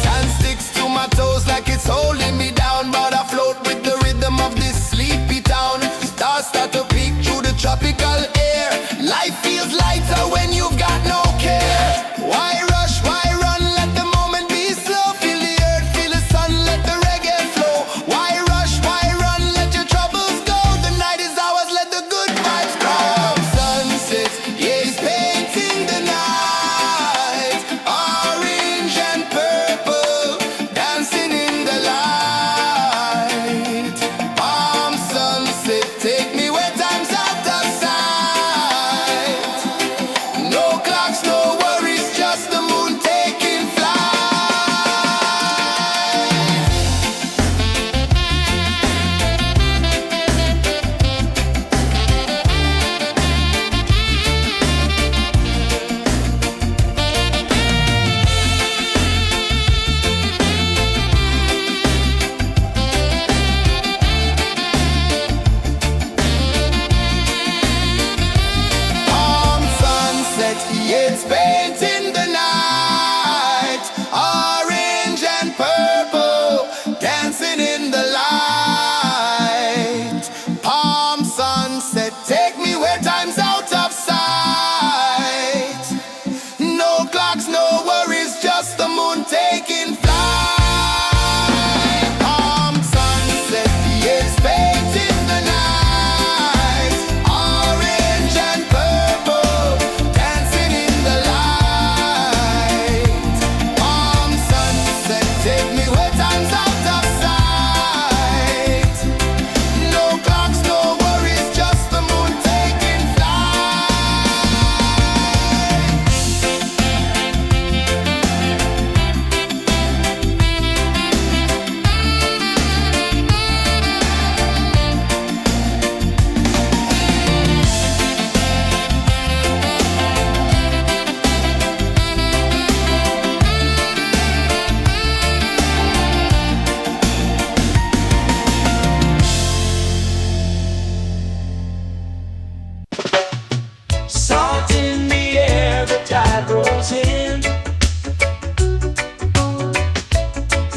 Sand sticks to my toes like it's holding me down, but I float with the rhythm of this sleepy town. Stars start to peek through the tropical air. Life feels lighter when you've got no care. Why rush, why run, let the moment be slow. Feel the earth, feel the sun, let the reggae flow. Why rush, why run, let your troubles go. The night is ours, let the good vibes grow. Sunset, yeah, it's painting the night. Orange and purple, dancing in the light. Palm sunset, take me where time's out of sight. No clocks, no worries, just the moon taking flight. Palm sunset, yeah, it's painting the night. Orange and purple, dancing in the light. Palm sunset, take me where time's out of sight. No clocks, no worries, just the moon taking flight. Palm sunset, yeah, it's painting the night. Orange and purple, dancing in the light. Palm sunset, take me where time's out of sight. No clocks, no worries, just the moon taking flight. Salt in the air, the tide rolls in.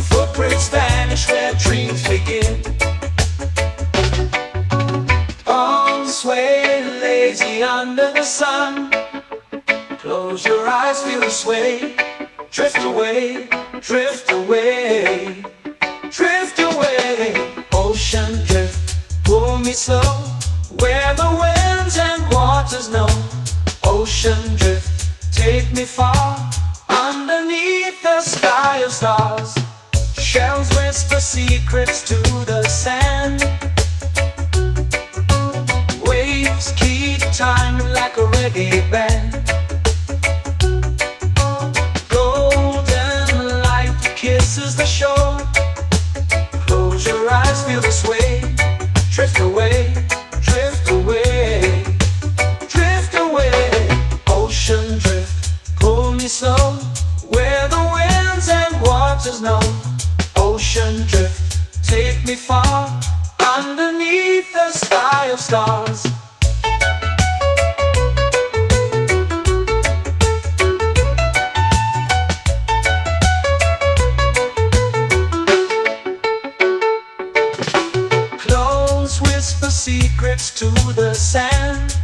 Footprints vanish where dreams begin. Arms sway lazy under the sun. Close your eyes, feel the sway. Drift away, drift away, drift away. Ocean drift, pull me slow, where the winds and waters know. Ocean drift, take me far, underneath the sky of stars. Shells whisper secrets to the sand. Waves keep time like a reggae band. Golden light kisses the shore. Close your eyes, feel the sway. Drift away, drift away, drift away. Ocean drift, pull me slow, where the winds and waters know. Ocean drift, take me far, underneath the sky of stars. Close whisper secrets to the sand.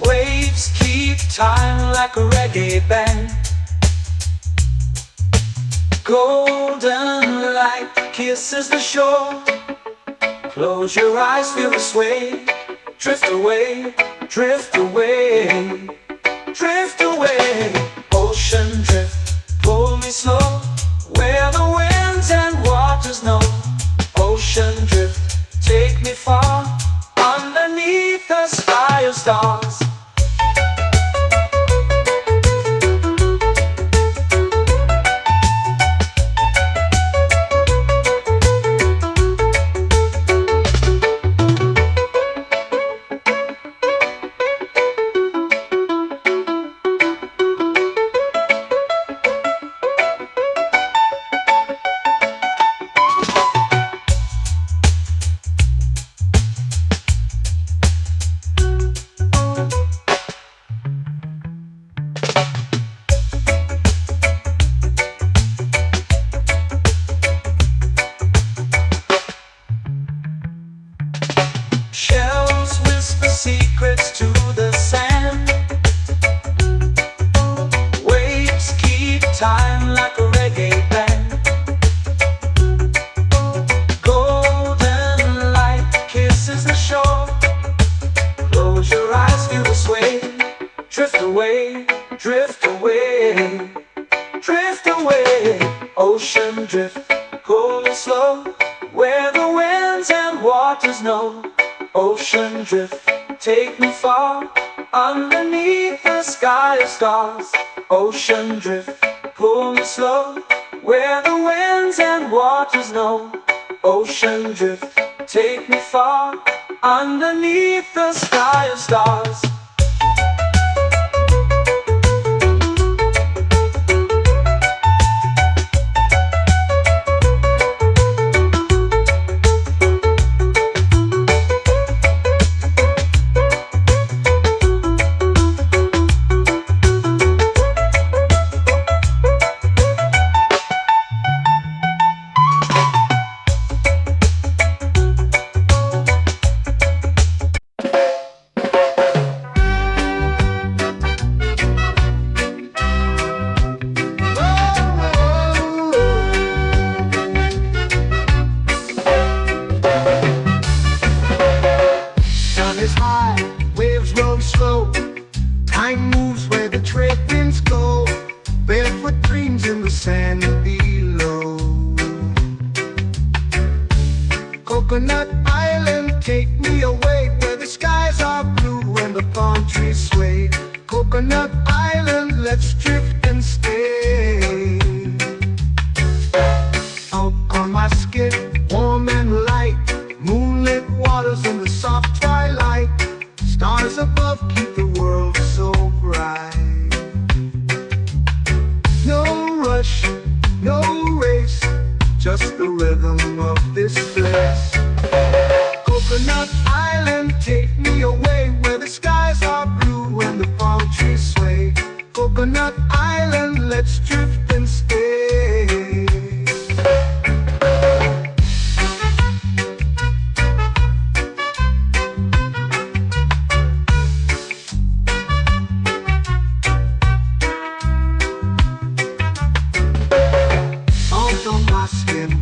Waves keep time like a reggae band. Golden light kisses the shore. Close your eyes, feel the sway. Drift away, drift away, drift away. Ocean drift, pull me slow, where the winds and waters know. Ocean drift, take me far, underneath the sky of stars. Shells whisper secrets to the sand. Waves keep time like a reggae band. Golden light kisses the shore. Close your eyes, feel the sway. Drift away, drift away, drift away. Ocean drift, cool and slow, where the winds and waters know. Ocean drift, take me far, underneath the sky of stars. Ocean drift, pull me slow, where the winds and waters know. Ocean drift, take me far, underneath the sky of stars. Time moves where the trade winds go. Barefoot dreams in the sand below. Coconut Island, take me away, where the skies are blue and the palm trees sway. Coconut Island, let's drift and stay. Out on my skin, warm and light, moonlit waters in the soft twilight. Stars above keep the world so bright. No rush, no race, just the rhythm of this place. Coconut Island, take me away, where the skies are blue and the palm trees sway. Coconut Island, let's drift and stay.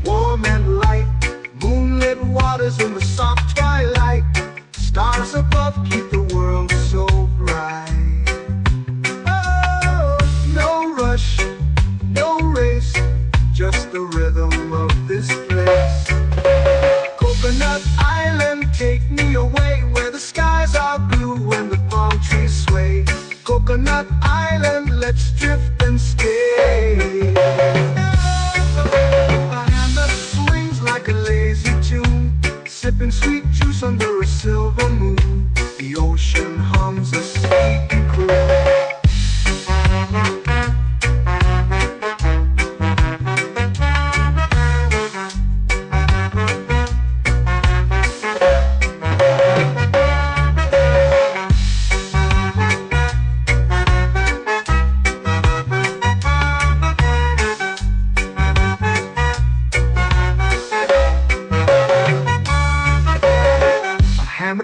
Warm and light, moonlit waters in the soft twilight. Stars above keep the world so bright. Oh, no rush, no race, just the rhythm of this place. Coconut Island, take me away, where the skies are blue and the palm trees sway. Coconut Island, let's drift and stay. Like a lazy tune, sipping sweet juice under a silver moon. The ocean hums a sleepy croon.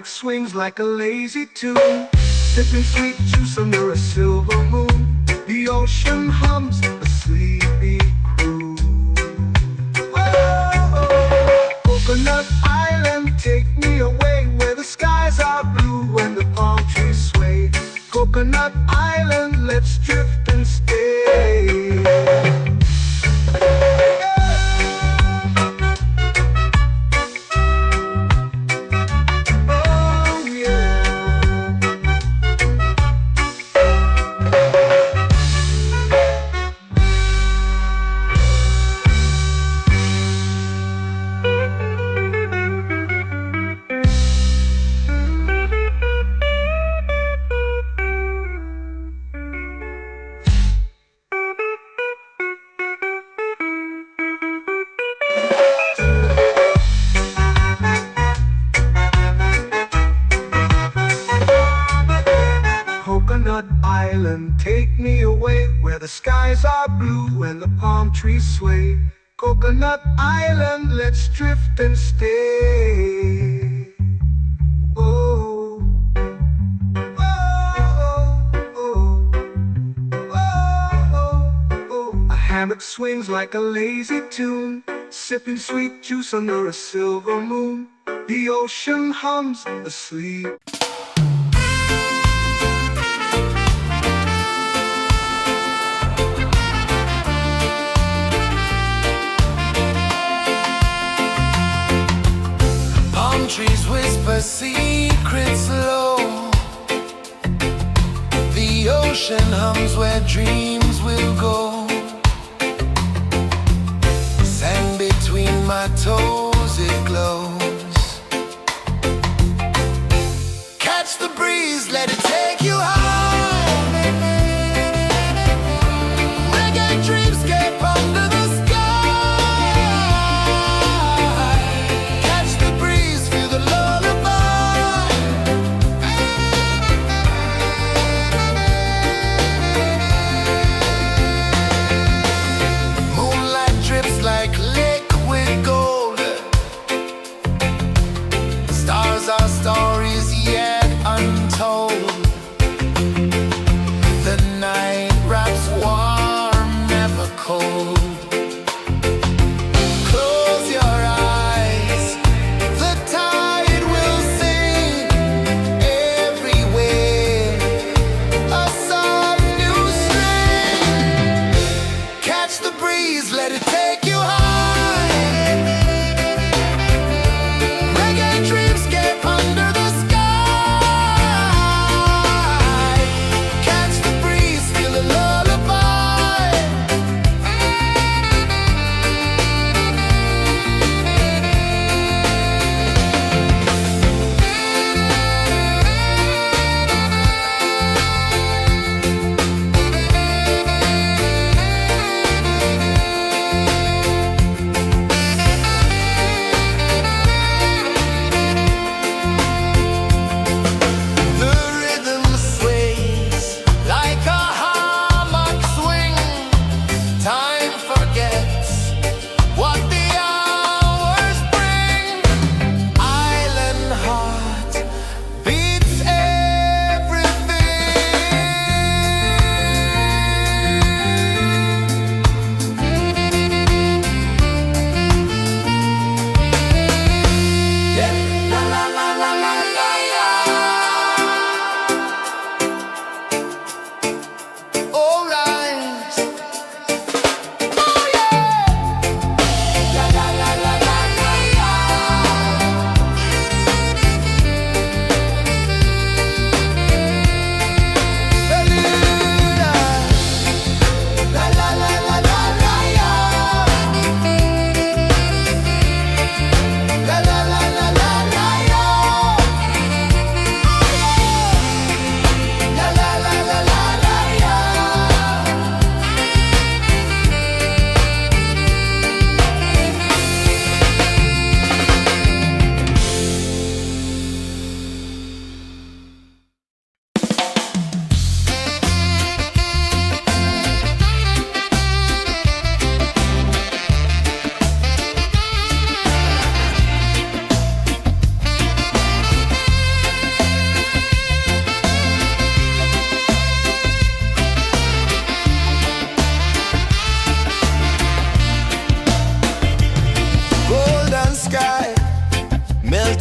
Swings like a lazy tune, sipping sweet juice under a silver moon. The ocean hums a sleepy croon. Coconut Island, take me away where the skies are blue and the palm trees sway. Coconut Island, let's drift and stay. Oh yeah. Coconut Island, take me away where the skies are blue and the palm trees sway. Coconut Island, let's drift and stay. Oh, oh, oh, oh, oh. A hammock swings like a lazy tune, sipping sweet juice under a silver moon. The ocean hums asleep. Palm trees whisper secrets low. The ocean hums where dreams will go. Sand between my toes, it glows. Catch the breeze, let it take you high. Reggae dreamscape under the sky. Catch the breeze, feel the lullaby. Moonlight drips like liquid gold. Stars are stories yet untold.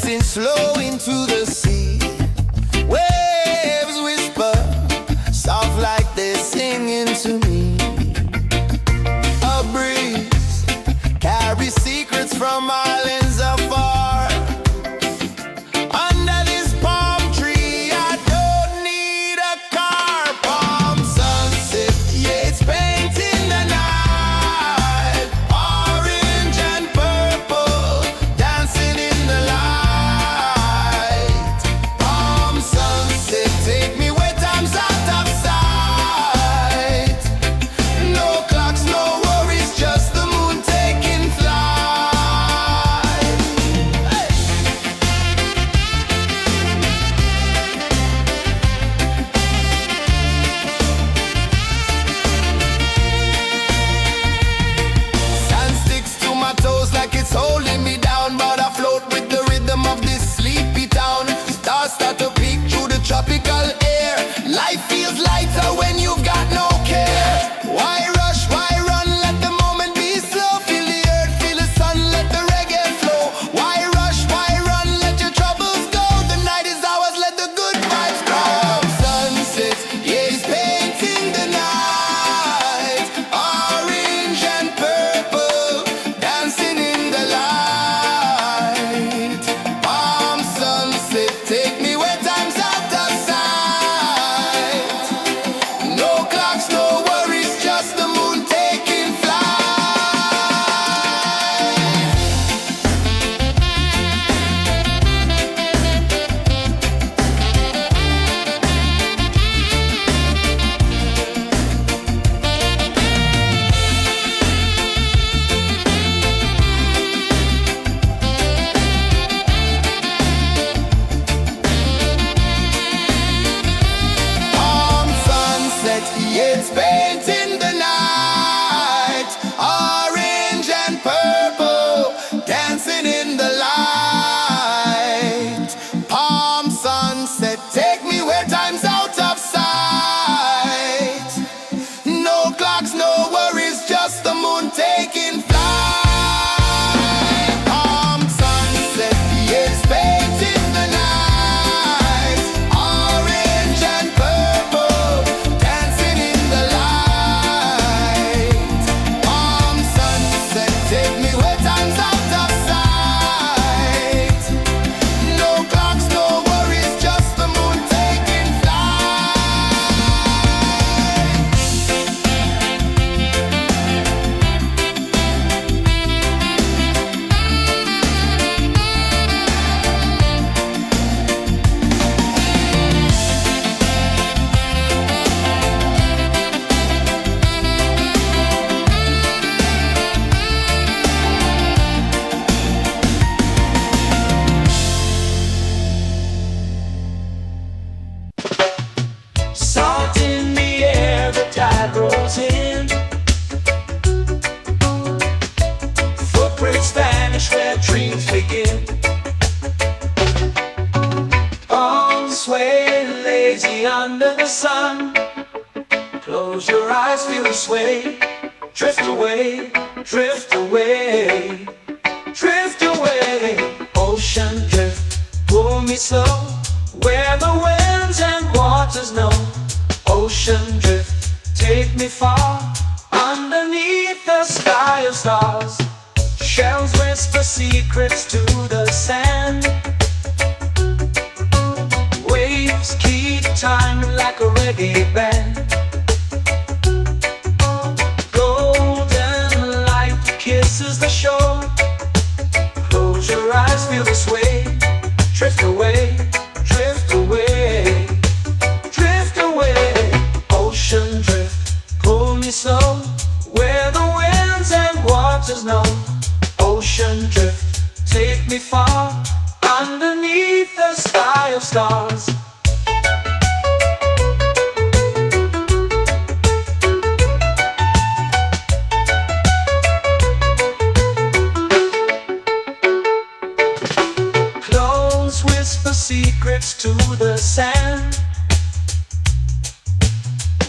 drifting slow into the sea. Waves whisper, soft like they're singing to me. A breeze carries secrets from islands afar. Under this palm tree, I don't need a car. Palm sunset, yeah, it's painting the night. Orange and purple, dancing in the light. Palm sunset, take me where time's out of sight. No clocks, no worries, just the moon taking flight. Hey! Sand sticks to my toes like it's holding me down, but I float with the rhythm of this sleepy town. Stars start to peek through the tropical air. Life feels lighter when you've got no care. Why rush, why run, let the moment be slow. Feel the earth, feel the sun, let the reggae flow. Why rush, why run, let your troubles go. The night is ours, let the good vibes grow. Sunset, yeah, it's painting the night. Orange and purple, dancing in the light. Palm sunset, take me where time's out of sight. No clocks, no worries, just the moon taking flight. Palm sunset, yeah, it's painting the night. Orange and purple, dancing in the light. Palm sunset, take me where time's out of sight. No clocks, no worries, just the moon taking flight. Palm sunset, yeah, it's painting the night. Orange and purple, dancing in the light. Palm sunset, take me where time's out of sight. No clocks, no worries, just the moon taking flight. Salt in the air, the tide rolls in. Footprints vanish where dreams begin. Arms sway lazy under the sun. Close your eyes, feel the sway. Drift away, drift away, drift away. Ocean drift, pull me slow, where the winds and waters know. Ocean drift, take me far, underneath the sky of stars. Shells whisper secrets to the sand. Waves keep time like a reggae band. Golden light kisses the shore. Close your eyes, feel the sway. Drift away, drift away, drift away. Ocean drift, pull me slow, where the winds and waters know. Ocean drift, take me far, underneath the sky of stars. Close whisper secrets to the sand.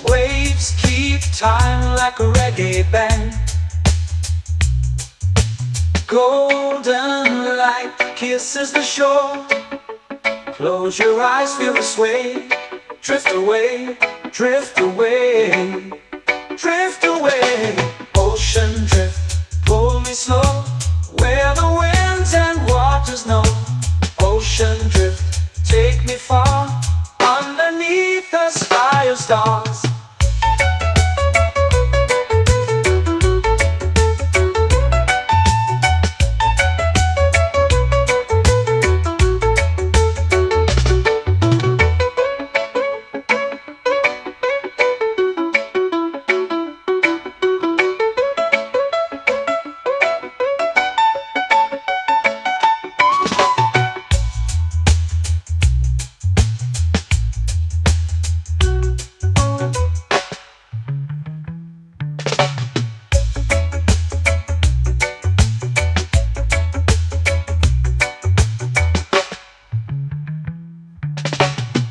Waves keep time like a reggae band. Golden light kisses the shore. Close your eyes, feel the sway. Drift away, drift away, drift away. Ocean drift, pull me slow, where the winds and waters know. Ocean drift, take me far, underneath the sky of stars.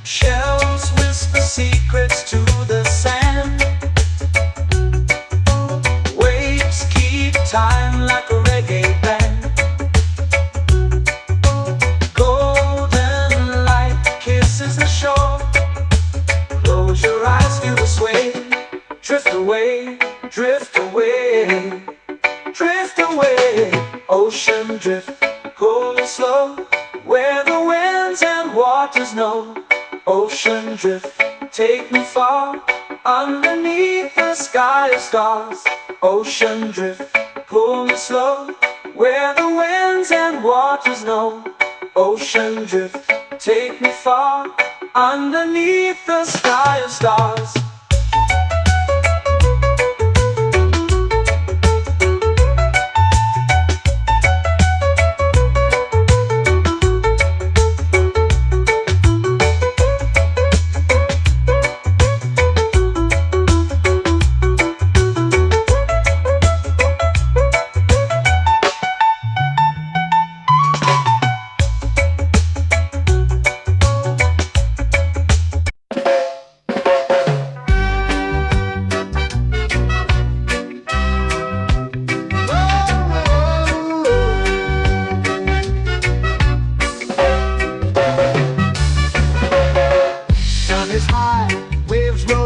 Shells whisper secrets to the sand. Waves keep time like a reggae band. Golden light kisses the shore. Close your eyes, feel the sway. Drift away, drift away, drift away. Ocean drift, pull me slow, where the winds and waters know. Ocean drift, take me far, underneath the sky of stars. Ocean drift, pull me slow, where the winds and waters know. Ocean drift, take me far, underneath the sky of stars.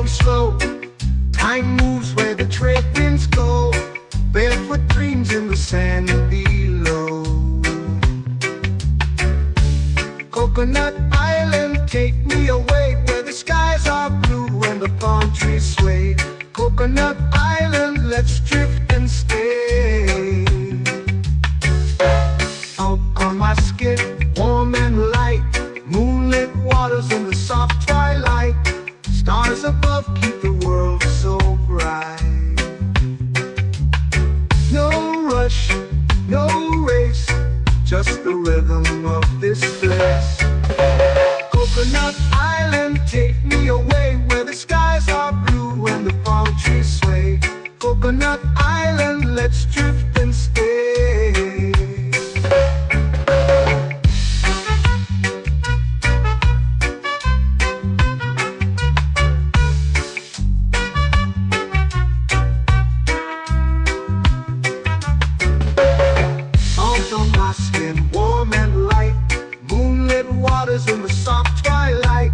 Slow. Time moves where the trade winds go. Barefoot dreams in the sand below. Coconut Island, take me away, where the skies are blue and the palm trees sway. Coconut Island, let's drift and stay. Out on my skin, warm and light, moonlit waters in the soft twilight. Stars above keep the world so bright. No rush, no race, just the rhythm of this place. Coconut Island, take me away, where the skies are blue and the palm trees sway. Coconut Island, let's drift and stay. Warm and light, moonlit waters in the soft twilight.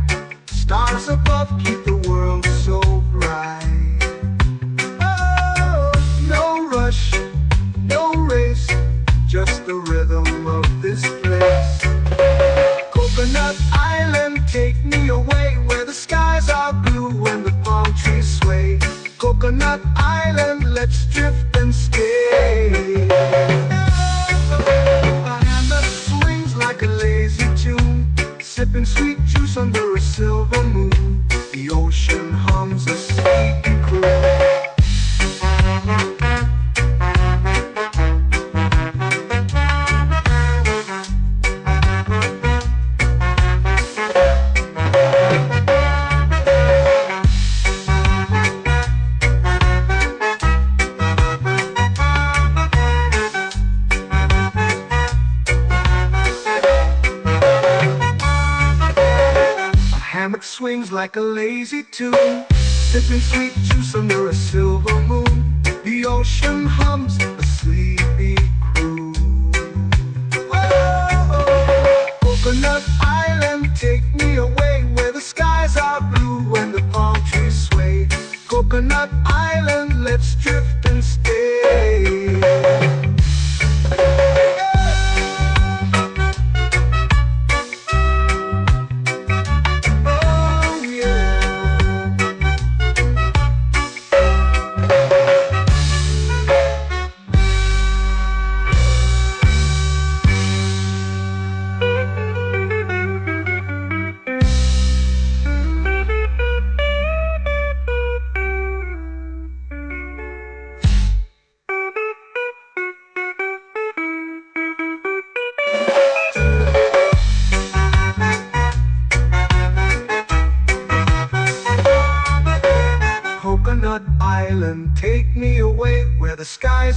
Stars above keep the world so bright. Oh, no rush, no race, just the rhythm of this place. Coconut Island, take me away, where the skies are blue and the palm trees sway. Coconut Island, let's drift and stay. Like a lazy tune, sipping sweet juice under a silver moon. The ocean hums a sleepy croon. Swings like a lazy tune, sipping sweet juice under a silver moon. The ocean hums a sleepy croon.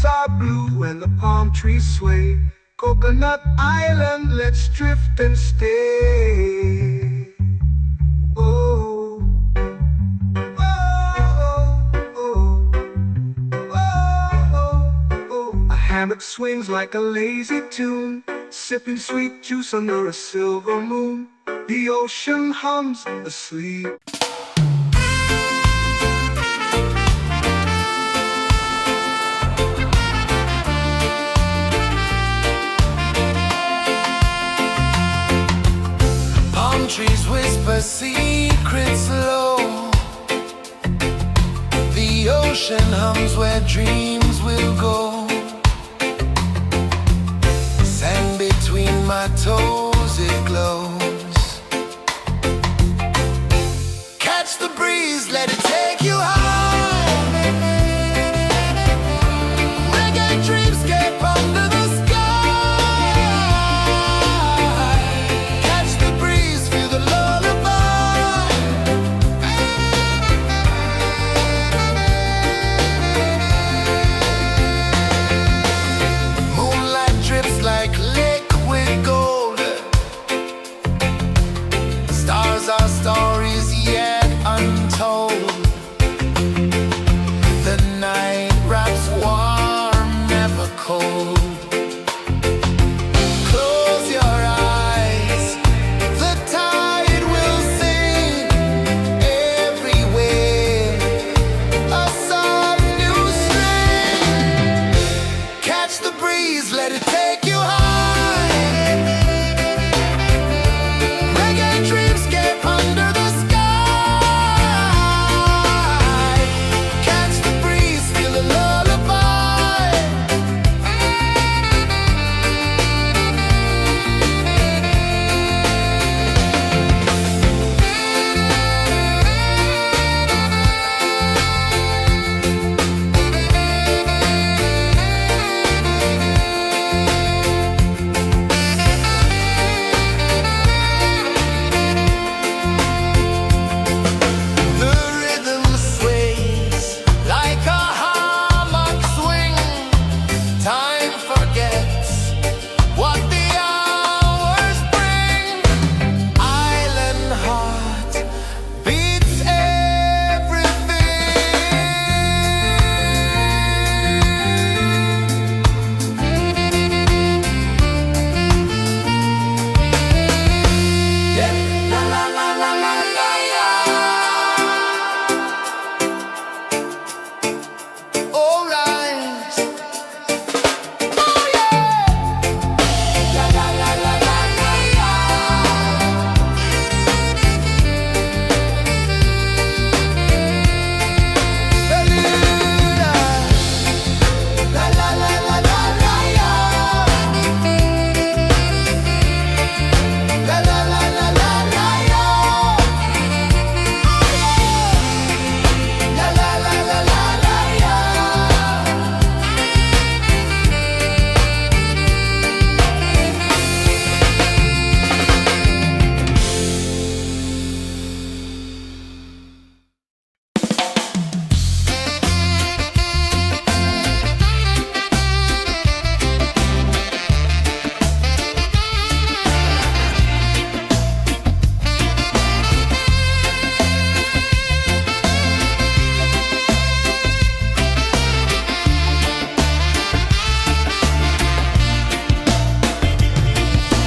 skies are blue and the palm trees sway. Coconut Island, let's drift and stay. Oh, oh, oh, oh, oh. A hammock swings like a lazy tune, sipping sweet juice under a silver moon. The ocean hums asleep. Palm trees whisper secrets low. The ocean hums where dreams will go. Sand between my toes, it glows. Catch the breeze, let it take you high. Reggae dreamscape under the sky. Catch the breeze, feel the lullaby. Moonlight drips like liquid gold. Stars are stories yet untold. The night wraps warm, never cold. Close your eyes, the tide will sing everywhere. A soft new string. Catch the breeze, let it take you high. Reggae dreamscape under the sky. Catch the breeze, feel the lullaby. The rhythm sways like a hammock swing. Time forgets what the hours bring. Island heart beats everything. Yeah. La la la la la la la. All right. Oh yeah. La la la la la la la. Bermuda. La la la la la la la. La la la la la la la. La la la la la la la.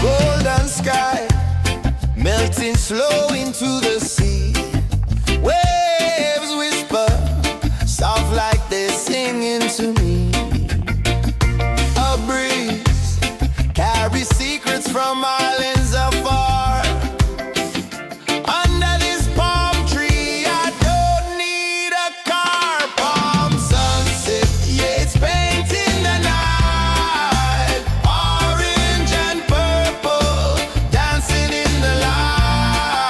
Golden sky melting slow into the sea. Waves whisper soft like they're singing to me. A breeze carries secrets from islands afar. Under this palm tree, I don't need a car. Palm sunset, yeah, it's painting the night. Orange and purple, dancing in the light.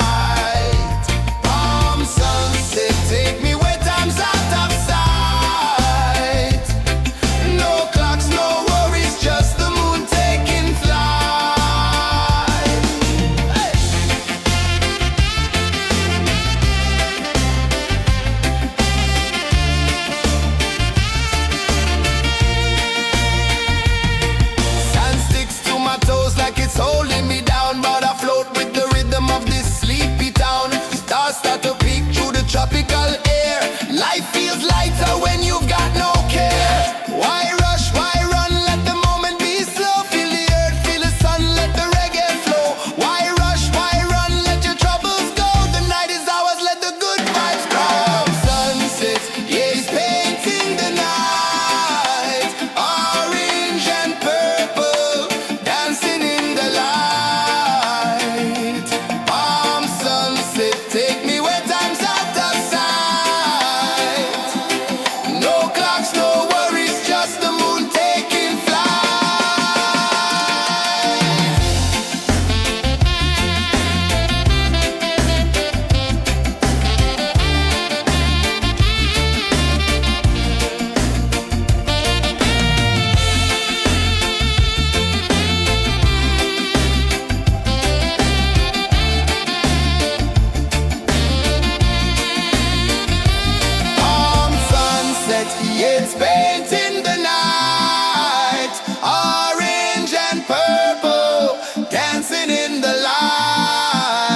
dancing in the light.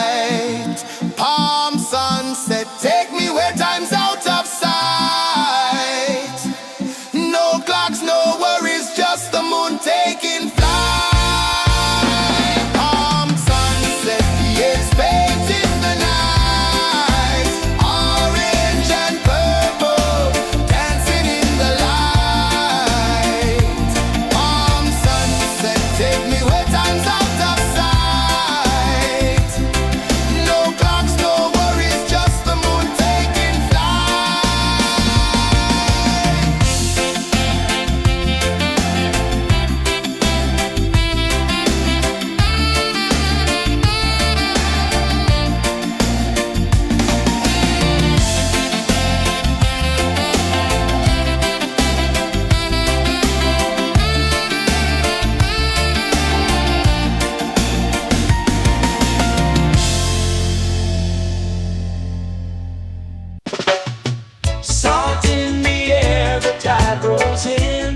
Palm sunset, take me where time's out of sight. No clocks, no worries, just the moon taking flight. Palm sunset, yeah, it's painting the night. Orange and purple, dancing in the light. Palm sunset, take me where time's out of sight. No clocks, no worries, just the moon taking flight. Salt in the air, the tide rolls in.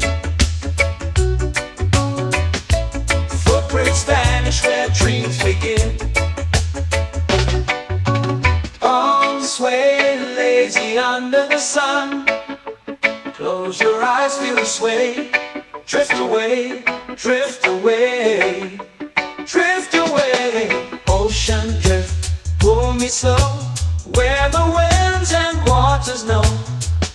Footprints vanish where dreams begin. Arms sway lazy under the sun. Close your eyes, feel the sway. Drift away, drift away, drift away. Ocean drift, pull me slow, where the winds and waters know.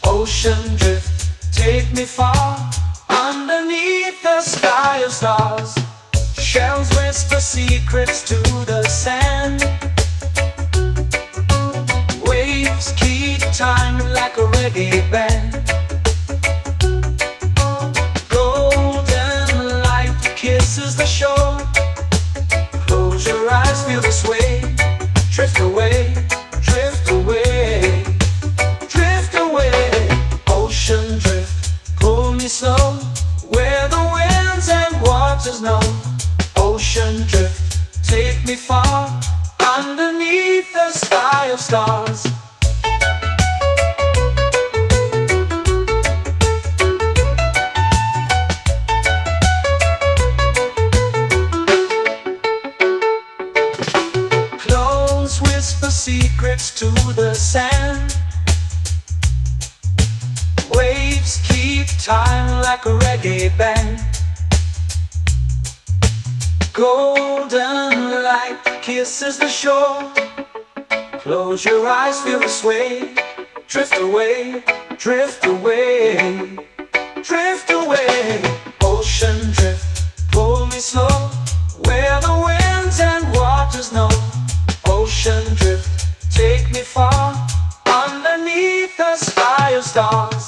Ocean drift, take me far, underneath the sky of stars. Shells whisper secrets to the sand. Waves keep time like a reggae band. Golden light kisses the shore. Close your eyes, feel the sway. Drift away, drift away, drift away. Ocean drift, pull me slow, where the winds and waters know. Ocean drift, take me far, underneath the sky of stars. Close whisper secrets to the sand. Waves keep time like a reggae band. Golden light kisses the shore. Close your eyes, feel the sway. Drift away, drift away, drift away. Ocean drift, pull me slow, where the winds and waters know. Ocean drift, take me far, underneath the sky of stars.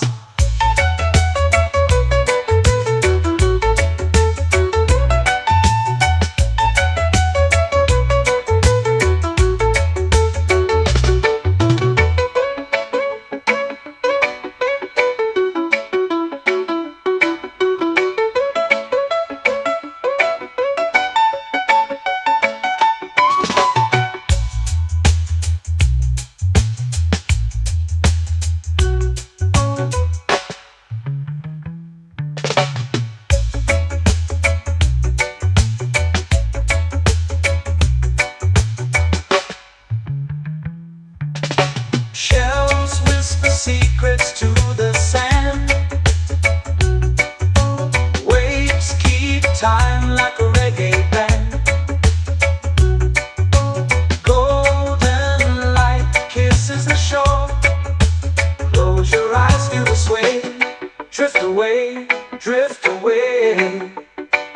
Shells whisper secrets to the sand. Waves keep time like a reggae band. Golden light kisses the shore. Close your eyes, feel the sway. Drift away, drift away,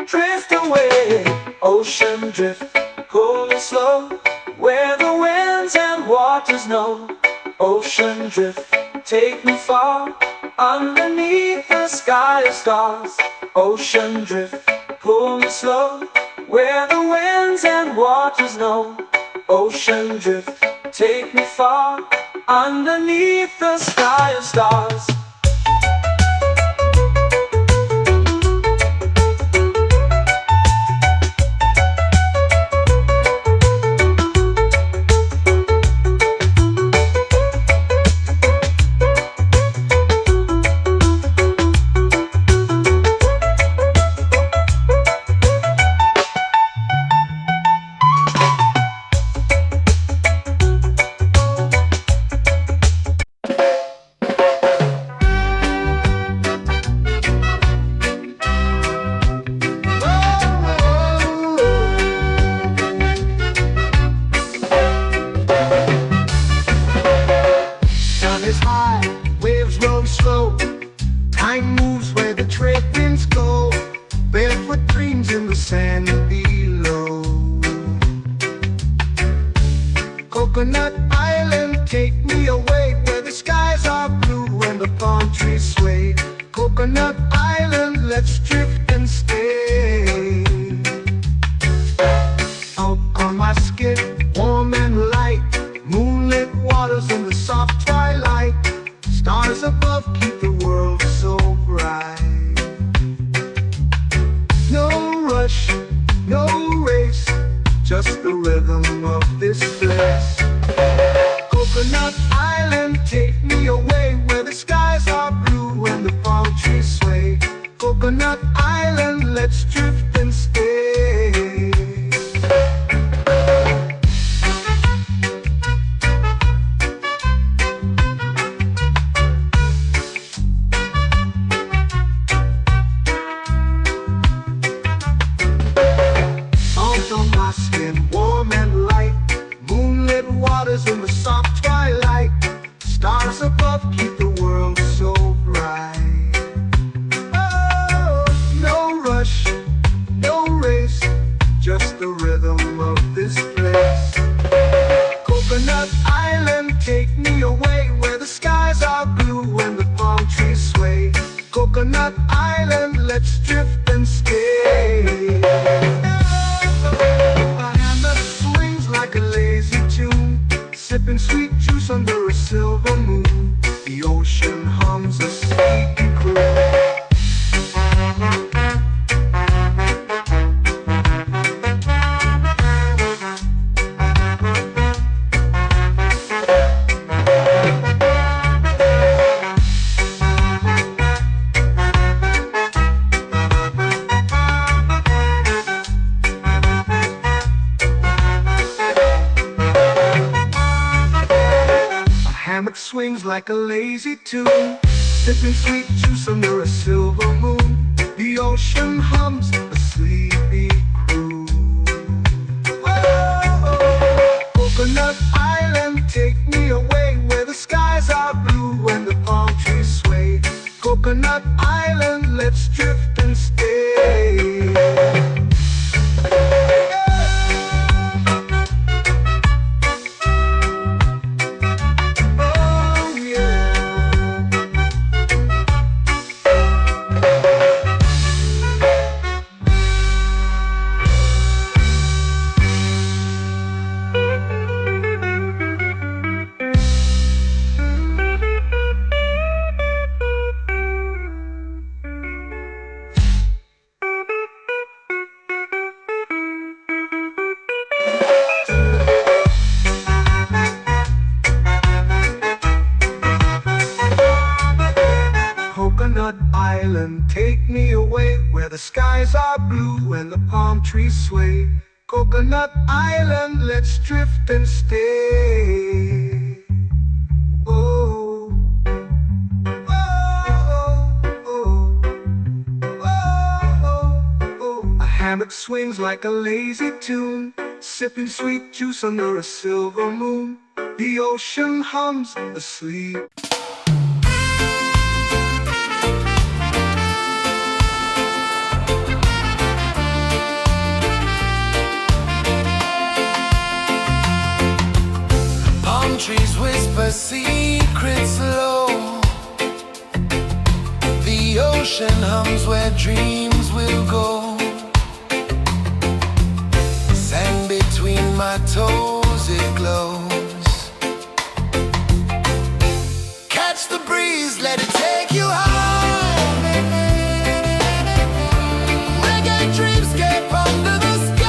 drift away. Ocean drift, pull me slow, where the winds and waters know. Ocean drift, take me far, underneath the sky of stars. Ocean drift, pull me slow, where the winds and waters know. Ocean drift, take me far, underneath the sky of stars. Coconut Island, let's drift and stay. Out on my skin, warm and light, moonlit waters in the soft twilight, stars above keep the world so bright. No rush, no race, just the rhythm of this place. Coconut Island, take me away where the skies are blue and the palm trees sway. Coconut Island, let's drift and stay. Out on my skin, warm and light, moonlit waters in the soft twilight, stars above keep the world so bright. Oh, no rush, no race, just the rhythm of this place. Coconut Island, take me away where the skies are blue and the palm trees sway. Coconut Island, let's drift and stay. A hand that swings like a lazy tune, sipping sweet juice under a silver moon. The ocean hums a sleepy croon. Hammock swings like a lazy tune, sipping sweet juice under a silver moon. The ocean hums a sleepy croon. Whoa, Coconut Island, take me away where the skies are blue and the palm trees sway. Coconut Island, let's drift and stay. Coconut Island, take me away where the skies are blue and the palm trees sway. Coconut Island, let's drift and stay. Oh, oh, oh, oh, oh. A hammock swings like a lazy tune, sipping sweet juice under a silver moon. The ocean hums asleep. Trees whisper secrets low. The ocean hums where dreams will go. Sand between my toes, it glows. Catch the breeze, let it take you high. Reggae dreamscape under the sky.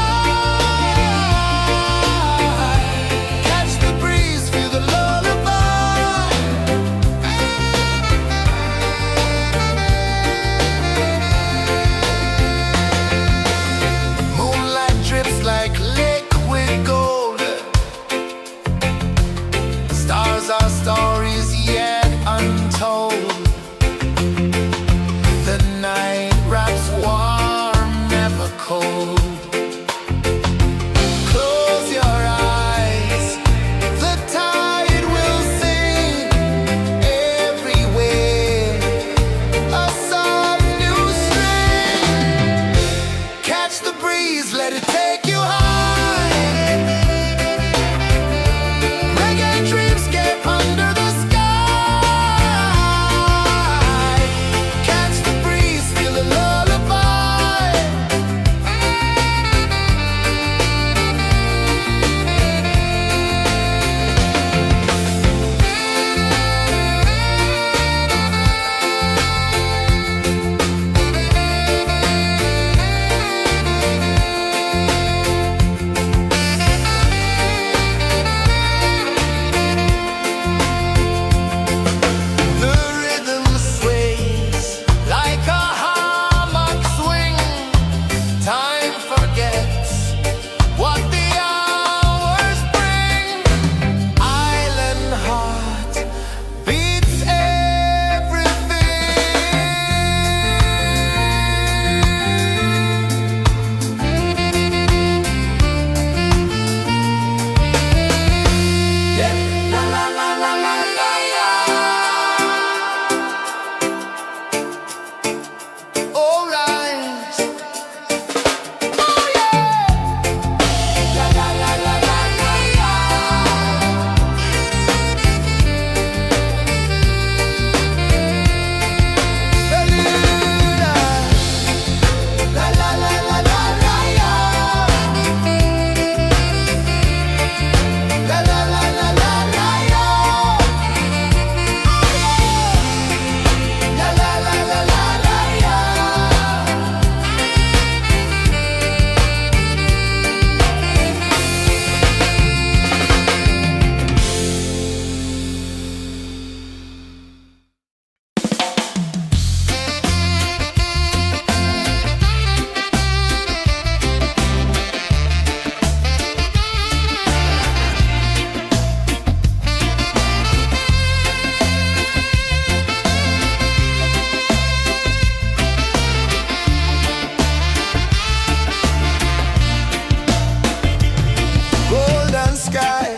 sky,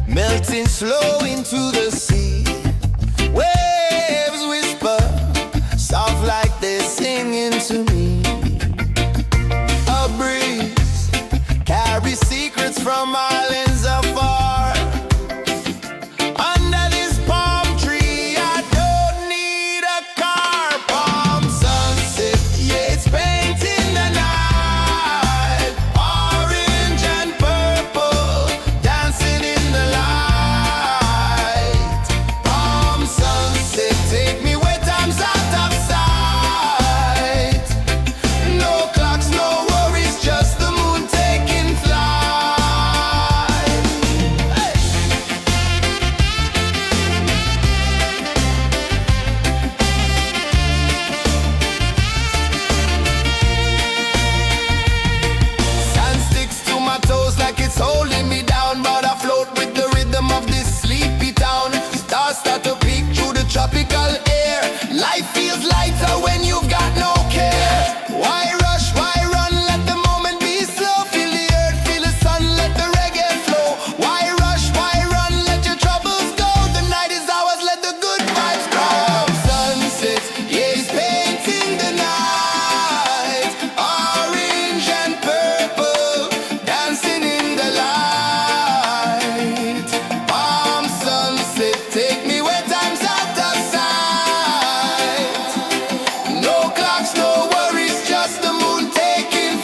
melting slow into the sea. Waves whisper, soft like they're singing to me. A breeze carries secrets from islands afar. Under this palm tree, I don't need a car. Palm sunset, yeah, it's painting the night. Orange and purple, dancing in the light. Palm sunset, take me where time's out of sight. No clocks, no worries, just the moon taking flight. Hey! Sand sticks to my toes like it's holding me down, but I float with the rhythm of this sleepy town. Stars start to peek through the tropical air. Life feels lighter when you've got no care. Why rush, why run, let the moment be slow. Feel the earth, feel the sun, let the reggae flow. Why rush, why run, let your troubles go. The night is ours, let the good vibes come. Sunset, yeah, it's painting the night. Orange and purple, dancing in the light. Palm sunset, take me where time's out of sight. No clocks, no worries, just the moon taking flight.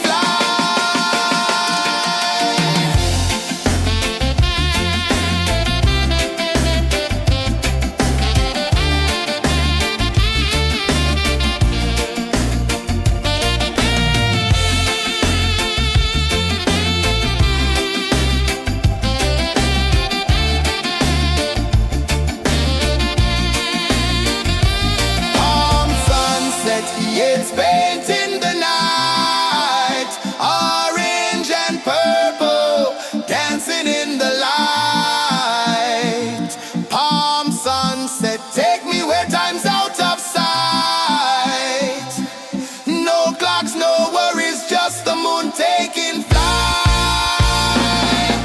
Palm sunset, yeah, it's painting the night. Orange and purple, dancing in the light. Palm sunset, take me where time's out of sight. No clocks, no worries, just the moon taking flight.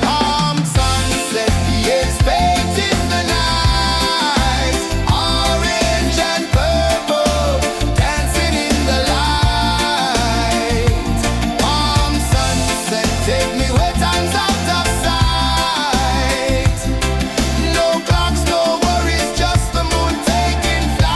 Palm sunset, yeah, it's painting the night. Orange and purple, dancing in the light. Palm sunset, take me where time's out of sight. No clocks, no worries, just the moon taking flight.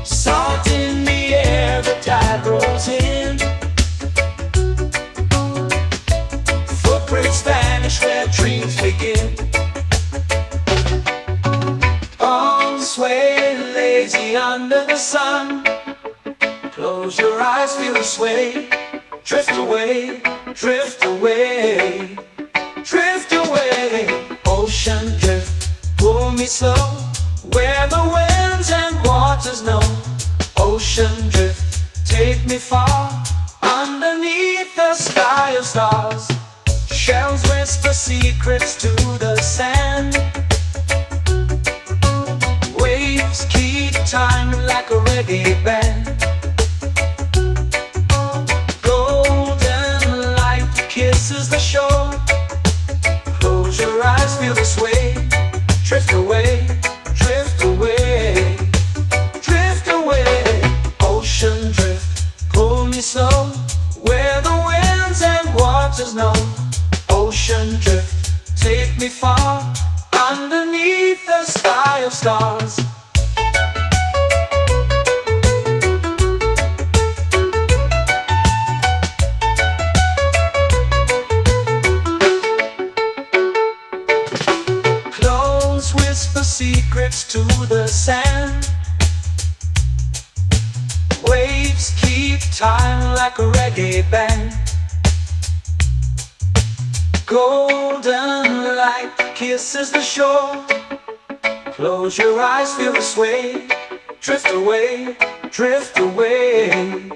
Salt in the air, the tide rolls in. Footprints vanish where dreams begin. Arms sway lazy under the sun. Close your eyes, feel the sway. Drift away, drift away, drift away. Ocean drift, pull me slow, where the winds and waters know. Ocean drift, take me far, underneath the sky of stars. Shells whisper secrets to the sand. Waves keep time like a reggae band. Golden light kisses the shore. Close your eyes, feel the sway. Drift away, drift away, drift away. Ocean drift, pull me slow, where the winds and waters know. Ocean drift, take me far, underneath the sky of stars. Close whisper secrets to the sand. Waves keep time like a reggae band. Golden kisses the shore. Close your eyes, feel the sway. Drift away, drift away.